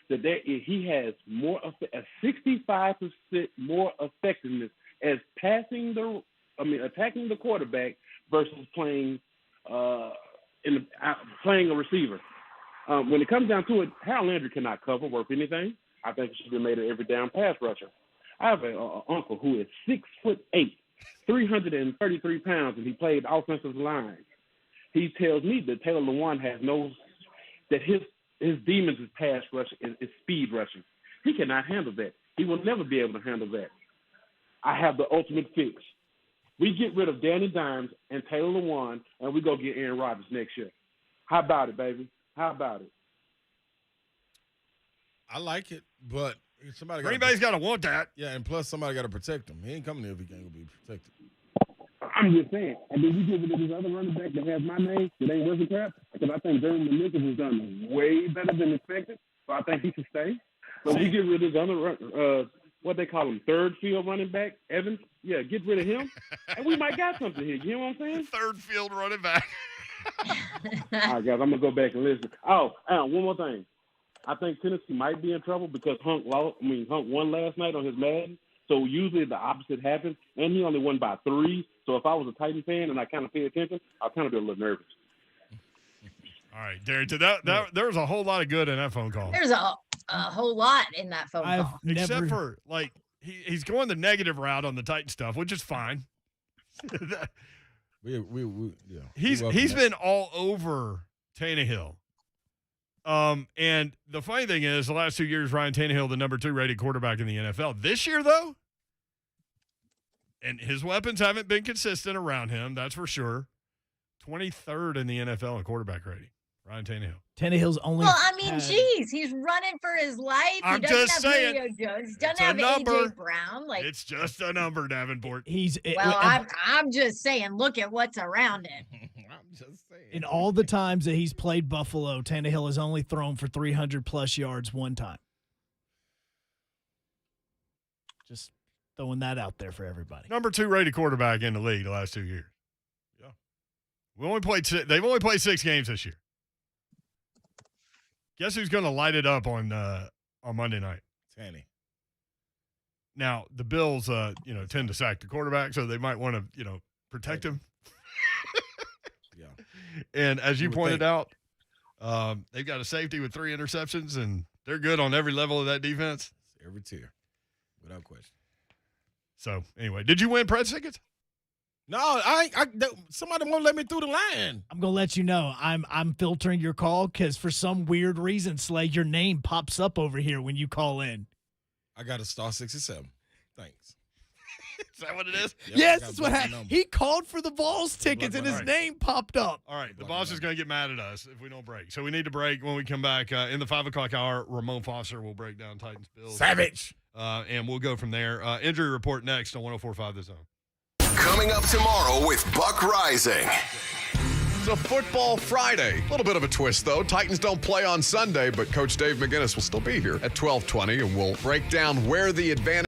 that he has a 65% more effectiveness as attacking the quarterback versus playing playing a receiver. When it comes down to it, Harold Landry cannot cover worth anything. I think he should be made an every down pass rusher. I have an uncle who is 6'8", 333 pounds, and he played offensive line. He tells me that Taylor Lewan that his demons is pass rushing, is speed rushing. He cannot handle that. He will never be able to handle that. I have the ultimate fix. We get rid of Danny Dimes and Taylor Lewan, and we go get Aaron Rodgers next year. How about it, baby? How about it?
I like it, but somebody
Green Bay's got to want that.
Yeah, and plus somebody got to protect him. He ain't coming here if he can't be protected.
I'm just saying. And then we give it to this other running back that has my name that ain't worth a crap, because I think Jeremy McNichols has done way better than expected, so I think he should stay. But we get rid of this other what they call him, third field running back, Evans. Yeah, get rid of him, and we might got something here. You know what I'm saying?
Third field running back.
All right, guys, I'm going to go back and listen. Oh, one more thing. I think Tennessee might be in trouble because Hunk won last night on his Madden. So usually the opposite happens, and he only won by 3. So if I was a Titan fan and I kind of pay attention, I'd kind of be a little nervous.
All right, Derek, there was a whole lot of good in that phone call.
There's a whole lot in that phone call.
Except for, like, he's going the negative route on the Titan stuff, which is fine.
Yeah.
He's been all over Tannehill. And the funny thing is, the last 2 years, Ryan Tannehill, the number 2 rated quarterback in the NFL. This year, though, and his weapons haven't been consistent around him, that's for sure. 23rd in the NFL in quarterback rating, Ryan Tannehill.
Tannehill's only.
Well, I mean, geez, he's running for his life.
I'm
he doesn't
just
have
saying,
Julio Jones. He doesn't
it's a
have
number.
AJ Brown. Like,
It's just a number, Davenport.
I'm just saying, look at what's around it.
I'm just saying.
In all the times that he's played Buffalo, Tannehill has only thrown for 300-plus yards one time. Just throwing that out there for everybody.
Number 2 rated quarterback in the league the last 2 years. Yeah. They've only played 6 games this year. Guess who's going to light it up on Monday night?
Tanny.
Now, the Bills, tend to sack the quarterback, so they might want to, protect him.
Yeah.
And as you pointed out, they've got a safety with 3 interceptions, and they're good on every level of that defense.
Every tier, without question.
So, anyway, did you win press tickets?
No, somebody won't let me through the line.
I'm gonna let you know. I'm filtering your call because for some weird reason, Slay, your name pops up over here when you call in.
I got a star 67. Thanks.
Is that what it is?
Yep,
yes, that's what happened. He called for the Vols tickets and his name popped up.
All right, the boss is going to get mad at us if we don't break. So we need to break. When we come back in the 5 o'clock hour, Ramon Foster will break down Titans Bills.
Savage.
And we'll go from there. Injury report next on 104.5 The Zone.
Coming up tomorrow with Buck Rising.
It's a football Friday. A little bit of a twist, though. Titans don't play on Sunday, but Coach Dave McGinnis will still be here at 12:20, and we'll break down where the advantage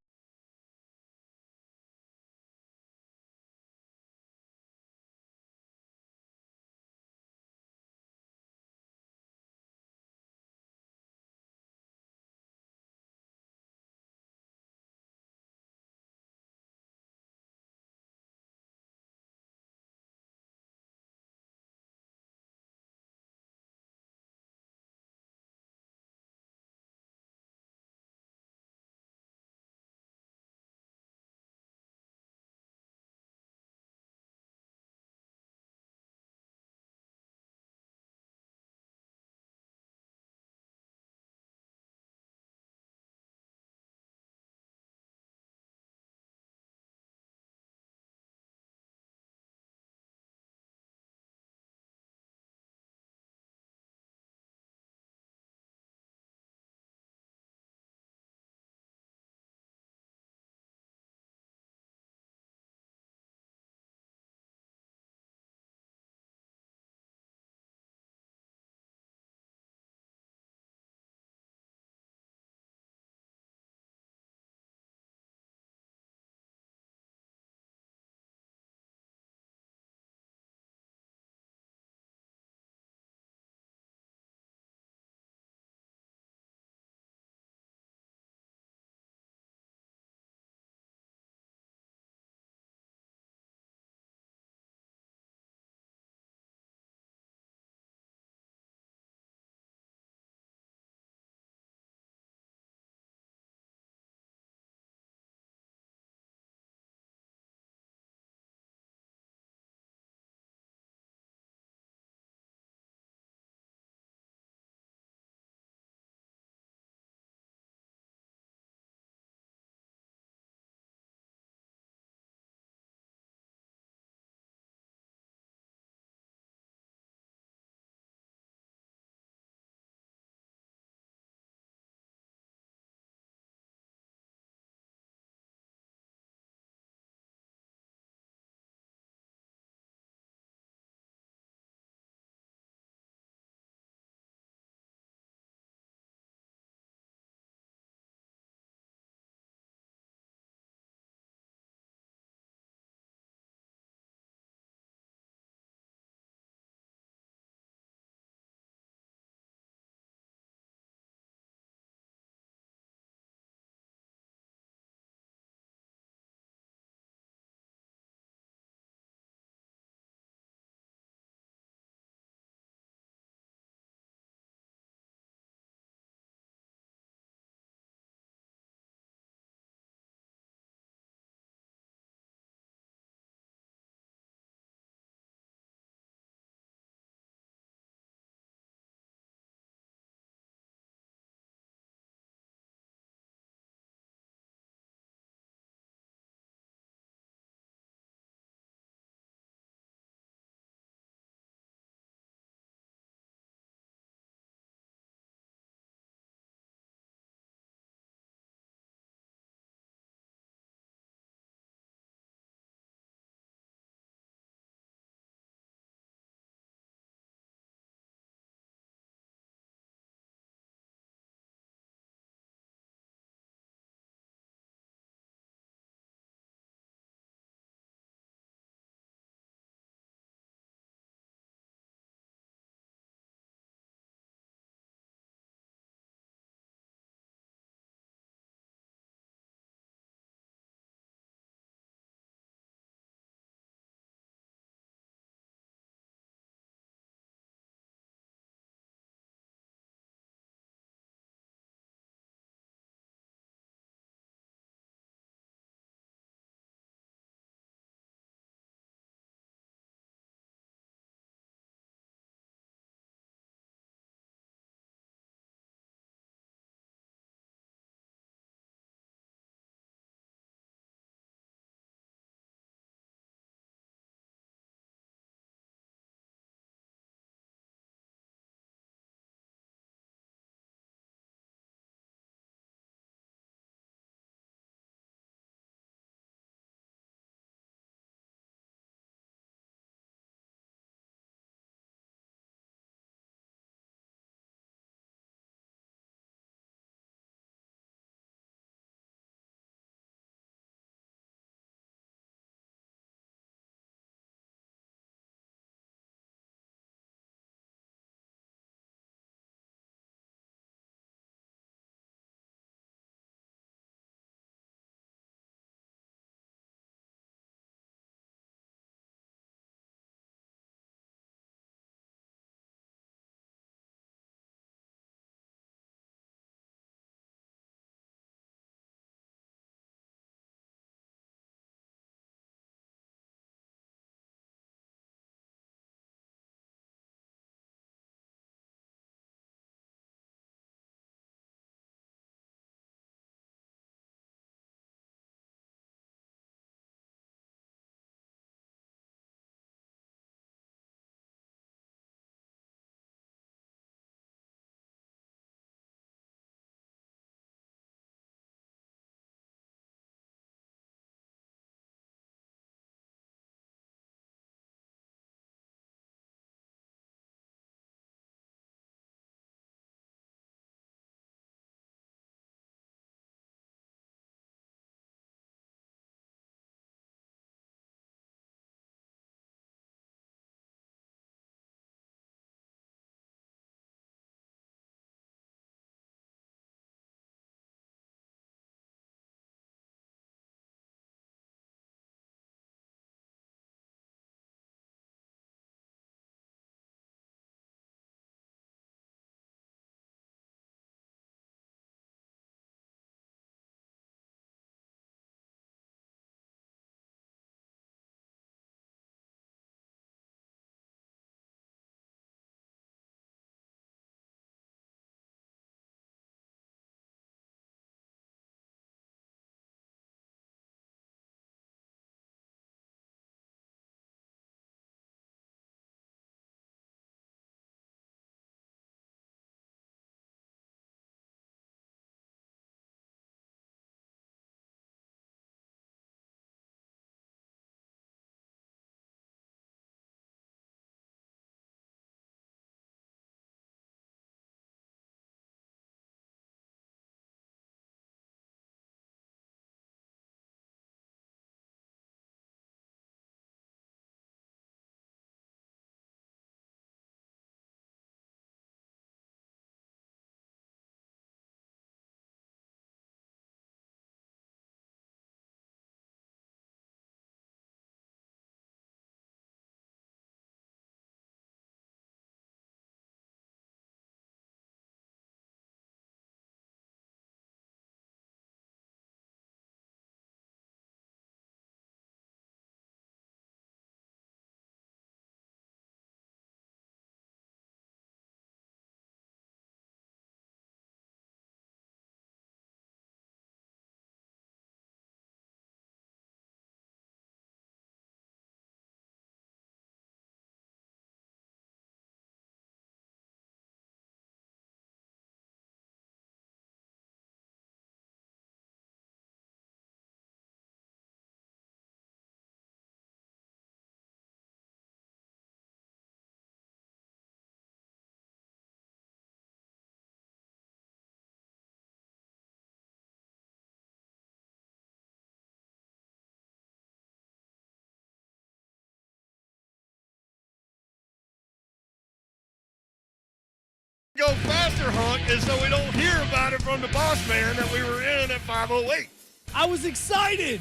Go faster honk is so we don't hear about it from the boss man that we were in at 5:08.
I was excited.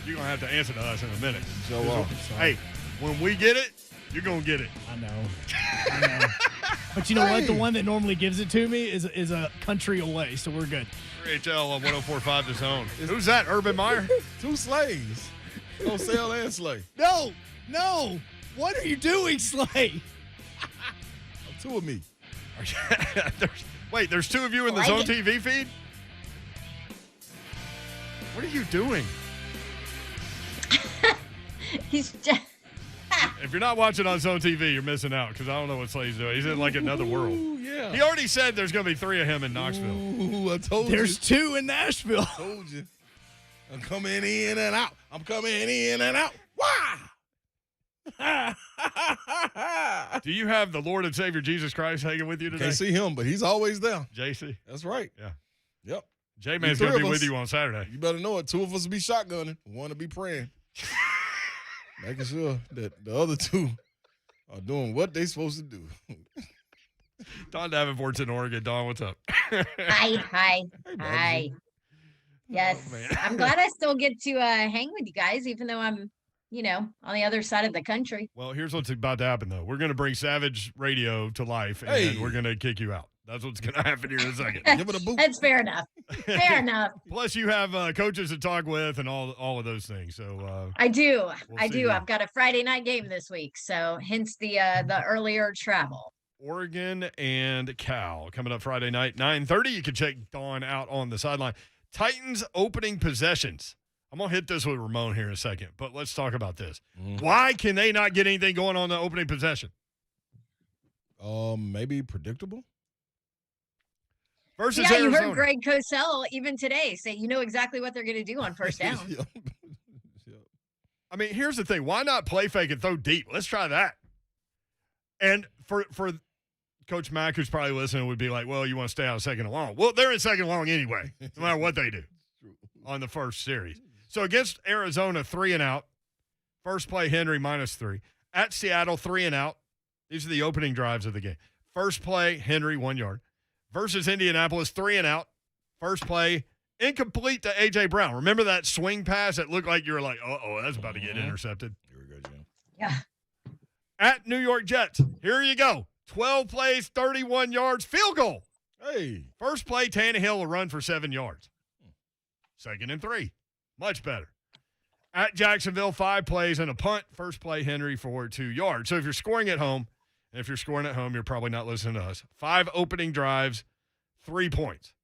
You're going to have to answer to us in a minute.
So,
hey, when we get it, you're going to get it.
I know. But you know what? The one that normally gives it to me is a country away, so we're good.
HL on 104.5 The Zone. Who's that, Urban Meyer?
2 Slays. Cosell and Slay.
No. What are you doing, Slay?
2 of me.
There's 2 of you in the Zone TV feed? What are you doing?
He's just...
If you're not watching on Zone TV, you're missing out because I don't know what Slay's doing. He's in like another world.
Yeah.
He already said there's going to be 3 of him in Knoxville.
Ooh, I told you.
There's 2 in Nashville.
I told you. I'm coming in and out. Why?
Do you have the Lord and Savior Jesus Christ hanging with you today?
Can't see him, but he's always there.
JC.
That's right.
Yeah.
Yep.
J-Man's going to be with you on Saturday.
You better know it. 2 of us will be shotgunning. 1 to be praying. Making sure that the other 2 are doing what they supposed to do.
Don Davenport's in Oregon. Don, what's up?
Hi. Yes.
Oh,
I'm glad I still get to hang with you guys, even though I'm, on the other side of the country.
Well, here's what's about to happen, though. We're going to bring Savage Radio to life, and we're going to kick you out. That's what's going to happen here in a second.
Give it a boot.
That's fair enough.
Plus, you have coaches to talk with and all of those things. So
I do.
see.
I've got a Friday night game this week, so hence the earlier travel.
Oregon and Cal coming up Friday night, 9:30. You can check Dawn out on the sideline. Titans opening possessions. I'm going to hit this with Ramon here in a second, but let's talk about this. Why can they not get anything going on the opening possession?
Maybe predictable.
Versus
you
Arizona.
heard Greg Cosell even today say, exactly what they're going to do on first down.
I mean, here's the thing. Why not play fake and throw deep? Let's try that. And for Coach Mack, who's probably listening, would be like, well, you want to stay out of second and long. Well, they're in second and long anyway, no matter what they do on the first series. So against Arizona, 3 and out. First play, Henry -3. At Seattle, 3 and out. These are the opening drives of the game. First play, Henry, 1 yard. Versus Indianapolis, 3 and out. First play, incomplete to A.J. Brown. Remember that swing pass that looked like you were like, that's about to get intercepted?
Here we go, Jim.
Yeah.
At New York Jets, here you go. 12 plays, 31 yards, field goal.
Hey.
First play, Tannehill will run for 7 yards. Second and 3. Much better. At Jacksonville, 5 plays and a punt. First play, Henry for 2 yards. So if you're scoring at home, and if you're scoring at home, you're probably not listening to us. 5 opening drives, 3 points.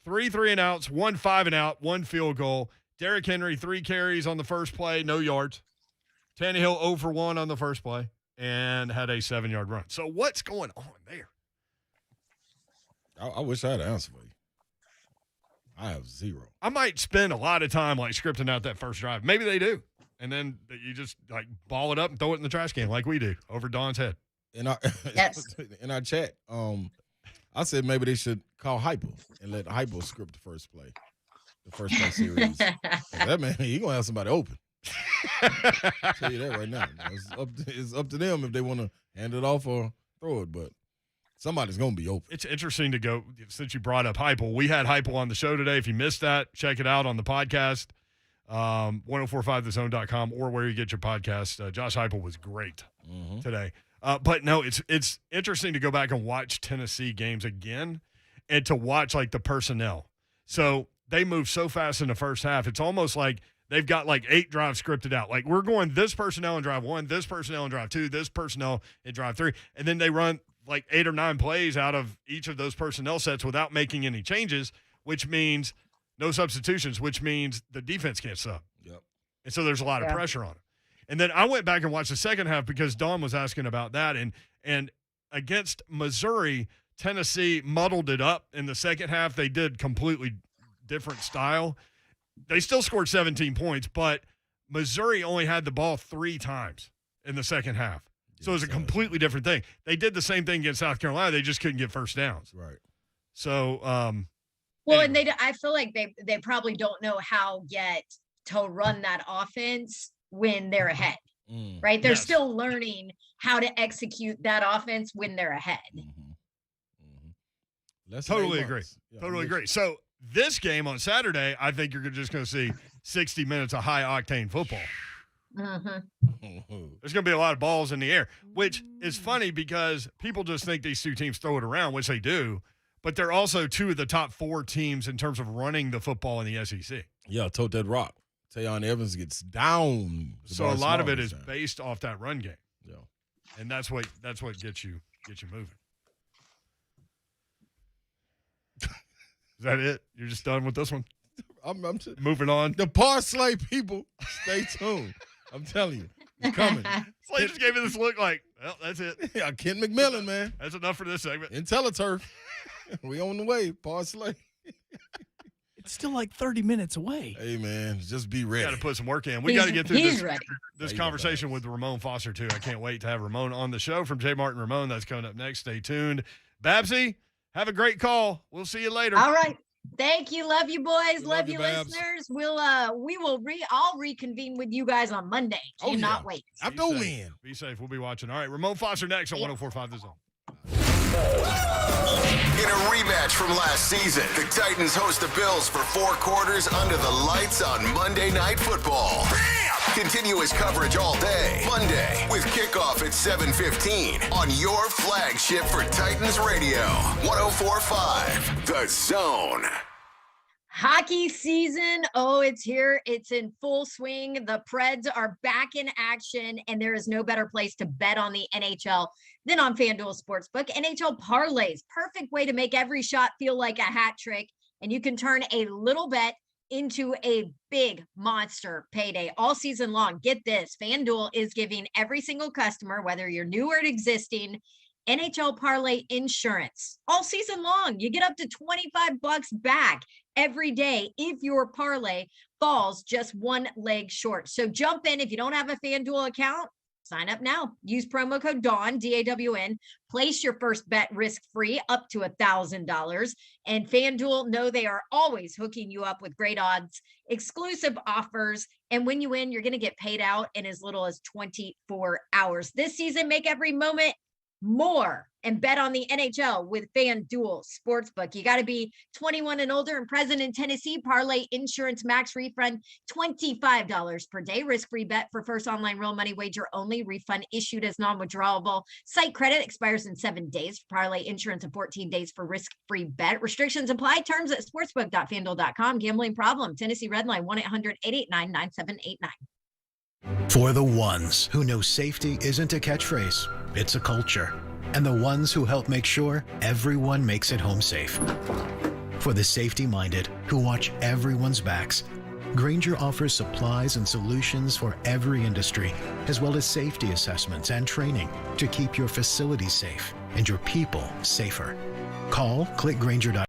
3 3-and-outs, 1 5-and-out, 1 field goal. Derrick Henry, 3 carries on the first play, no yards. Tannehill 0 for 1 on the first play and had a 7-yard run. So what's going on there?
I wish I had an answer for you. I have 0.
I might spend a lot of time scripting out that first drive. Maybe they do. And then you just ball it up and throw it in the trash can like we do over Don's head.
In our chat, I said maybe they should call Heupel and let Heupel script the first play series. That man, he gonna have somebody open. I'll tell you that right now. It's up to them if they want to hand it off or throw it, but somebody's gonna be open.
It's interesting to go, since you brought up Heupel. We had Heupel on the show today. If you missed that, check it out on the podcast, 1045thezone.com or where you get your podcast. Josh Heupel was great today. But no, it's interesting to go back and watch Tennessee games again and to watch the personnel. So they move so fast in the first half. It's almost like they've got 8 drives scripted out. We're going this personnel in drive 1, this personnel in drive 2, this personnel in drive 3. And then they run 8 or 9 plays out of each of those personnel sets without making any changes, which means no substitutions, which means the defense can't sub.
Yep.
And so there's a lot of pressure on them. And then I went back and watched the second half because Dawn was asking about that. And against Missouri, Tennessee muddled it up in the second half. They did completely different style. They still scored 17 points, but Missouri only had the ball 3 times in the second half. So it was a completely different thing. They did the same thing against South Carolina. They just couldn't get first downs.
Right.
So,
well, anyway. And I feel like they probably don't know how yet to run that offense when they're ahead. right? They're
Yes.
still learning how to execute that offense when they're ahead.
Totally agree. Totally agree. So this game on Saturday, I think you're just going to see 60 minutes of high-octane football. There's going to be a lot of balls in the air, which is funny because people just think these two teams throw it around, which they do, but they're also two of the top 4 teams in terms of running the football in the SEC.
Yeah, tote that rock. Tayon Evans gets down.
So a lot of it is based off that run game.
Yeah.
And that's what gets you moving. Is that it? You're just done with this one?
I'm
moving on.
The Parsley people, stay tuned. I'm telling you, it's coming.
Slay just gave me this look like, well, that's it.
Yeah, Ken McMillan, man.
That's enough for this segment.
IntelliTurf. We on the way, Parsley.
It's still like 30 minutes away.
Hey, man, just be ready.
Got to put some work in. We got to get through
He's
this,
ready.
this conversation with Ramon Foster, too. I can't wait to have Ramon on the show. From J. Martin Ramon, that's coming up next. Stay tuned. Babsy, have a great call. We'll see you later.
All right. Thank you. Love you, boys. Love you,
Babs.
listeners. I'll reconvene with you guys on Monday. Cannot wait.
After a win.
Be safe. We'll be watching. All right, Ramon Foster next on 104.5 The Zone.
In a rematch from last season, the Titans host the Bills for 4 quarters under the lights on Monday Night Football. Continuous coverage all day. Monday with kickoff at 7:15 on your flagship for Titans Radio. 104.5 The Zone.
Hockey season, it's here. It's in full swing. The Preds are back in action, and there is no better place to bet on the NHL than on FanDuel Sportsbook. NHL parlays, perfect way to make every shot feel like a hat trick, and you can turn a little bet into a big monster payday all season long. Get this, FanDuel is giving every single customer, whether you're new or existing, NHL parlay insurance all season long. You get up to $25 back every day if your parlay falls just one leg short. So jump in. If you don't have a FanDuel account, sign up now. Use promo code DAWN, DAWN. Place your first bet risk-free up to $1,000. And FanDuel, know they are always hooking you up with great odds, exclusive offers. And when you win, you're going to get paid out in as little as 24 hours. This season, make every moment more and bet on the NHL with FanDuel Sportsbook. You got to be 21 and older and present in Tennessee. Parlay insurance max refund $25 per day. Risk-free bet for first online real money wager only. Refund issued as non-withdrawable. Site credit expires in 7 days. Parlay insurance in 14 days for risk-free bet. Restrictions apply. Terms at sportsbook.fanduel.com. Gambling problem. Tennessee Redline 1-800-889-9789.
For the ones who know safety isn't a catchphrase, it's a culture. And the ones who help make sure everyone makes it home safe. For the safety-minded who watch everyone's backs, Grainger offers supplies and solutions for every industry, as well as safety assessments and training to keep your facilities safe and your people safer. Call, click Grainger.com.